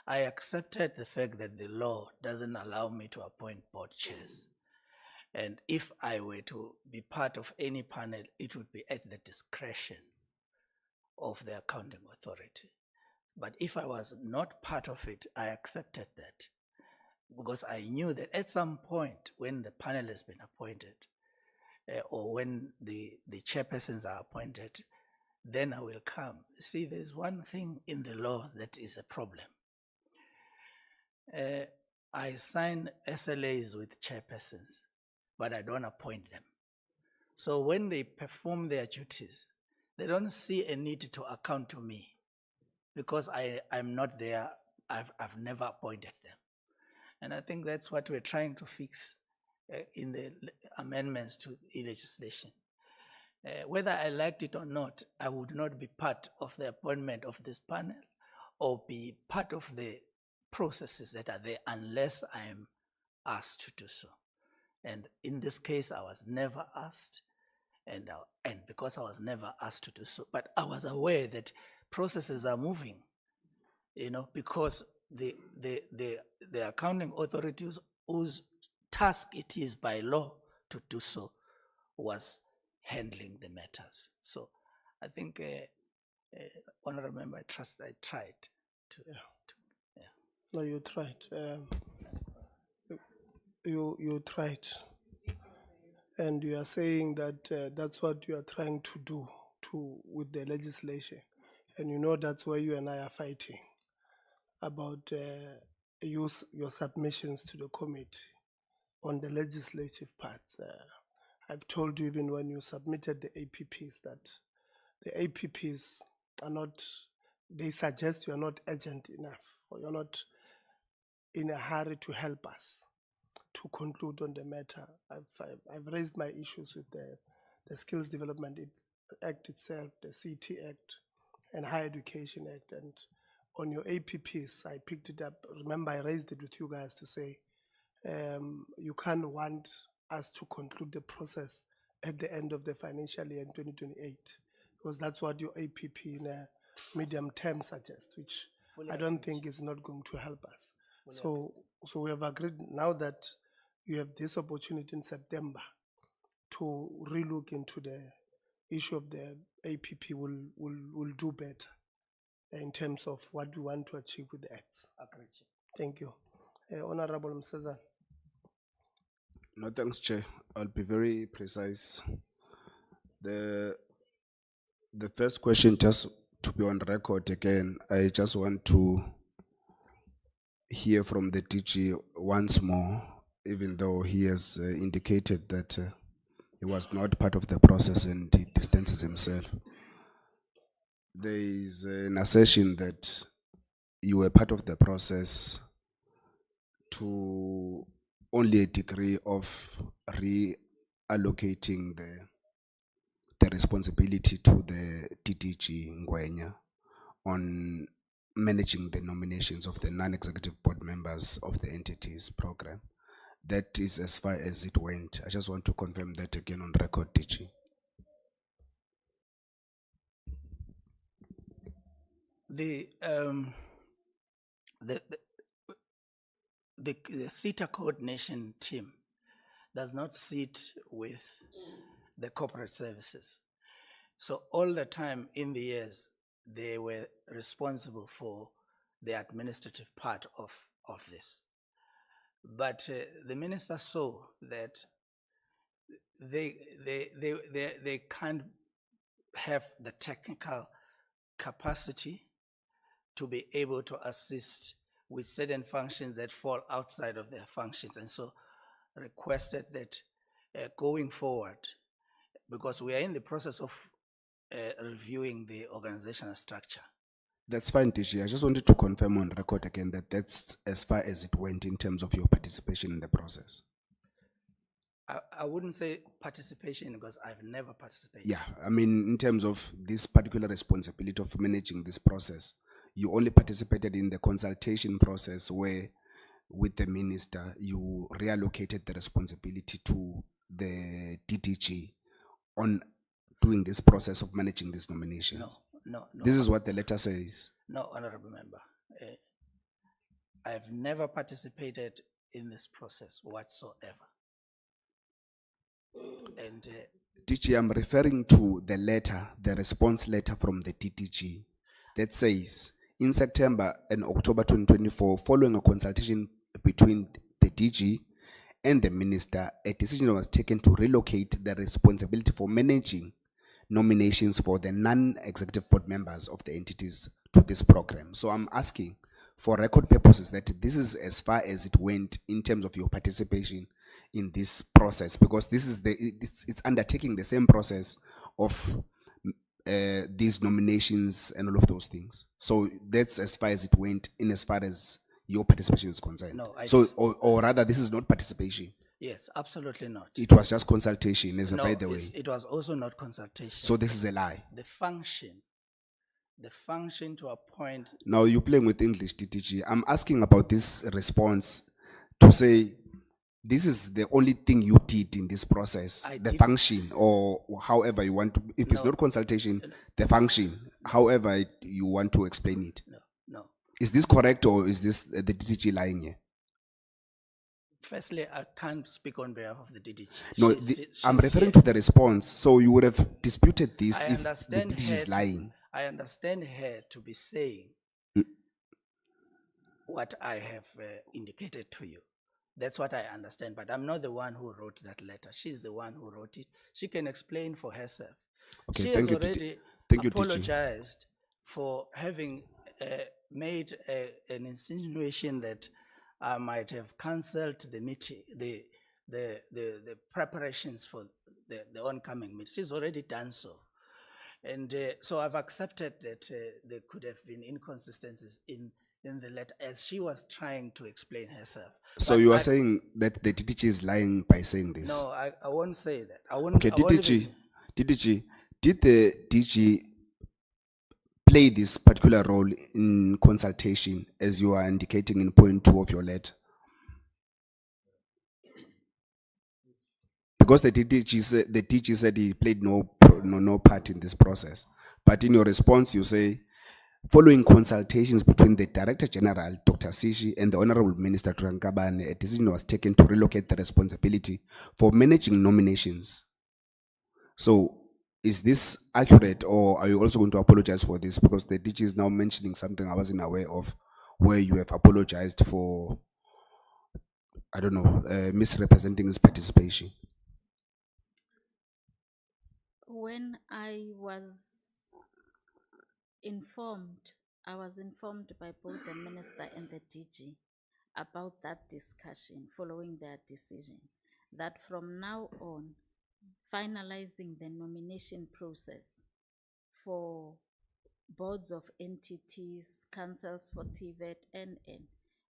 I accepted the fact that the law doesn't allow me to appoint board chairs. And if I were to be part of any panel, it would be at the discretion of the accounting authority. But if I was not part of it, I accepted that, because I knew that at some point when the panel has been appointed, or when the chairpersons are appointed, then I will come. See, there's one thing in the law that is a problem. I sign SLAs with chairpersons, but I don't appoint them. So when they perform their duties, they don't see a need to account to me, because I'm not there. I've never appointed them. And I think that's what we're trying to fix in the amendments to e-legislation. Whether I liked it or not, I would not be part of the appointment of this panel or be part of the processes that are there unless I am asked to do so. And in this case, I was never asked, and because I was never asked to do so, but I was aware that processes are moving, because the accounting authorities whose task it is by law to do so was handling the matters. So I think, Honorable Member, I trust I tried to. Yeah. No, you tried. You tried. And you are saying that that's what you are trying to do with the legislation. And that's why you and I are fighting about your submissions to the committee on the legislative part. I've told you even when you submitted the APPs that the APPs are not, they suggest you are not urgent enough, or you're not in a hurry to help us to conclude on the matter. I've raised my issues with the Skills Development Act itself, the CT Act, and Higher Education Act. And on your APPs, I picked it up. Remember, I raised it with you guys to say you can't want us to conclude the process at the end of the financial year in 2028, because that's what your APP in a medium term suggests, which I don't think is not going to help us. So we have agreed now that you have this opportunity in September to relook into the issue of the APP will do better in terms of what we want to achieve with the acts. Thank you. Honorable Msezan. No, thanks, Chair. I'll be very precise. The first question, just to be on record again, I just want to hear from the DG once more, even though he has indicated that he was not part of the process and he distances himself. There is an assertion that you were part of the process to only a degree of reallocating the responsibility to the DDG Ngwenya on managing the nominations of the non-executive board members of the entities program. That is as far as it went. I just want to confirm that again on record, DG. The CETA coordination team does not sit with the corporate services. So all the time in the years, they were responsible for the administrative part of this. But the minister saw that they can't have the technical capacity to be able to assist with certain functions that fall outside of their functions, and so requested that going forward, because we are in the process of reviewing the organizational structure. That's fine, DG. I just wanted to confirm on record again that that's as far as it went in terms of your participation in the process. I wouldn't say participation because I've never participated. Yeah, I mean, in terms of this particular responsibility of managing this process, you only participated in the consultation process where, with the minister, you reallocated the responsibility to the DDG on doing this process of managing these nominations. No. This is what the letter says. No, honorable member. I've never participated in this process whatsoever. And DG, I'm referring to the letter, the response letter from the DDG that says, in September and October 2024, following a consultation between the DG and the minister, a decision was taken to relocate the responsibility for managing nominations for the non-executive board members of the entities to this program. So I'm asking, for record purposes, that this is as far as it went in terms of your participation in this process, because this is it's undertaking the same process of these nominations and all of those things. So that's as far as it went in as far as your participation is concerned. No, or rather, this is not participation. Yes, absolutely not. It was just consultation, as by the way. It was also not consultation. So this is a lie. The function to appoint. Now you're playing with English, DTG. I'm asking about this response to say this is the only thing you did in this process, the function, or however you want to. If it's not consultation, the function, however you want to explain it. No. Is this correct, or is this the DTG lying here? Firstly, I can't speak on behalf of the DDG. No, I'm referring to the response. So you would have disputed this if the DDG is lying. I understand her to be saying what I have indicated to you. That's what I understand, but I'm not the one who wrote that letter. She's the one who wrote it. She can explain for herself. Okay, she thank has you, already apologized for having made an insinuation that I might have cancelled the meeting, the preparations for the oncoming meeting. She's already done so. And so I've accepted that there could have been inconsistencies in the letter as she was trying to explain herself. So But you are saying that the DDG is lying by saying this? No, I won't say that. I won't. Okay, I won't DDG, even- did the DG play this particular role in consultation as you are indicating in point 2 of your letter? Because the DG said he played no part in this process. But in your response, you say, following consultations between the Director General, Dr. Sishi, and the Honorable Minister Trankabane, a decision was taken to relocate the responsibility for managing nominations So is this accurate, or are you also going to apologize for this? Because the DG is now mentioning something I wasn't aware of, where you have apologized for, I don't know, misrepresenting his participation. When I was informed, I was informed by both the minister and the DG about that discussion following their decision, that from now on, finalizing the nomination process for boards of entities, councils for TVET, NN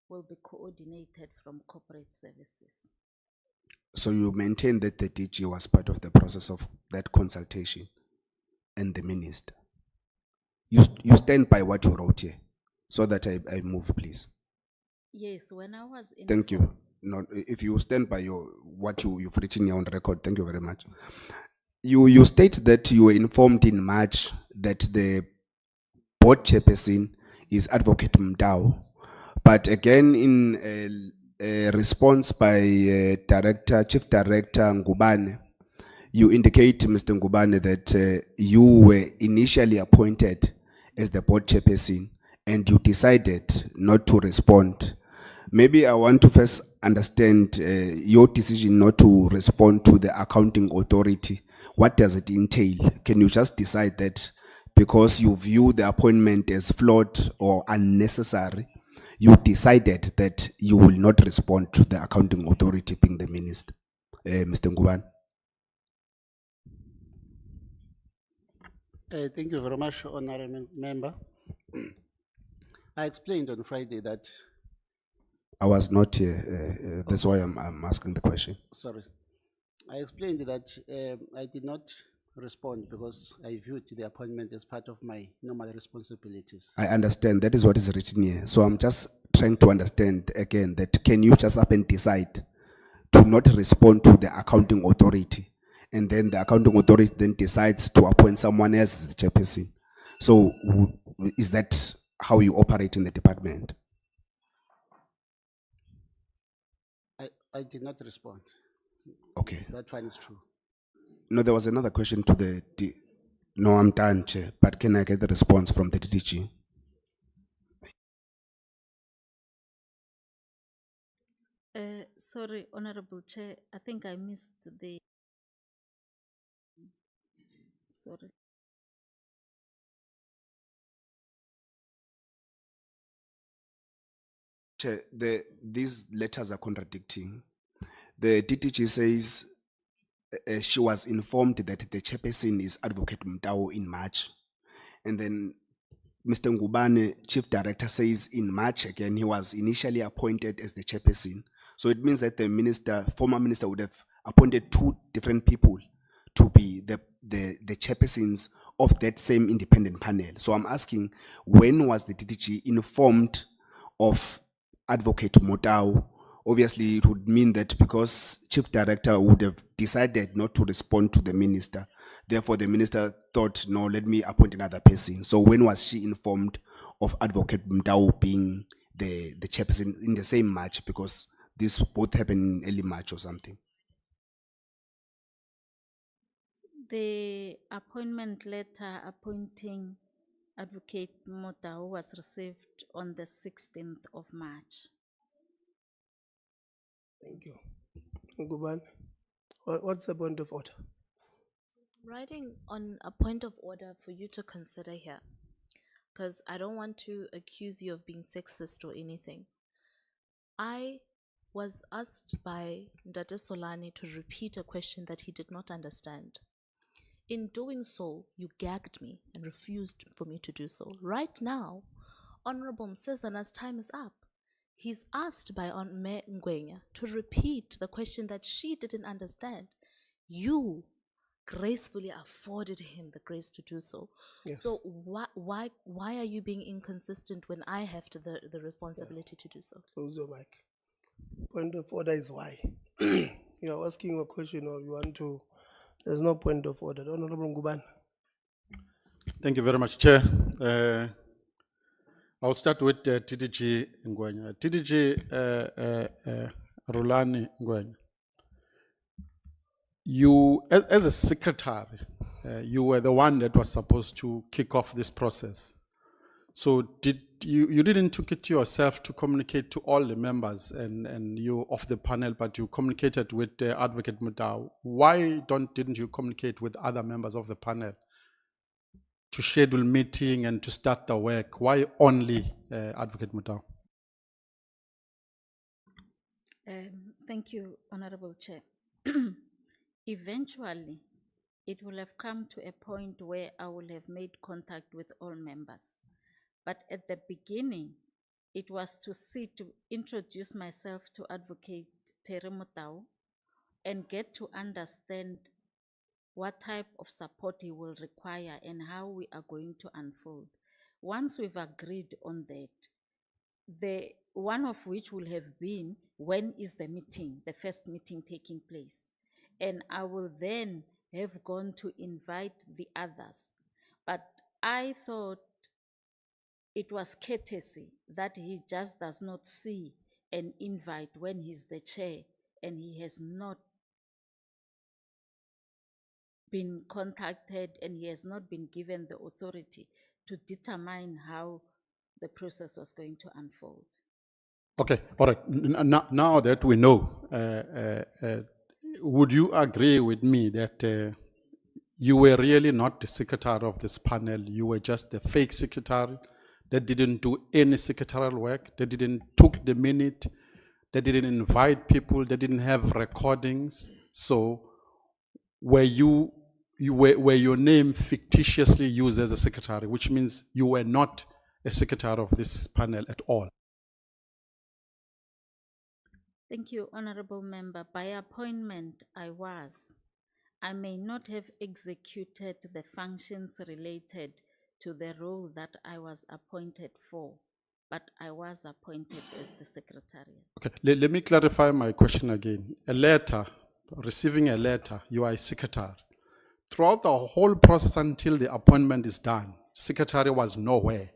will be coordinated from corporate services. So you maintain that the DG was part of the process of that consultation and the minister. You stand by what you wrote here, so that I move, please. Yes, when I was in. Thank you. No, if you stand by what you've written here on record, thank you very much. You state that you were informed in March that the board chairperson is Advocate Mdao, but again in a response by Chief Director Ngubane, you indicate, Mr. Ngubane, that you were initially appointed as the board chairperson and you decided not to respond. Maybe I want to first understand your decision not to respond to the accounting authority. What does it entail? Can you just decide that because you view the appointment as flawed or unnecessary, you decided that you will not respond to the accounting authority being the minister? Mr. Ngubane. Thank you very much, honorable member. I explained on Friday that. I was not here. That's why I'm asking the question. Sorry. I explained that I did not respond because I viewed the appointment as part of my normal responsibilities. I understand. That is what is written here. So I'm just trying to understand again that can you just up and decide to not respond to the accounting authority, and then the accounting authority then decides to appoint someone else as the chairperson? So is that how you operate in the department? I did not respond. Okay. That one is true. No, there was another question to the no, I'm done, Chair, but can I get the response from the DG? Sorry, Honorable Chair, I think I missed the. Sorry. Chair, these letters are contradicting. The DTG says she was informed that the chairperson is Advocate Mtao in March. And then Mr. Ngubane, Chief Director, says in March again, he was initially appointed as the chairperson. So it means that the former minister would have appointed two different people to be the chairpersons of that same independent panel. So I'm asking, when was the DTG informed of Advocate Motao? Obviously, it would mean that because Chief Director would have decided not to respond to the minister, therefore the minister thought, no, let me appoint another person. So when was she informed of Advocate Mtao being the chairperson in the same March? Because this both happened in early March or something. The appointment letter appointing Advocate Motao was received on the 16th of March. Thank you. Ngubane, what's the point of order? Writing on a point of order for you to consider here, because I don't want to accuse you of being sexist or anything. I was asked by Ndate Solani to repeat a question that he did not understand. In doing so, you gagged me and refused for me to do so. Right now, Honorable Msezana's time is up. He's asked by Mayor Ngwenya to repeat the question that she didn't understand. You gracefully afforded him the grace to do so. Yes. So why are you being inconsistent when I have the responsibility to do so? Close your mic. Point of order is why. You are asking a question or you want to. There's no point of order. Honorable Ngubane. Thank you very much, Chair. I'll start with TDG Ngwenya. TDG Rulani Ngwenya. you, as a secretary, you were the one that was supposed to kick off this process. So did you didn't took it to yourself to communicate to all the members and you of the panel, but you communicated with Advocate Mutau. Why didn't you communicate with other members of the panel to schedule meeting and to start the work? Why only Advocate Mutau? Thank you, Honorable Chair. Eventually, it will have come to a point where I will have made contact with all members. But at the beginning, it was to introduce myself to Advocate Terry Mutau and get to understand what type of support he will require and how we are going to unfold. Once we've agreed on that, the one of which will have been when is the meeting, the first meeting taking place. And I will then have gone to invite the others. But I thought it was courtesy that he just does not see an invite when he's the chair and he has not been contacted and he has not been given the authority to determine how the process was going to unfold. Okay, all right. Now that we know, would you agree with me that you were really not the secretary of this panel? You were just the fake secretary that didn't do any secretarial work, that didn't took the minute, that didn't invite people, that didn't have recordings. So were were your name fictitiously used as a secretary, which means you were not a secretary of this panel at all? Thank you, Honorable Member. By appointment, I was. I may not have executed the functions related to the role that I was appointed for, but I was appointed as the secretary. Okay, let me clarify my question again. A letter, receiving a letter, you are a secretary. Throughout the whole process until the appointment is done, secretary was nowhere.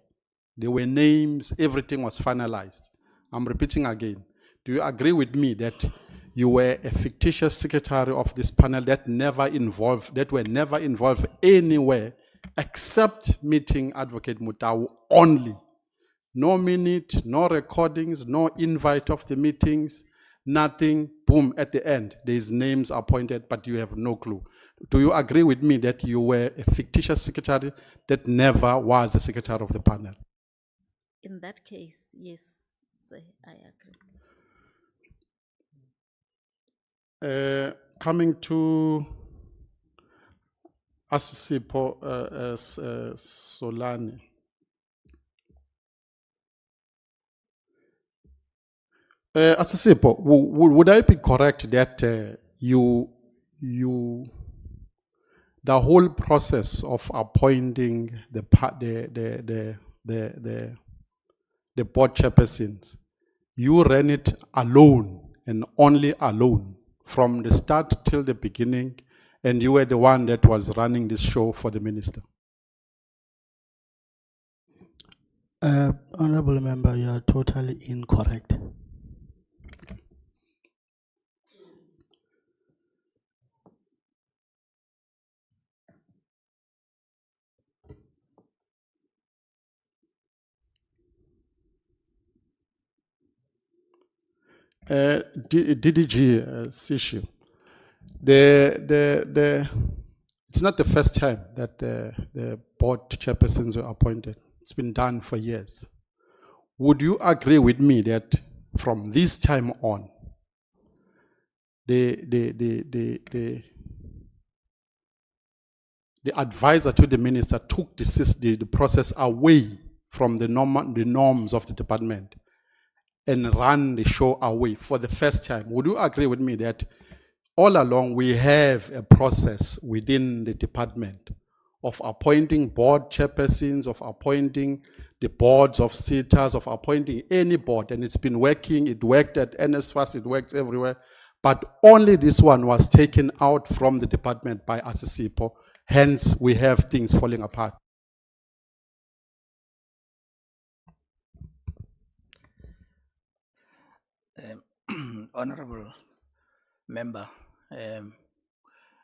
There were names, everything was finalized. I'm repeating again. Do you agree with me that you were a fictitious secretary of this panel that were never involved anywhere except meeting Advocate Mutau only? No minute, no recordings, no invite of the meetings, nothing. Boom, at the end, there's names appointed, but you have no clue. Do you agree with me that you were a fictitious secretary that never was the secretary of the panel? In that case, yes, I agree. Coming to Asisipo Solani. Asisipo, would I be correct that the whole process of appointing the board chairpersons, you ran it alone and only alone from the start till the beginning, and you were the one that was running this show for the minister? Honorable Member, you are totally incorrect. DDG Sishu, it's not the first time that the board chairpersons were appointed. It's been done for years. Would you agree with me that from this time on, the advisor to the minister took the process away from the norms of the department and ran the show away for the first time? Would you agree with me that all along we have a process within the department of appointing board chairpersons, of appointing the boards of sitters, of appointing any board, and it's been working? It worked at NSFAS, it works everywhere, but only this one was taken out from the department by Asisipo. Hence, we have things falling apart. Honorable Member,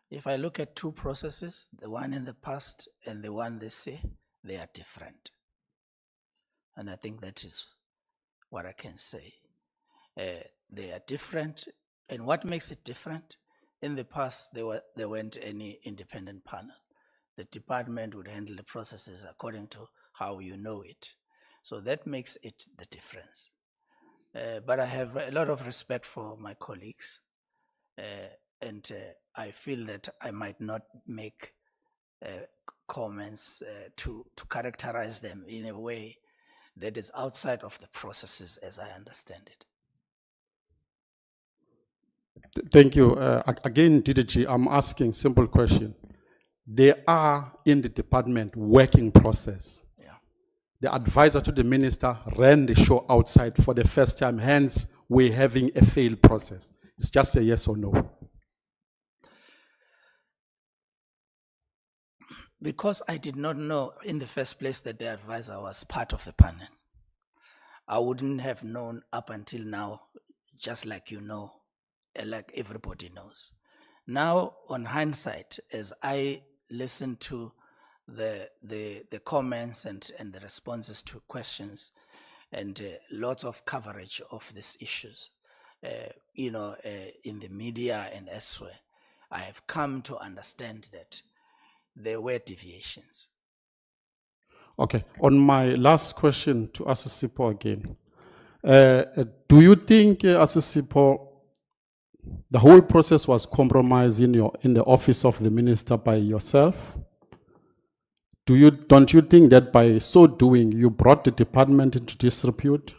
If I look at two processes, the one in the past and the one this year, they are different. And I think that is what I can say. They are different. And what makes it different? In the past, there weren't any independent panel. The department would handle the processes according to how you know it. So that makes it the difference. But I have a lot of respect for my colleagues. And I feel that I might not make comments to characterize them in a way that is outside of the processes as I understand it. Thank you. Again, DDG, I'm asking simple question. They are in the department working process. Yeah. The advisor to the minister ran the show outside for the first time, hence we're having a failed process. It's just a yes or no. Because I did not know in the first place that the advisor was part of the panel, I wouldn't have known up until now, just like you know, like everybody knows. Now, on hindsight, as I listen to the comments and the responses to questions and lots of coverage of these issues, in the media and elsewhere, I have come to understand that there were deviations. Okay, on my last question to Asisipo again. Do you think, Asisipo, the whole process was compromised in the office of the minister by yourself? Don't you think that by so doing, you brought the department into disrepute?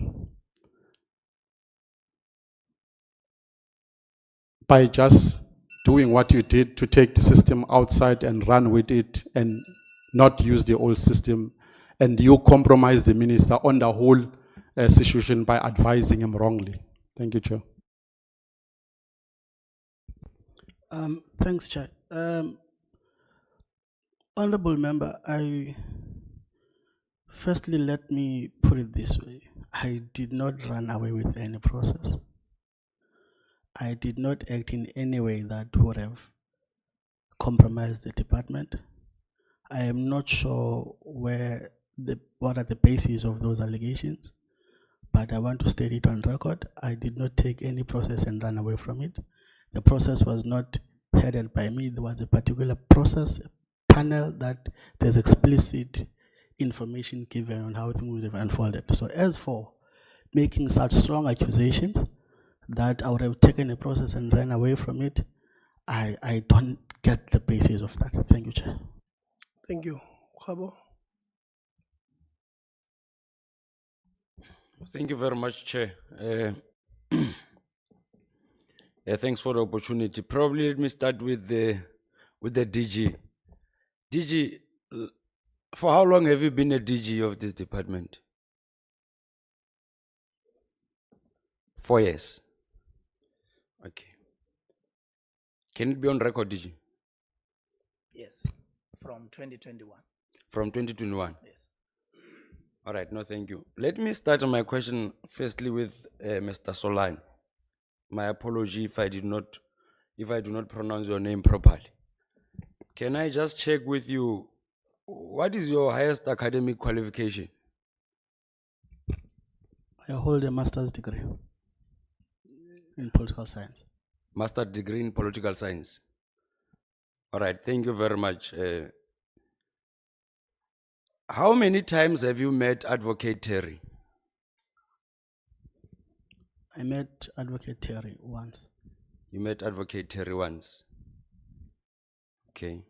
By just doing what you did to take the system outside and run with it and not use the old system, and you compromise the minister on the whole situation by advising him wrongly. Thank you, Chair. Thanks, Chair. Honorable Member, firstly, let me put it this way. I did not run away with any process. I did not act in any way that would have compromised the department. I am not sure what are the bases of those allegations, but I want to state it on record. I did not take any process and run away from it. The process was not headed by me. There was a particular process panel that there's explicit information given on how things would have unfolded. So as for making such strong accusations that I would have taken a process and ran away from it, I don't get the basis of that. Thank you, Chair. Thank you. Khabo? Thank you very much, Chair. Thanks for the opportunity. Probably let me start with the DG. DG, for how long have you been a DG of this department? 4 years. Okay. Can it be on record, DG? Yes, from 2021. From 2021? Yes. All right, no, thank you. Let me start my question firstly with Mr. Solan. My apology if I do not pronounce your name properly. Can I just check with you, what is your highest academic qualification? I hold a master's degree in political science. Master's degree in political science. All right, thank you very much. How many times have you met Advocate Terry? I met Advocate Terry once. You met Advocate Terry once. Okay.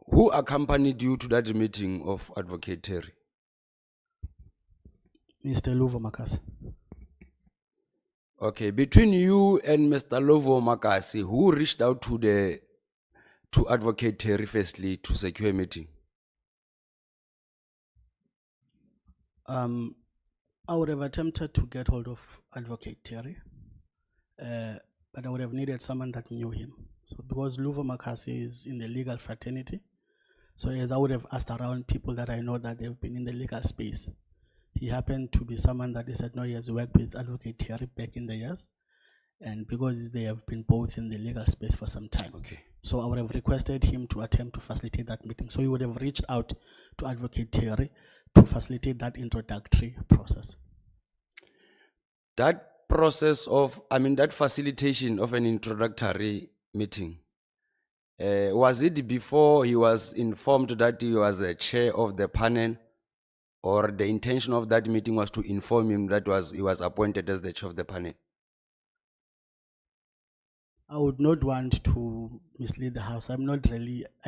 Who accompanied you to that meeting of Advocate Terry? Mr. Luvo Makasi. Okay, between you and Mr. Luvo Makasi, who reached out to Advocate Terry firstly to secure a meeting? I would have attempted to get hold of Advocate Terry, but I would have needed someone that knew him. So because Luvo Makasi is in the legal fraternity, so as I would have asked around people that I know that they've been in the legal space. He happened to be someone that he said, no, he has worked with Advocate Terry back in the years. And because they have been both in the legal space for some time. Okay. So I would have requested him to attempt to facilitate that meeting. So he would have reached out to Advocate Terry to facilitate that introductory process. That process of, that facilitation of an introductory meeting, was it before he was informed that he was the chair of the panel, or the intention of that meeting was to inform him that he was appointed as the chair of the panel? I would not want to mislead the House. I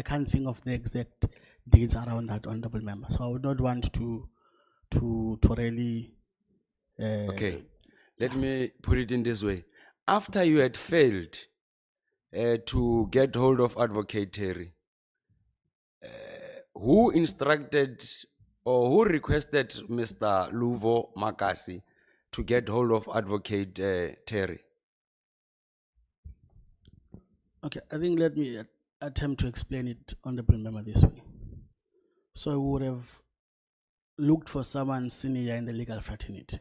can't think of the exact dates around that, honorable member. So I would not want to really. Okay, let me put it in this way. After you had failed to get hold of Advocate Terry, who instructed or who requested Mr. Luvo Makasi to get hold of Advocate Terry? Okay, I think let me attempt to explain it, honorable member, this way. So I would have looked for someone senior in the legal fraternity.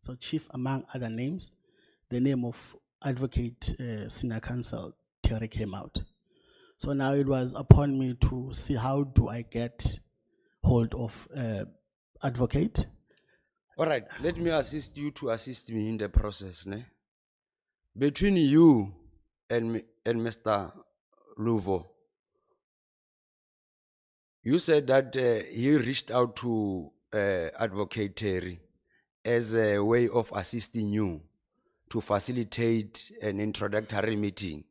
So chief, among other names, the name of Advocate Senior Counsel Terry came out. So now it was upon me to see how do I get hold of Advocate. All right, let me assist you to assist me in the process. Ne? Between you and Mr. Luvo, you said that he reached out to Advocate Terry as a way of assisting you to facilitate an introductory meeting.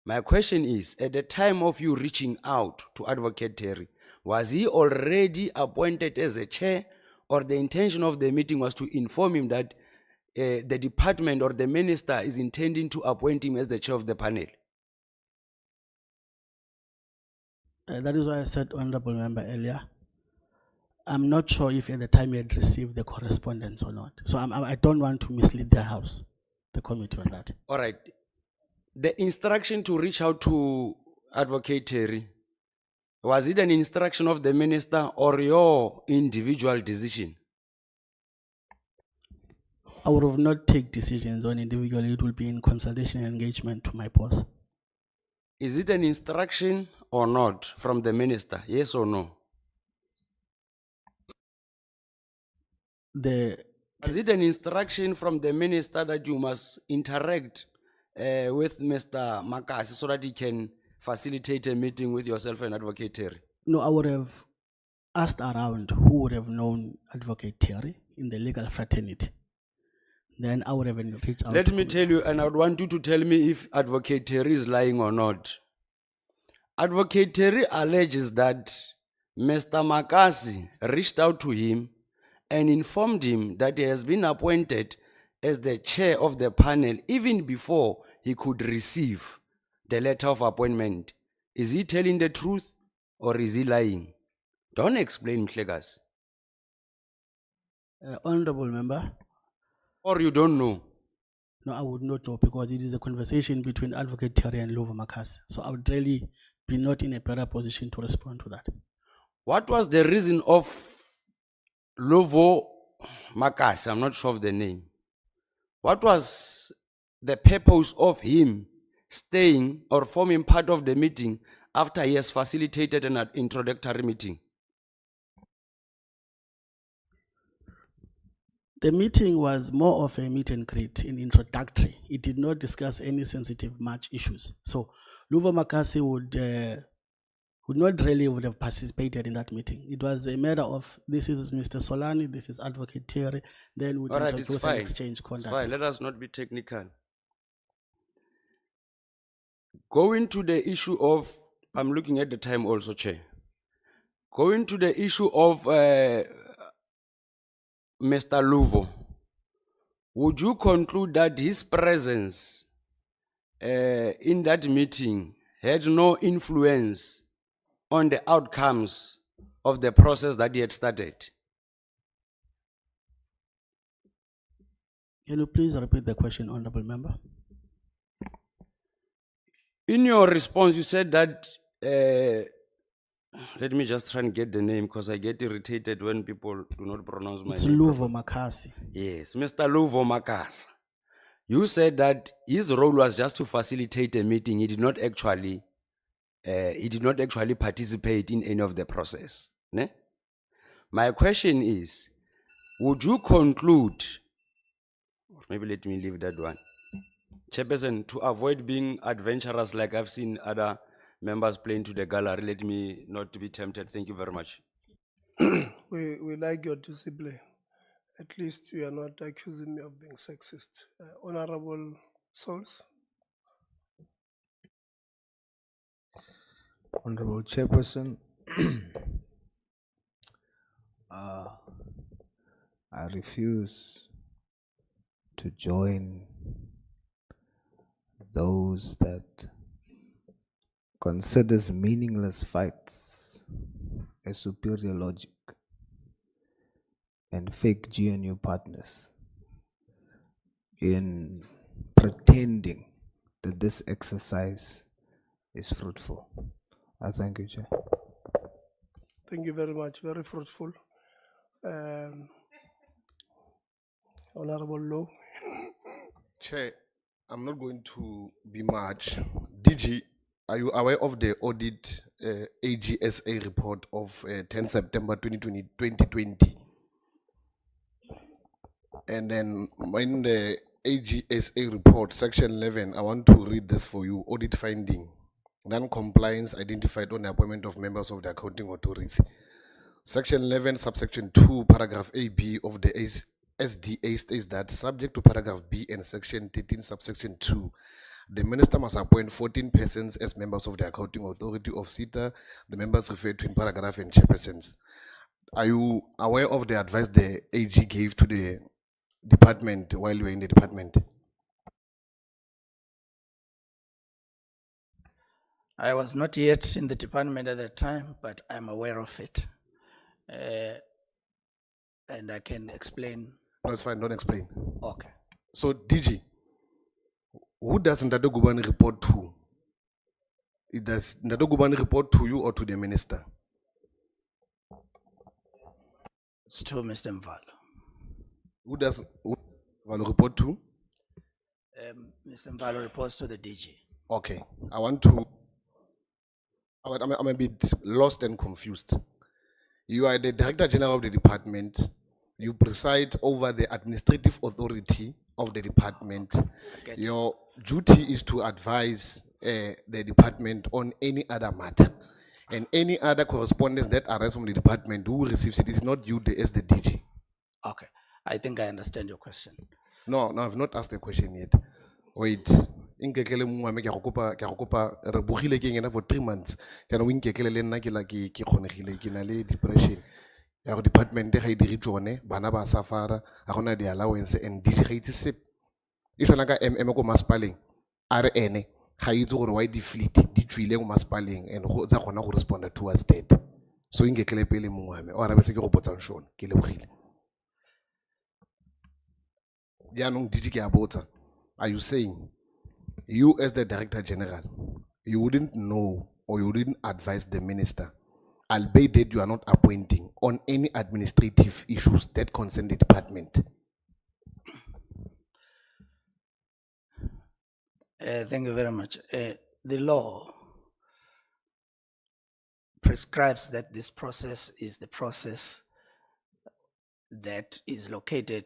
My question is, at the time of you reaching out to Advocate Terry, was he already appointed as a chair, or the intention of the meeting was to inform him that the department or the minister is intending to appoint him as the chair of the panel? That is why I said, honorable member, earlier, I'm not sure if at the time he had received the correspondence or not. So I don't want to mislead the House, the committee on that. All right. The instruction to reach out to Advocate Terry, was it an instruction of the minister or your individual decision? I would have not take decisions on individually. It will be in consultation and engagement to my boss. Is it an instruction or not from the minister? Yes or no? Is it an instruction from the minister that you must interact with Mr. Makasi so that he can facilitate a meeting with yourself and Advocate Terry? No, I would have asked around who would have known Advocate Terry in the legal fraternity. Then I would have reached out. Let me tell you, and I would want you to tell me if Advocate Terry is lying or not. Advocate Terry alleges that Mr. Makasi reached out to him and informed him that he has been appointed as the chair of the panel even before he could receive the letter of appointment. Is he telling the truth or is he lying? Don't explain, Mhlegas. Honorable member. Or you don't know? No, I would not know, because it is a conversation between Advocate Terry and Luvo Makasi. So I would really be not in a better position to respond to that. What was the reason of Luvo Makasi? I'm not sure of the name. What was the purpose of him staying or forming part of the meeting after he has facilitated an introductory meeting? The meeting was more of a meet and greet, in introductory. It did not discuss any sensitive match issues. So Luvo Makasi would have participated in that meeting. It was a matter of, this is Mr. Solani, this is Advocate Terry, then would introduce and exchange contacts. It's fine. Let us not be technical. Going to the issue of, I'm looking at the time also, Chair. Going to the issue of Mr. Luvo, would you conclude that his presence in that meeting had no influence on the outcomes of the process that he had started? Can you please repeat the question, honorable member? In your response, you said that, let me just try and get the name because I get irritated when people do not pronounce my It's name. Luvo Makasi. Yes, Mr. Luvo Makasi. You said that his role was just to facilitate a meeting. He did not actually participate in any of the process. Ne? My question is, would you conclude, or maybe let me leave that one, Chairperson, to avoid being adventurous like I've seen other members playing to the gallery, let me not be tempted. Thank you very much. We like your discipline. At least you are not accusing me of being sexist. Honorable Souls. Honorable Chairperson, I refuse to join those that considers meaningless fights a superior logic and fake GNU partners in pretending that this exercise is fruitful. I thank you, Chair. Thank you very much. Very fruitful. Honorable Low. Chair, I'm not going to be much. DG, are you aware of the audit AGSA report of 10 September 2020? And then in the AGSA report, section 11, I want to read this for you. Audit finding. Non-compliance identified on the appointment of members of the accounting authority. Section 11, subsection 2, paragraph AB of the SDA states that subject to paragraph B and section 13, subsection 2, the minister must appoint 14 persons as members of the accounting authority of SETA, the members referred to in paragraph and chairpersons. Are you aware of the advice the AG gave to the department while you were in the department? I was not yet in the department at that time, but I'm aware of it. And I can explain. No, it's fine, don't explain. Okay. So, DG, who does Ndado Gubani report to? It does Ndado Gubani report to you or to the minister? It's to Mr. Mvalo. Who does Mvalo report to? Mr. Mvalo reports to the DG. Okay, I'm a bit lost and confused. You are the Director General of the department. You preside over the administrative authority of the department. Your duty is to advise the department on any other matter. And any other correspondence that arises from the department, who receives it is not you as the DG. Okay, I think I understand your question. No, I've not asked the question yet. Wait. Inkekele mongwe ke a go kopa re bogile ke ngena for 3 months jana o inkekele le nna ke la ke kgonegile ke na le depression ya go department ga e dire tsone bana ba safara ga gona di allowance and DG ga itse sep e tshwana ka MM ko maspaleng a re ene ga itse gore why di fleet di tswile go maspaleng and go tsa gona go respond towards that. So inkekele pele mongwe o arabe se ke go botsang shone ke le bogile jaanong DG ke a botsa, are you saying you as the Director General, you wouldn't know or you wouldn't advise the minister, albeit that you are not appointing on any administrative issues that concern the department? Thank you very much. The law prescribes that this process is the process that is located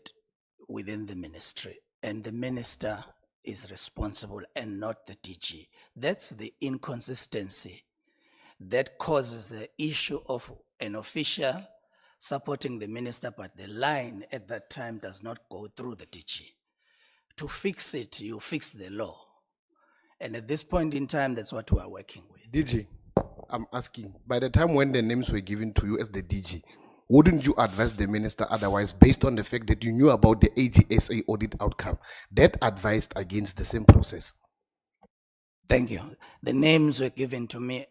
within the ministry, and the minister is responsible and not the DG. That's the inconsistency that causes the issue of an official supporting the minister, but the line at that time does not go through the DG. To fix it, you fix the law. And at this point in time, that's what we are working with. DG, I'm asking, by the time when the names were given to you as the DG, wouldn't you advise the minister otherwise based on the fact that you knew about the AGSA audit outcome that advised against the same process? Thank you. The names were given to me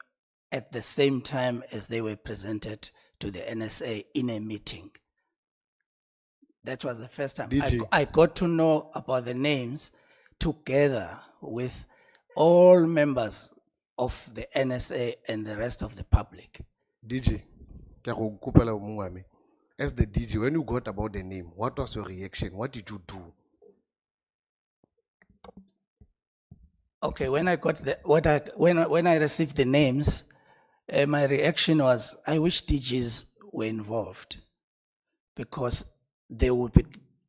at the same time as they were presented to the NSA in a meeting. That was the first time I got to know about the names together with all members of the NSA and the rest of the public. DG, as the DG, when you got about the name, what was your reaction? What did you do? Okay, when I got the, when I received the names, my reaction was, I wish DGs were involved because they would be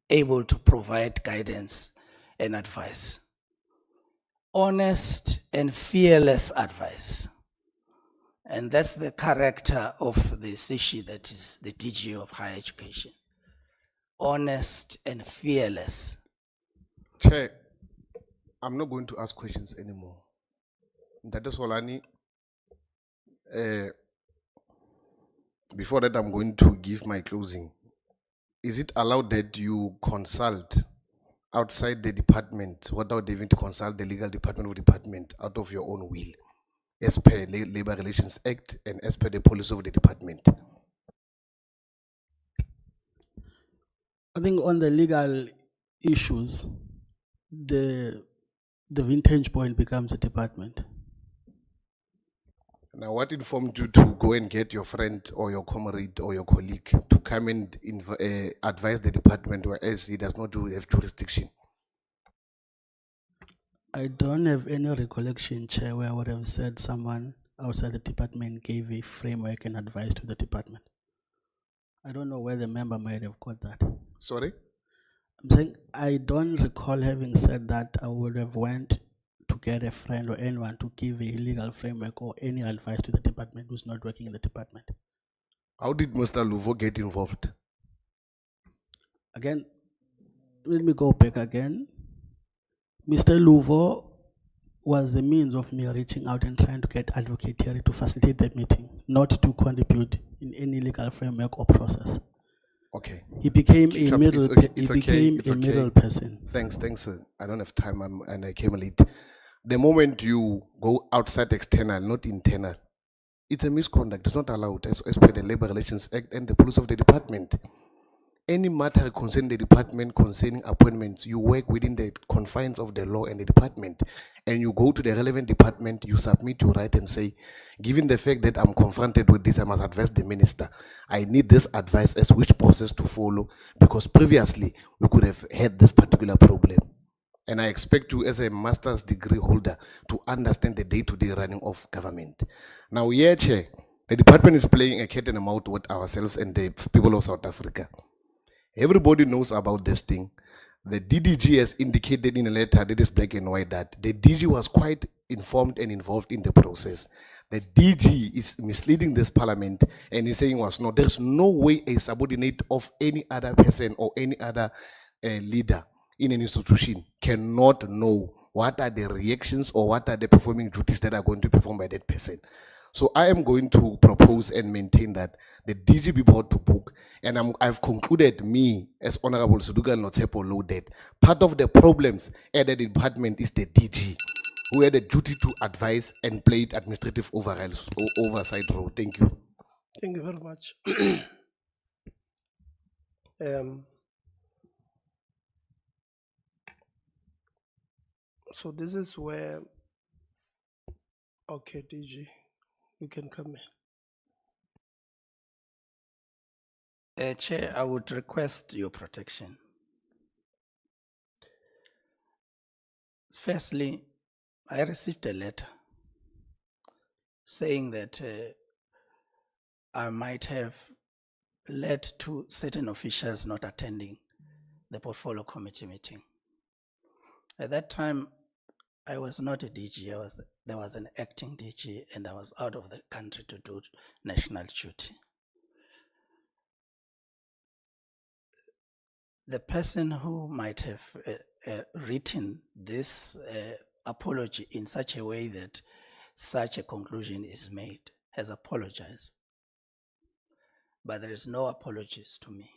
able to provide guidance and advice. Honest and fearless advice. And that's the character of the Sishi, that is the DG of higher education. Honest and fearless. Chair, I'm not going to ask questions anymore. That is Solani. Before that, I'm going to give my closing. Is it allowed that you consult outside the department without having to consult the legal department of department out of your own will, as per Labor Relations Act and as per the policy of the department? I think on the legal issues, the vintage point becomes a department. Now, what informed you to go and get your friend or your comrade or your colleague to come and advise the department, whereas he does not have jurisdiction? I don't have any recollection, Chair, where I would have said someone outside the department gave a framework and advice to the department. I don't know where the member might have got that. Sorry? I'm saying I don't recall having said that I would have went to get a friend or anyone to give a legal framework or any advice to the department who's not working in the department. How did Mr. Luvo get involved? Again, let me go back again. Mr. Luvo was the means of me reaching out and trying to get Advocate Terry to facilitate the meeting, not to contribute in any legal framework or process. Okay. He became Keep a up. middle. It's okay. He It's okay. became It's a okay. middle person. Thanks, sir. I don't have time and I came late. The moment you go outside external, not internal, it's a misconduct. It's not allowed as per the Labor Relations Act and the policy of the department. Any matter concerning the department, concerning appointments, you work within the confines of the law and the department, and you go to the relevant department, you submit your right and say, given the fact that I'm confronted with this, I must advise the minister. I need this advice as which process to follow, because previously we could have had this particular problem. And I expect you, as a master's degree holder, to understand the day-to-day running of government. Now, here, Chair, the department is playing a cat and mouse with ourselves and the people of South Africa. Everybody knows about this thing. The DDG has indicated in a letter that is black and white that the DG was quite informed and involved in the process. The DG is misleading this parliament and is saying was no, there's no way a subordinate of any other person or any other leader in an institution cannot know what are the reactions or what are the performing duties that are going to be performed by that person. So I am going to propose and maintain that the DG be brought to book, and I've concluded, me as Honorable Sudugal Notepo loaded, part of the problems at the department is the DG, who had a duty to advise and played administrative oversight role. Thank you. Thank you very much. So this is where, okay, DG, you can come in. Chair, I would request your protection. Firstly, I received a letter saying that I might have led to certain officials not attending the portfolio committee meeting. At that time, I was not a DG, there was an acting DG, and I was out of the country to do national duty. The person who might have written this apology in such a way that such a conclusion is made has apologized, but there is no apologies to me.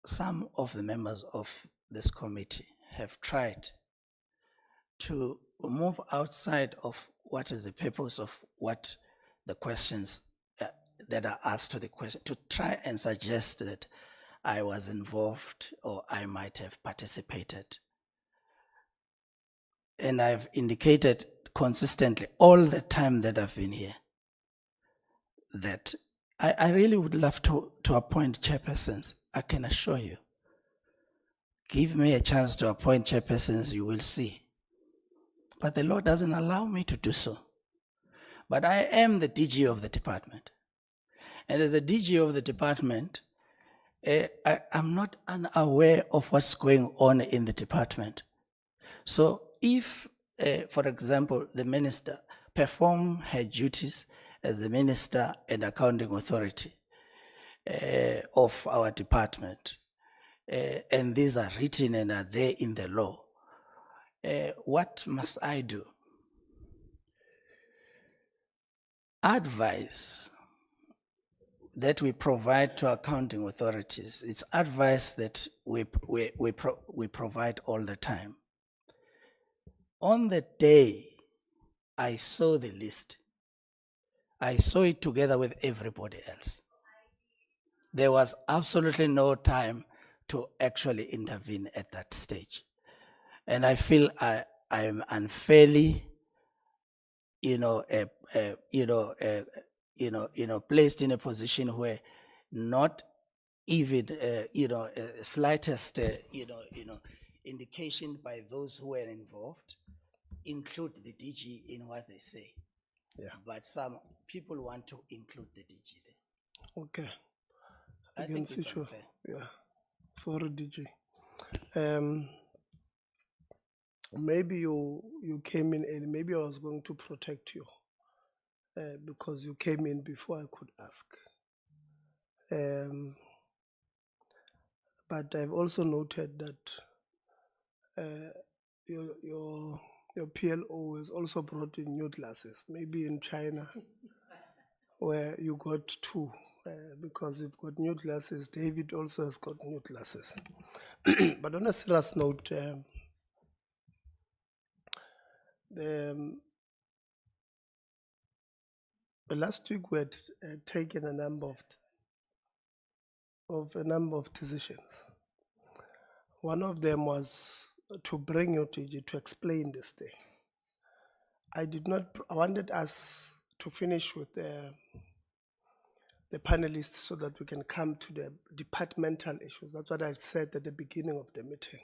Some of the members of this committee have tried to move outside of what is the purpose of what the questions that are asked to the question, to try and suggest that I was involved or I might have participated. And I've indicated consistently all the time that I've been here that I really would love to appoint chairpersons. I can assure you, give me a chance to appoint chairpersons, you will see. But the law doesn't allow me to do so. But I am the DG of the department. And as a DG of the department, I'm not unaware of what's going on in the department. So if, for example, the minister perform her duties as the minister and accounting authority of our department, and these are written and are there in the law, what must I do? Advice that we provide to accounting authorities, it's advice that we provide all the time. On the day I saw the list, I saw it together with everybody else. There was absolutely no time to actually intervene at that stage. And I feel I'm unfairly, placed in a position where not even, slightest, indication by those who were involved include the DG in what they say. Yeah. But some people want to include the DG there. Okay. I can think see it's sure. unfair. Yeah. Sorry, DG. Maybe you came in early. Maybe I was going to protect you because you came in before I could ask. But I've also noted that your PLO has also brought in new glasses. Maybe in China, where you got two, because you've got new glasses. David also has got new glasses. But on a serious note, last week we had taken a number of decisions. One of them was to bring you to explain this thing. I wanted us to finish with the panelists so that we can come to the departmental issues. That's what I said at the beginning of the meeting.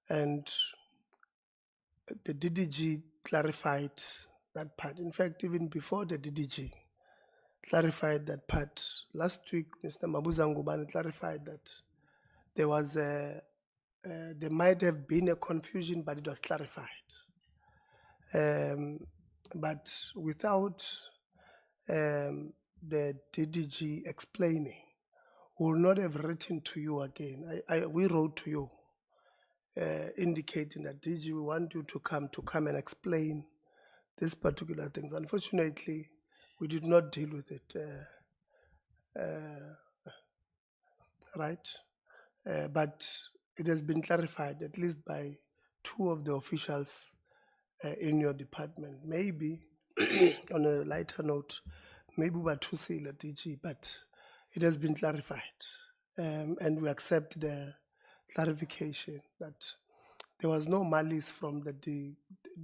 And the DDG clarified that part. In fact, even before the DDG clarified that part, last week, Mr. Mabuzangubani clarified that there might have been a confusion, but it was clarified. But without the DDG explaining, we will not have written to you again. We wrote to you indicating that DG, we want you to come and explain these particular things. Unfortunately, we did not deal with it, right? But it has been clarified, at least by two of the officials in your department. Maybe, on a lighter note, maybe by Tusila DG, but it has been clarified. And we accept the clarification that there was no malice from the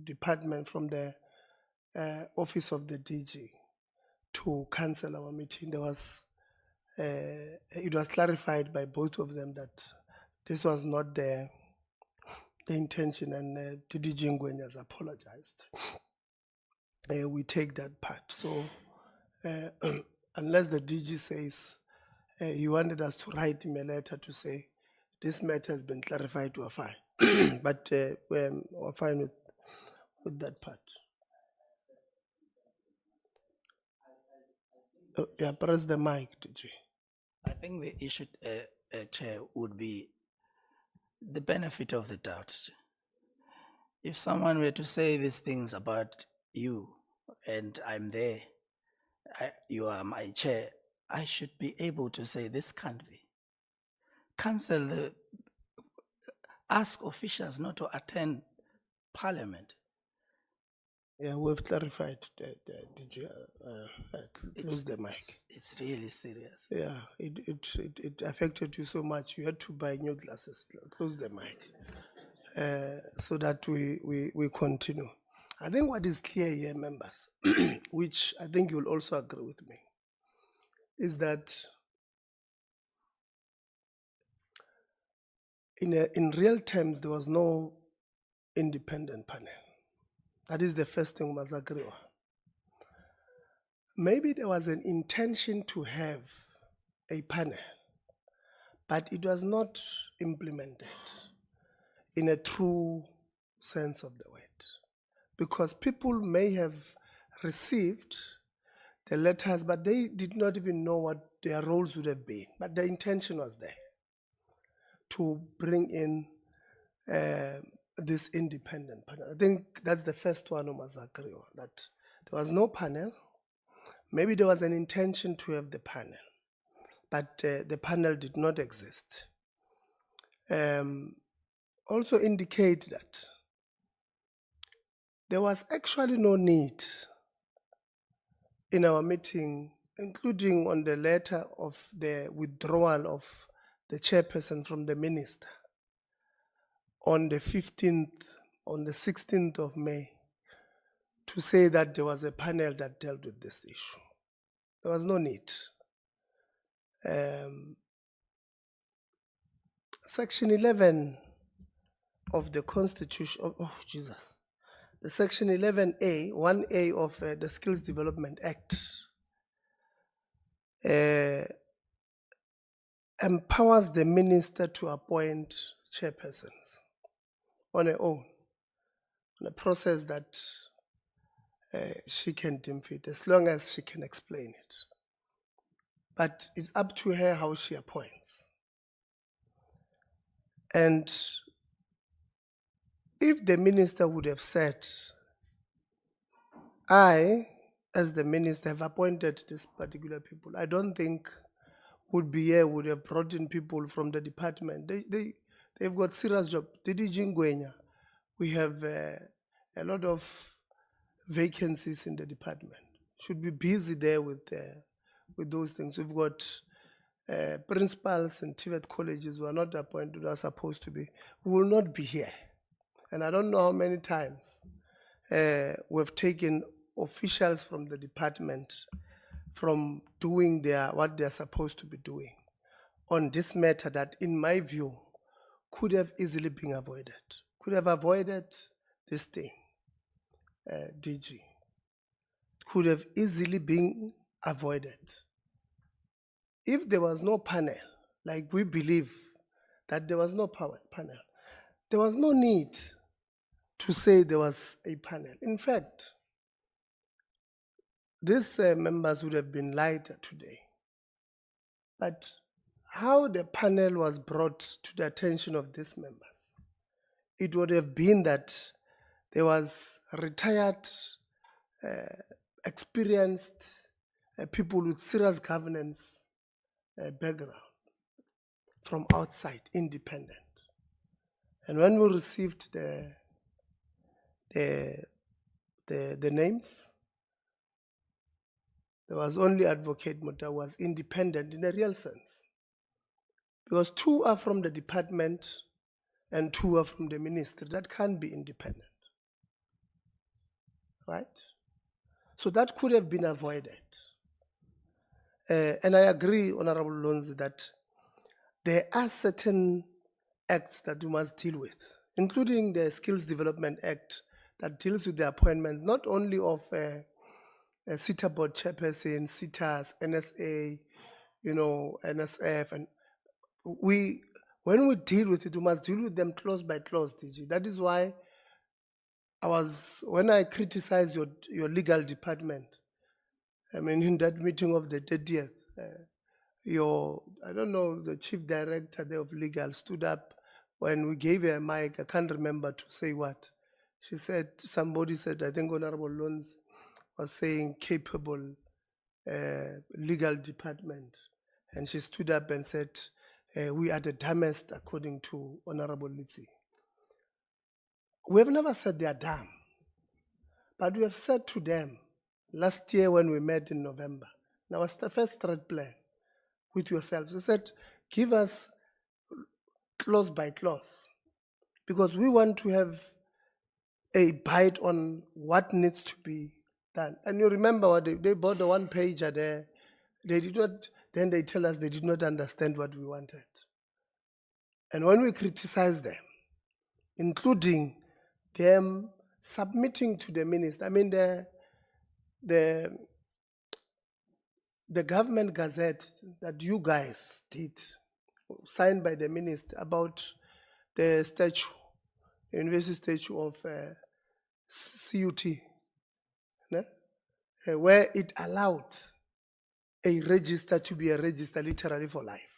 department, from the office of the DG to cancel our meeting. There was, it was clarified by both of them that this was not the intention, and the DG Ngwen has apologized. We take that part. So unless the DG says he wanted us to write him a letter to say this matter has been clarified, we're fine. But we're fine with that part. Yeah, press the mic, DG. I think the issue, Chair, would be the benefit of the doubt. If someone were to say these things about you and I'm there, you are my chair, I should be able to say this can't be. Cancel ask officials not to attend Parliament. Yeah, we've clarified that. DG, close the mic. It's really serious. Yeah, it affected you so much. You had to buy new glasses. Close the mic, so that we continue. I think what is clear here, members, which I think you'll also agree with me, is that in real terms, there was no independent panel. That is the first thing we must agree on. Maybe there was an intention to have a panel, but it was not implemented in a true sense of the word. Because people may have received the letters, but they did not even know what their roles would have been. But the intention was there to bring in this independent panel. I think that's the first one we must agree on, that there was no panel. Maybe there was an intention to have the panel, but the panel did not exist. Also indicate that there was actually no need in our meeting, including on the letter of the withdrawal of the chairperson from the minister on the 15th, on the 16th of May, to say that there was a panel that dealt with this issue. There was no need. Section 11 of the Constitution, the Section 11A, 1A of the Skills Development Act empowers the minister to appoint chairpersons on her own, on a process that she can deem fit, as long as she can explain it. But it's up to her how she appoints. And if the minister would have said, I, as the minister, have appointed these particular people, I don't think would be here, would have brought in people from the department. They've got serious job. We have a lot of vacancies in the department. Should be busy there with those things. We've got principals and TVET colleges who are not appointed, who are supposed to be, who will not be here. And I don't know how many times we've taken officials from the department from doing what they're supposed to be doing on this matter that, in my view, could have easily been avoided. Could have avoided this thing, DG. Could have easily been avoided. If there was no panel, like we believe that there was no panel, there was no need to say there was a panel. In fact, these members would have been lighter today. But how the panel was brought to the attention of these members, it would have been that there was retired, experienced people with serious governance background from outside, independent. And when we received the names, there was only Advocate Muta was independent in a real sense. Because 2 are from the department and 2 are from the ministry. That can't be independent. Right? So that could have been avoided. And I agree, Honorable Lonzi, that there are certain acts that we must deal with, including the Skills Development Act that deals with the appointment not only of SITA board chairperson, SITAs, NSA, NSF, and when we deal with it, we must deal with them clause by clause, DG. That is why when I criticized your legal department, I mean, in that meeting of the 30th, I don't know, the chief director there of legal stood up when we gave her a mic, I can't remember to say what. She said, somebody said, I think Honorable Loans was saying capable legal department. And she stood up and said, we are the dumbest according to Honorable Litsi. We have never said they are dumb, but we have said to them last year when we met in November, in our first threat plan with yourselves, we said, give us clause by clause, because we want to have a bite on what needs to be done. And you remember what they bought the one pager there. They did not, then they tell us they did not understand what we wanted. And when we criticize them, including them submitting to the minister, I mean, the government gazette that you guys did, signed by the minister, about the statue, the university statue of CUT, ne? Where it allowed a register to be a register literally for life.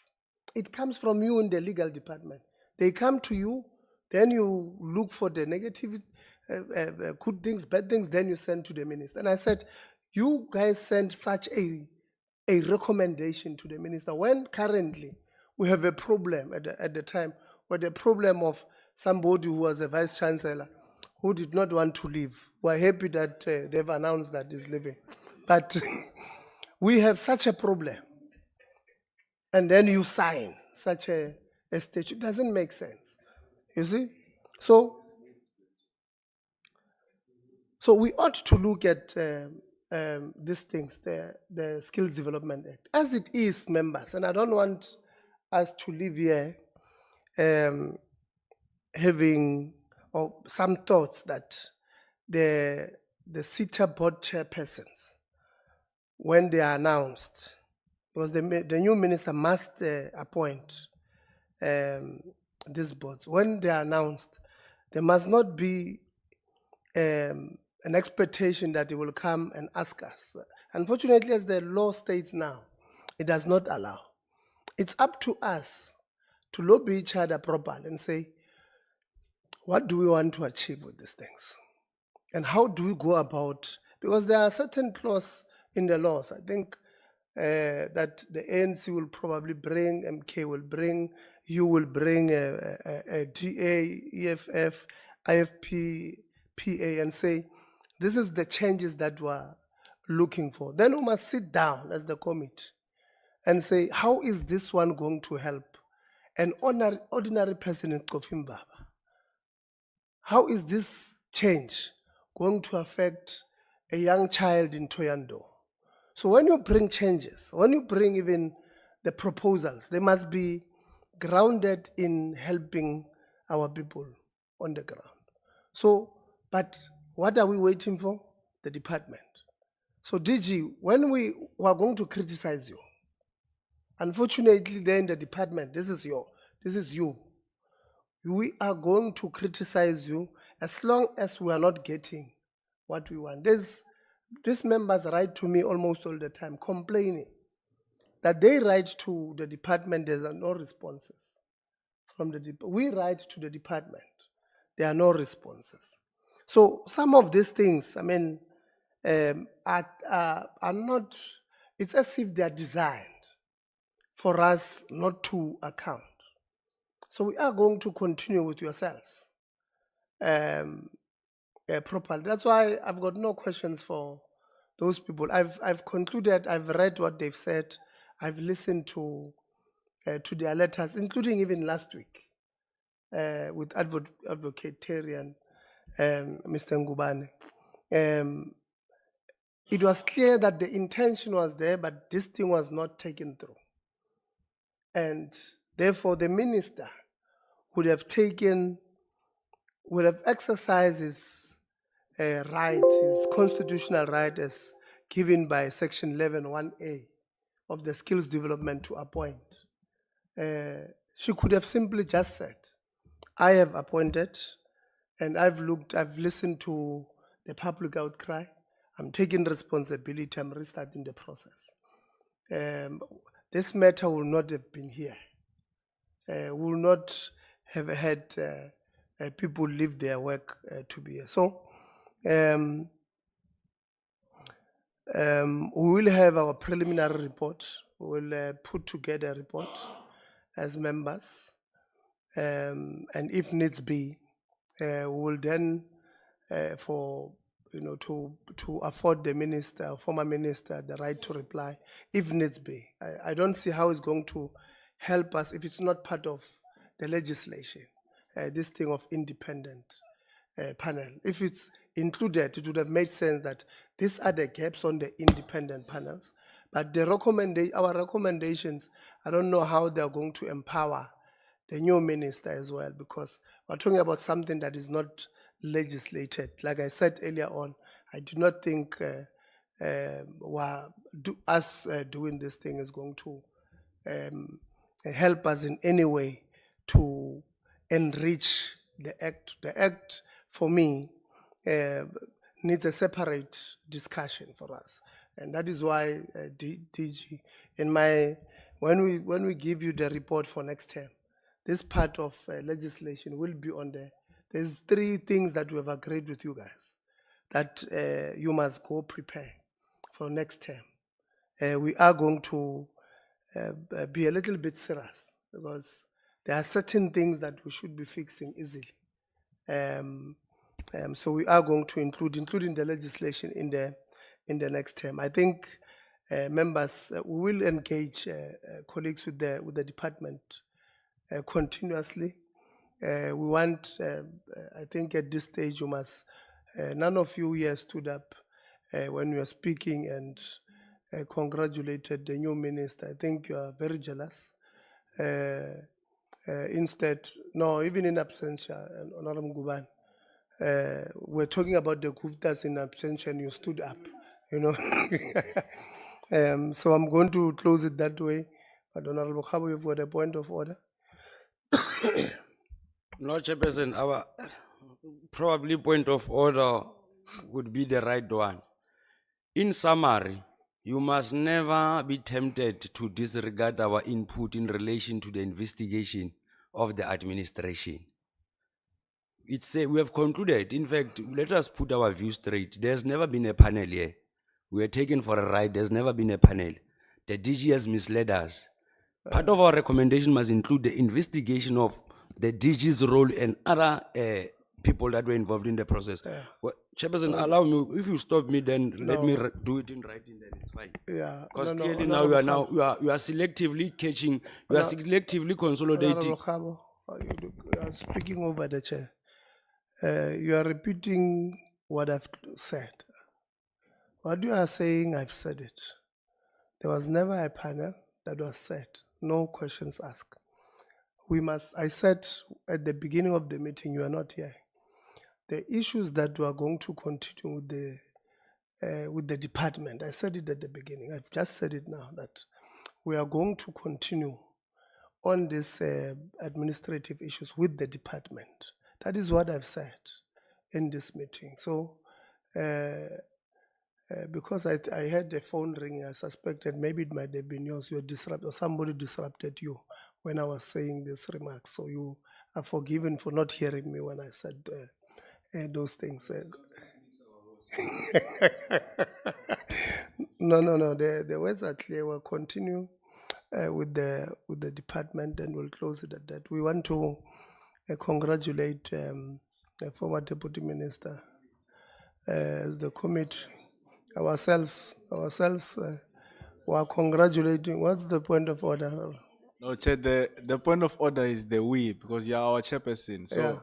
It comes from you in the legal department. They come to you, then you look for the negative, good things, bad things, then you send to the minister. And I said, you guys send such a recommendation to the minister when currently we have a problem at the time, with the problem of somebody who was a vice chancellor who did not want to leave. We're happy that they've announced that he's leaving. But we have such a problem. And then you sign such a statute. It doesn't make sense. You see? So we ought to look at these things, the Skills Development Act, as it is, members. And I don't want us to live here having some thoughts that the SITA board chairpersons, when they are announced, because the new minister must appoint these boards. When they are announced, there must not be an expectation that they will come and ask us. Unfortunately, as the law states now, it does not allow. It's up to us to lobby each other properly and say, what do we want to achieve with these things? And how do we go about, because there are certain clauses in the laws, I think that the ANC will probably bring, MK will bring, you will bring a DA, EFF, IFP, PA, and say, this is the changes that we're looking for. Then we must sit down as the committee and say, how is this one going to help an ordinary person in Kofimbaba? How is this change going to affect a young child in Toyando? So when you bring changes, when you bring even the proposals, they must be grounded in helping our people on the ground. So, but what are we waiting for? The department. So DG, when we are going to criticize you, unfortunately then the department, this is you. We are going to criticize you as long as we are not getting what we want. These members write to me almost all the time complaining that they write to the department, there are no responses from the department. We write to the department, there are no responses. So some of these things, I mean, are not, it's as if they are designed for us not to account. So we are going to continue with yourselves properly. That's why I've got no questions for those people. I've concluded, I've read what they've said, I've listened to their letters, including even last week with Advocate Terry and Mr. Ngubane. It was clear that the intention was there, but this thing was not taken through. And therefore, the minister would have exercised his right, his constitutional right as given by Section 11(1)(a) of the Skills Development to appoint. She could have simply just said, I have appointed, and I've listened to the public outcry, I'm taking responsibility, I'm restarting the process. This matter will not have been here. Will not have had people leave their work to be here. So we will have our preliminary report. We will put together a report as members, and if needs be, we will then to afford the minister, former minister, the right to reply, if needs be. I don't see how it's going to help us if it's not part of the legislation, this thing of independent panel. If it's included, it would have made sense that these are the gaps on the independent panels. But our recommendations, I don't know how they're going to empower the new minister as well, because we're talking about something that is not legislated. Like I said earlier on, I do not think us doing this thing is going to um, help us in any way to enrich the act. The act, for me, uh, needs a separate discussion for us, and that is why DG, when we give you the report for next term, this part of legislation will be on there. There's 3 things that we have agreed with you guys that you must go prepare for next term. We are going to be a little bit serious because there are certain things that we should be fixing easily. So we are going to including the legislation in the next term. I think members we will engage colleagues with the department continuously. We want, I think at this stage you must, none of you here stood up when you were speaking and congratulated the new minister. I think you are very jealous. Instead, no, even in absentia, Honorable Guban, we're talking about the group that's in absentia and you stood up, you know. So I'm going to close it that way. But Honorable Khabo, you've got a point of order. No, Chairperson, our probably point of order would be the right one. In summary, you must never be tempted to disregard our input in relation to the investigation of the administration. We have concluded, in fact, let us put our view straight. There's never been a panel here. We were taken for a ride, there's never been a panel. The DG has misled us. Part of our recommendation must include the investigation of the DG's role and other people that were involved in the process. Well, Chairperson, allow me, if you stop me, then let me do it in writing, then it's fine. Yeah. Because clearly now you are selectively catching, you are selectively consolidating. Honorable Khabo, you are speaking over the chair. You are repeating what I've said. What you are saying, I've said it. There was never a panel that was set. No questions asked. I said at the beginning of the meeting, you are not here. The issues that we are going to continue with the department, I said it at the beginning, I've just said it now, that we are going to continue on these administrative issues with the department. That is what I've said in this meeting. So, because I had the phone ringing, I suspected maybe it might have been yours. You were disrupted, or somebody disrupted you when I was saying these remarks. So you are forgiven for not hearing me when I said those things. No. The words are clear. We'll continue with the department, and we'll close it at that. We want to congratulate the former deputy minister, the committee, ourselves. We are congratulating. What's the point of order? No, Chair, the point of order is the we, because you are our chairperson. So Yeah.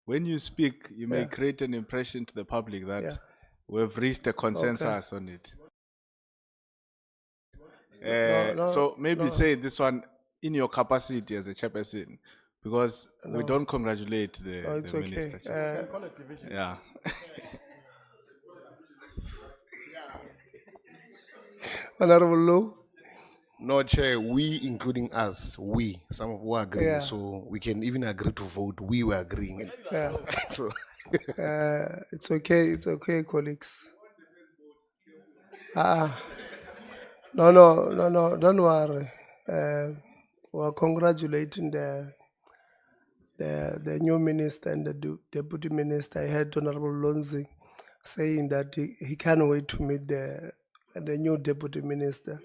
when you speak, you may Yeah. create an impression to the public that Yeah. we've reached a consensus on it. No, So maybe no. say this one in your capacity as a chairperson, because we No. don't congratulate the, No, it's the okay. minister. Yeah. Honorable Low. No, Chair, we, including us, some of who are agreeing, Yeah. so we can even agree to vote. We were agreeing. Yeah. So, It's okay, colleagues. No, don't worry. We're congratulating the new minister and the deputy minister. I heard Honorable Lonzi saying that he can't wait to meet the new deputy minister.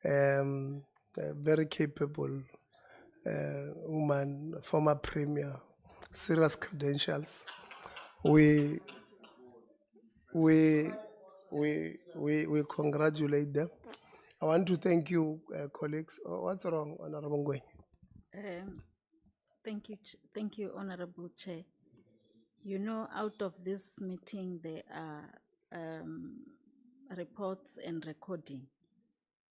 A very capable woman, former premier, serious credentials. We congratulate them. I want to thank you, colleagues. What's wrong, Honorable Ngwe? Thank you, Honorable Chair. You know, out of this meeting, there are reports and recording.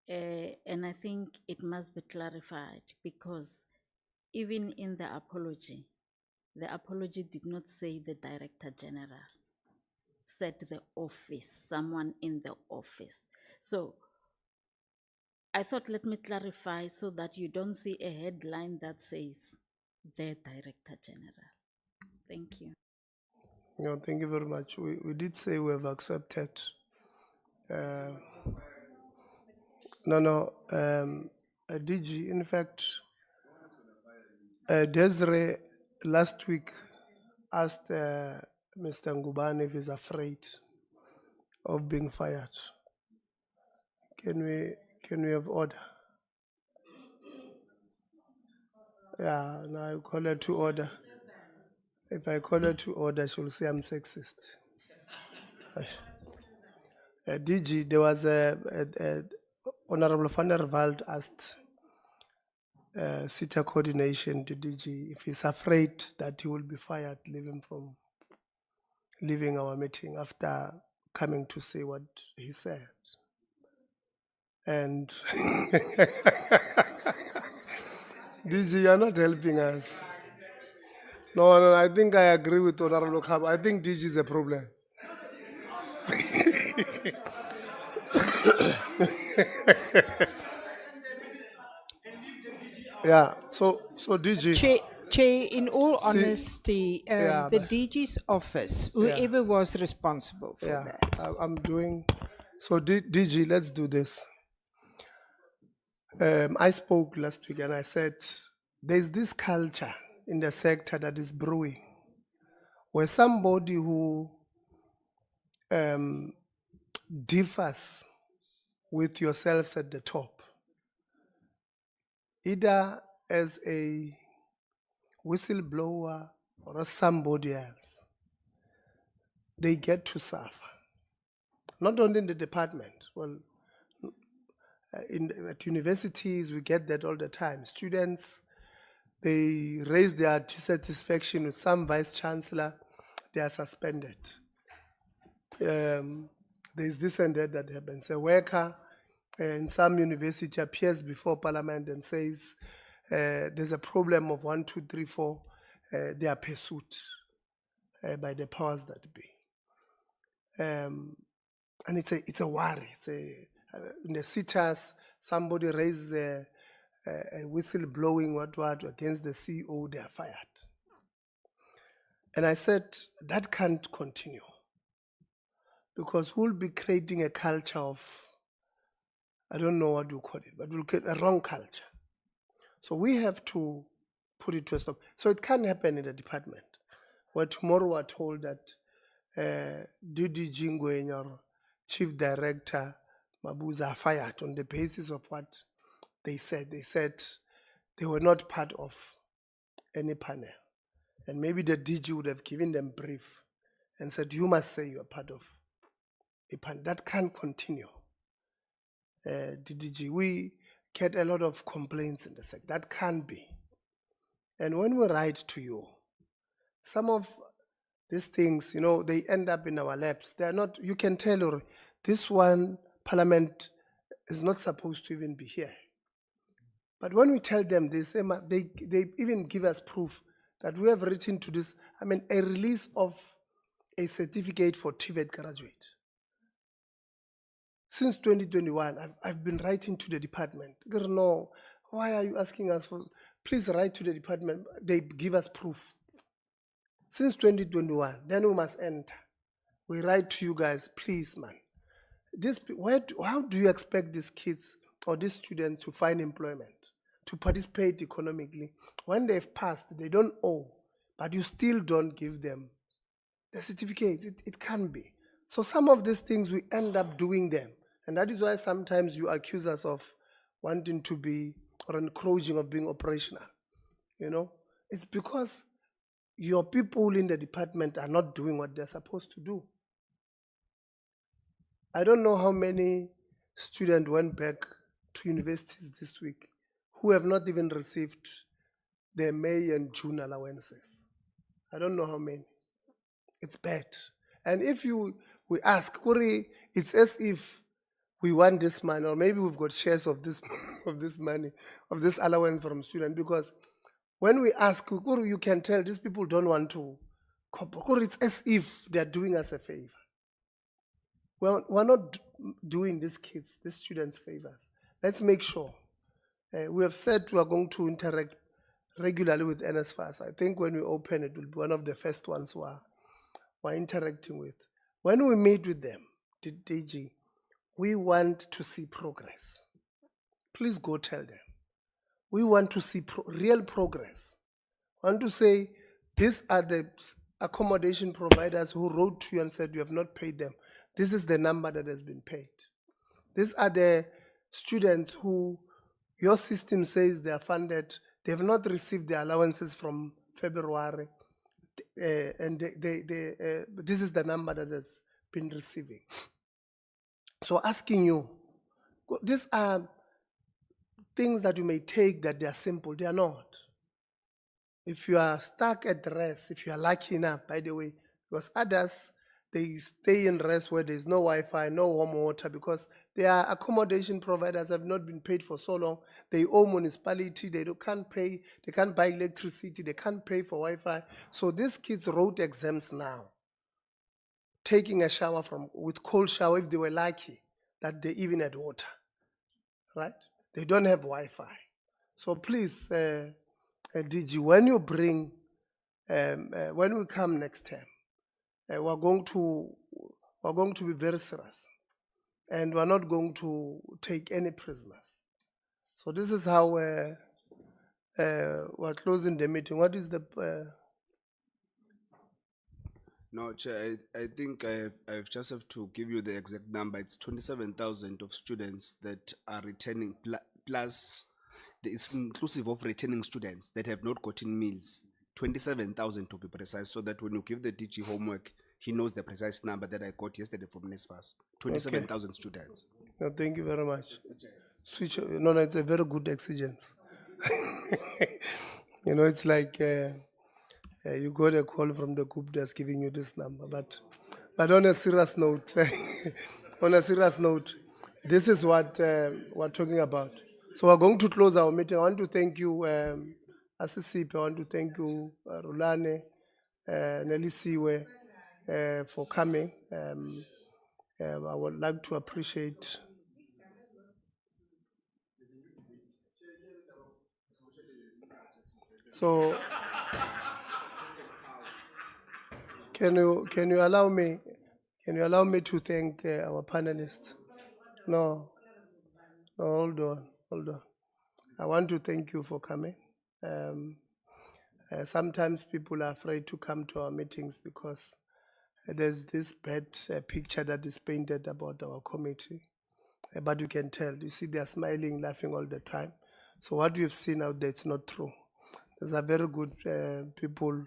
And I think it must be clarified because even in the apology did not say the Director General, said the office, someone in the office. So I thought, let me clarify so that you don't see a headline that says the Director General. Thank you. No, thank you very much. We did say we have accepted. DG, in fact, Desiree last week asked Mr. Ngubane if he's afraid of being fired. Can we have order? Yeah, now I call her to order. If I call her to order, she'll say I'm sexist. DG, there was a Honorable van der Walt asked SITA coordination to DG if he's afraid that he will be fired leaving our meeting after coming to say what he said. And DG, you're not helping us. No, I think I agree with Honorable Khaba. I think DG is a problem. Yeah, so DG. Chair, in all See, honesty, yeah, the but- DG's office, Yeah. whoever was responsible for Yeah, that. I'm doing. So DG, let's do this. I spoke last week and I said there's this culture in the sector that is brewing, where somebody who differs with yourselves at the top, either as a whistleblower or as somebody else, they get to suffer. Not only in the department, well, at universities, we get that all the time. Students, they raise their dissatisfaction with some vice chancellor, they are suspended. There's this and that happens. A worker in some university appears before parliament and says, there's a problem of 1, 2, 3, 4. They are pursued by the powers that be. And it's a worry. In the cities, somebody raises a whistle blowing what against the CEO, they are fired. And I said that can't continue, because we'll be creating a culture of, I don't know what you call it, but we'll get a wrong culture. So we have to put it to a stop. So it can't happen in the department where tomorrow we're told that DD Jingwe, your chief director, Mabuza, are fired on the basis of what they said. They said they were not part of any panel. And maybe the DG would have given them brief and said, you must say you are part of a panel. That can't continue. DDG, we get a lot of complaints in the sector. That can't be. And when we write to you, some of these things, they end up in our laps. They are not, you can tell, this one parliament is not supposed to even be here. But when we tell them this, they even give us proof that we have written to this, a release of a certificate for TVET graduate. Since 2021, I've been writing to the department. No, why are you asking us for, please write to the department. They give us proof. Since 2021, then we must enter. We write to you guys, please, man. How do you expect these kids or these students to find employment, to participate economically? When they've passed, they don't owe, but you still don't give them the certificate. It can be. So some of these things, we end up doing them. And that is why sometimes you accuse us of wanting to be, or encroaching of being operational. It's because your people in the department are not doing what they're supposed to do. I don't know how many students went back to universities this week who have not even received their May and June allowances. I don't know how many. It's bad. And if we ask, Kuri, it's as if we want this money, or maybe we've got shares of this money, of this allowance from students, because when we ask, Kukuru, you can tell these people don't want to cooperate. It's as if they are doing us a favor. Well, we're not doing these kids, these students favors. Let's make sure. We have said we are going to interact regularly with NSFAS. I think when we open it will be one of the first ones we're interacting with. When we meet with them, DG, we want to see progress. Please go tell them. We want to see real progress. I want to say, these are the accommodation providers who wrote to you and said you have not paid them. This is the number that has been paid. These are the students who your system says they are funded. They have not received their allowances from February. And this is the number that has been receiving. So asking you, these are things that you may take that they are simple. They are not. If you are stuck at rest, if you are lucky enough, by the way, because others, they stay in rest where there's no Wi-Fi, no warm water, because their accommodation providers have not been paid for so long. They owe municipality, can't pay, they can't buy electricity, they can't pay for Wi-Fi. So these kids wrote exams now, taking a shower with cold shower if they were lucky, that they even had water, right? They don't have Wi-Fi. So please, DG, when you bring, when we come next time, we're going to be very serious, and we're not going to take any prisoners. So this is how we're closing the meeting. What is the? No, Chair, I think I've just have to give you the exact number. It's 27,000 of students that are returning, plus it's inclusive of returning students that have not gotten meals. 27,000 to be precise, so that when you give the DG homework, he knows the precise number that I got yesterday from NSFAS. 27,000 students. No, thank you very much. Switch. No, it's a very good exigence. You know, it's like you got a call from the group that's giving you this number, but on a serious note, this is what we're talking about. So we're going to close our meeting. I want to thank you, Asisipe. I want to thank you, Rulane, Nelisiwe, for coming. I would like to appreciate. So, can you allow me? Can you allow me to thank our panelists? No, hold on. I want to thank you for coming. Sometimes people are afraid to come to our meetings because there's this bad picture that is painted about our committee. But you can tell, you see, they're smiling, laughing all the time. So what you've seen out there, it's not true. These are very good people.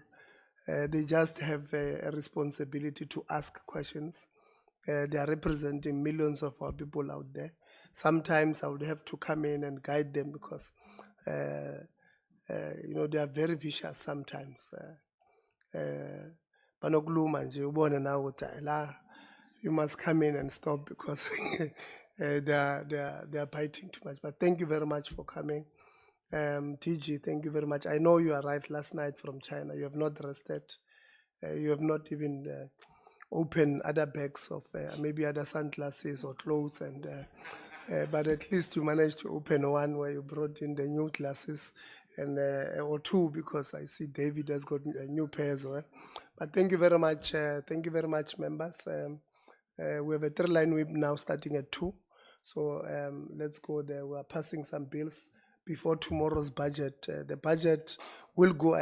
They just have a responsibility to ask questions. They are representing millions of our people out there. Sometimes I would have to come in and guide them because, you know, they are very vicious sometimes. Banokuluma nje ubone na ukuthi la you must come in and stop because they are biting too much. But thank you very much for coming. TG, thank you very much. I know you arrived last night from China. You have not rested. You have not even opened other bags of maybe other sunglasses or clothes, and but at least you managed to open one where you brought in the new glasses, and or two, because I see David has got a new pair as well. But thank you very much. Thank you very much, members. We have a 3-line whip now starting at 2. So let's go there. We are passing some bills before tomorrow's budget. The budget will go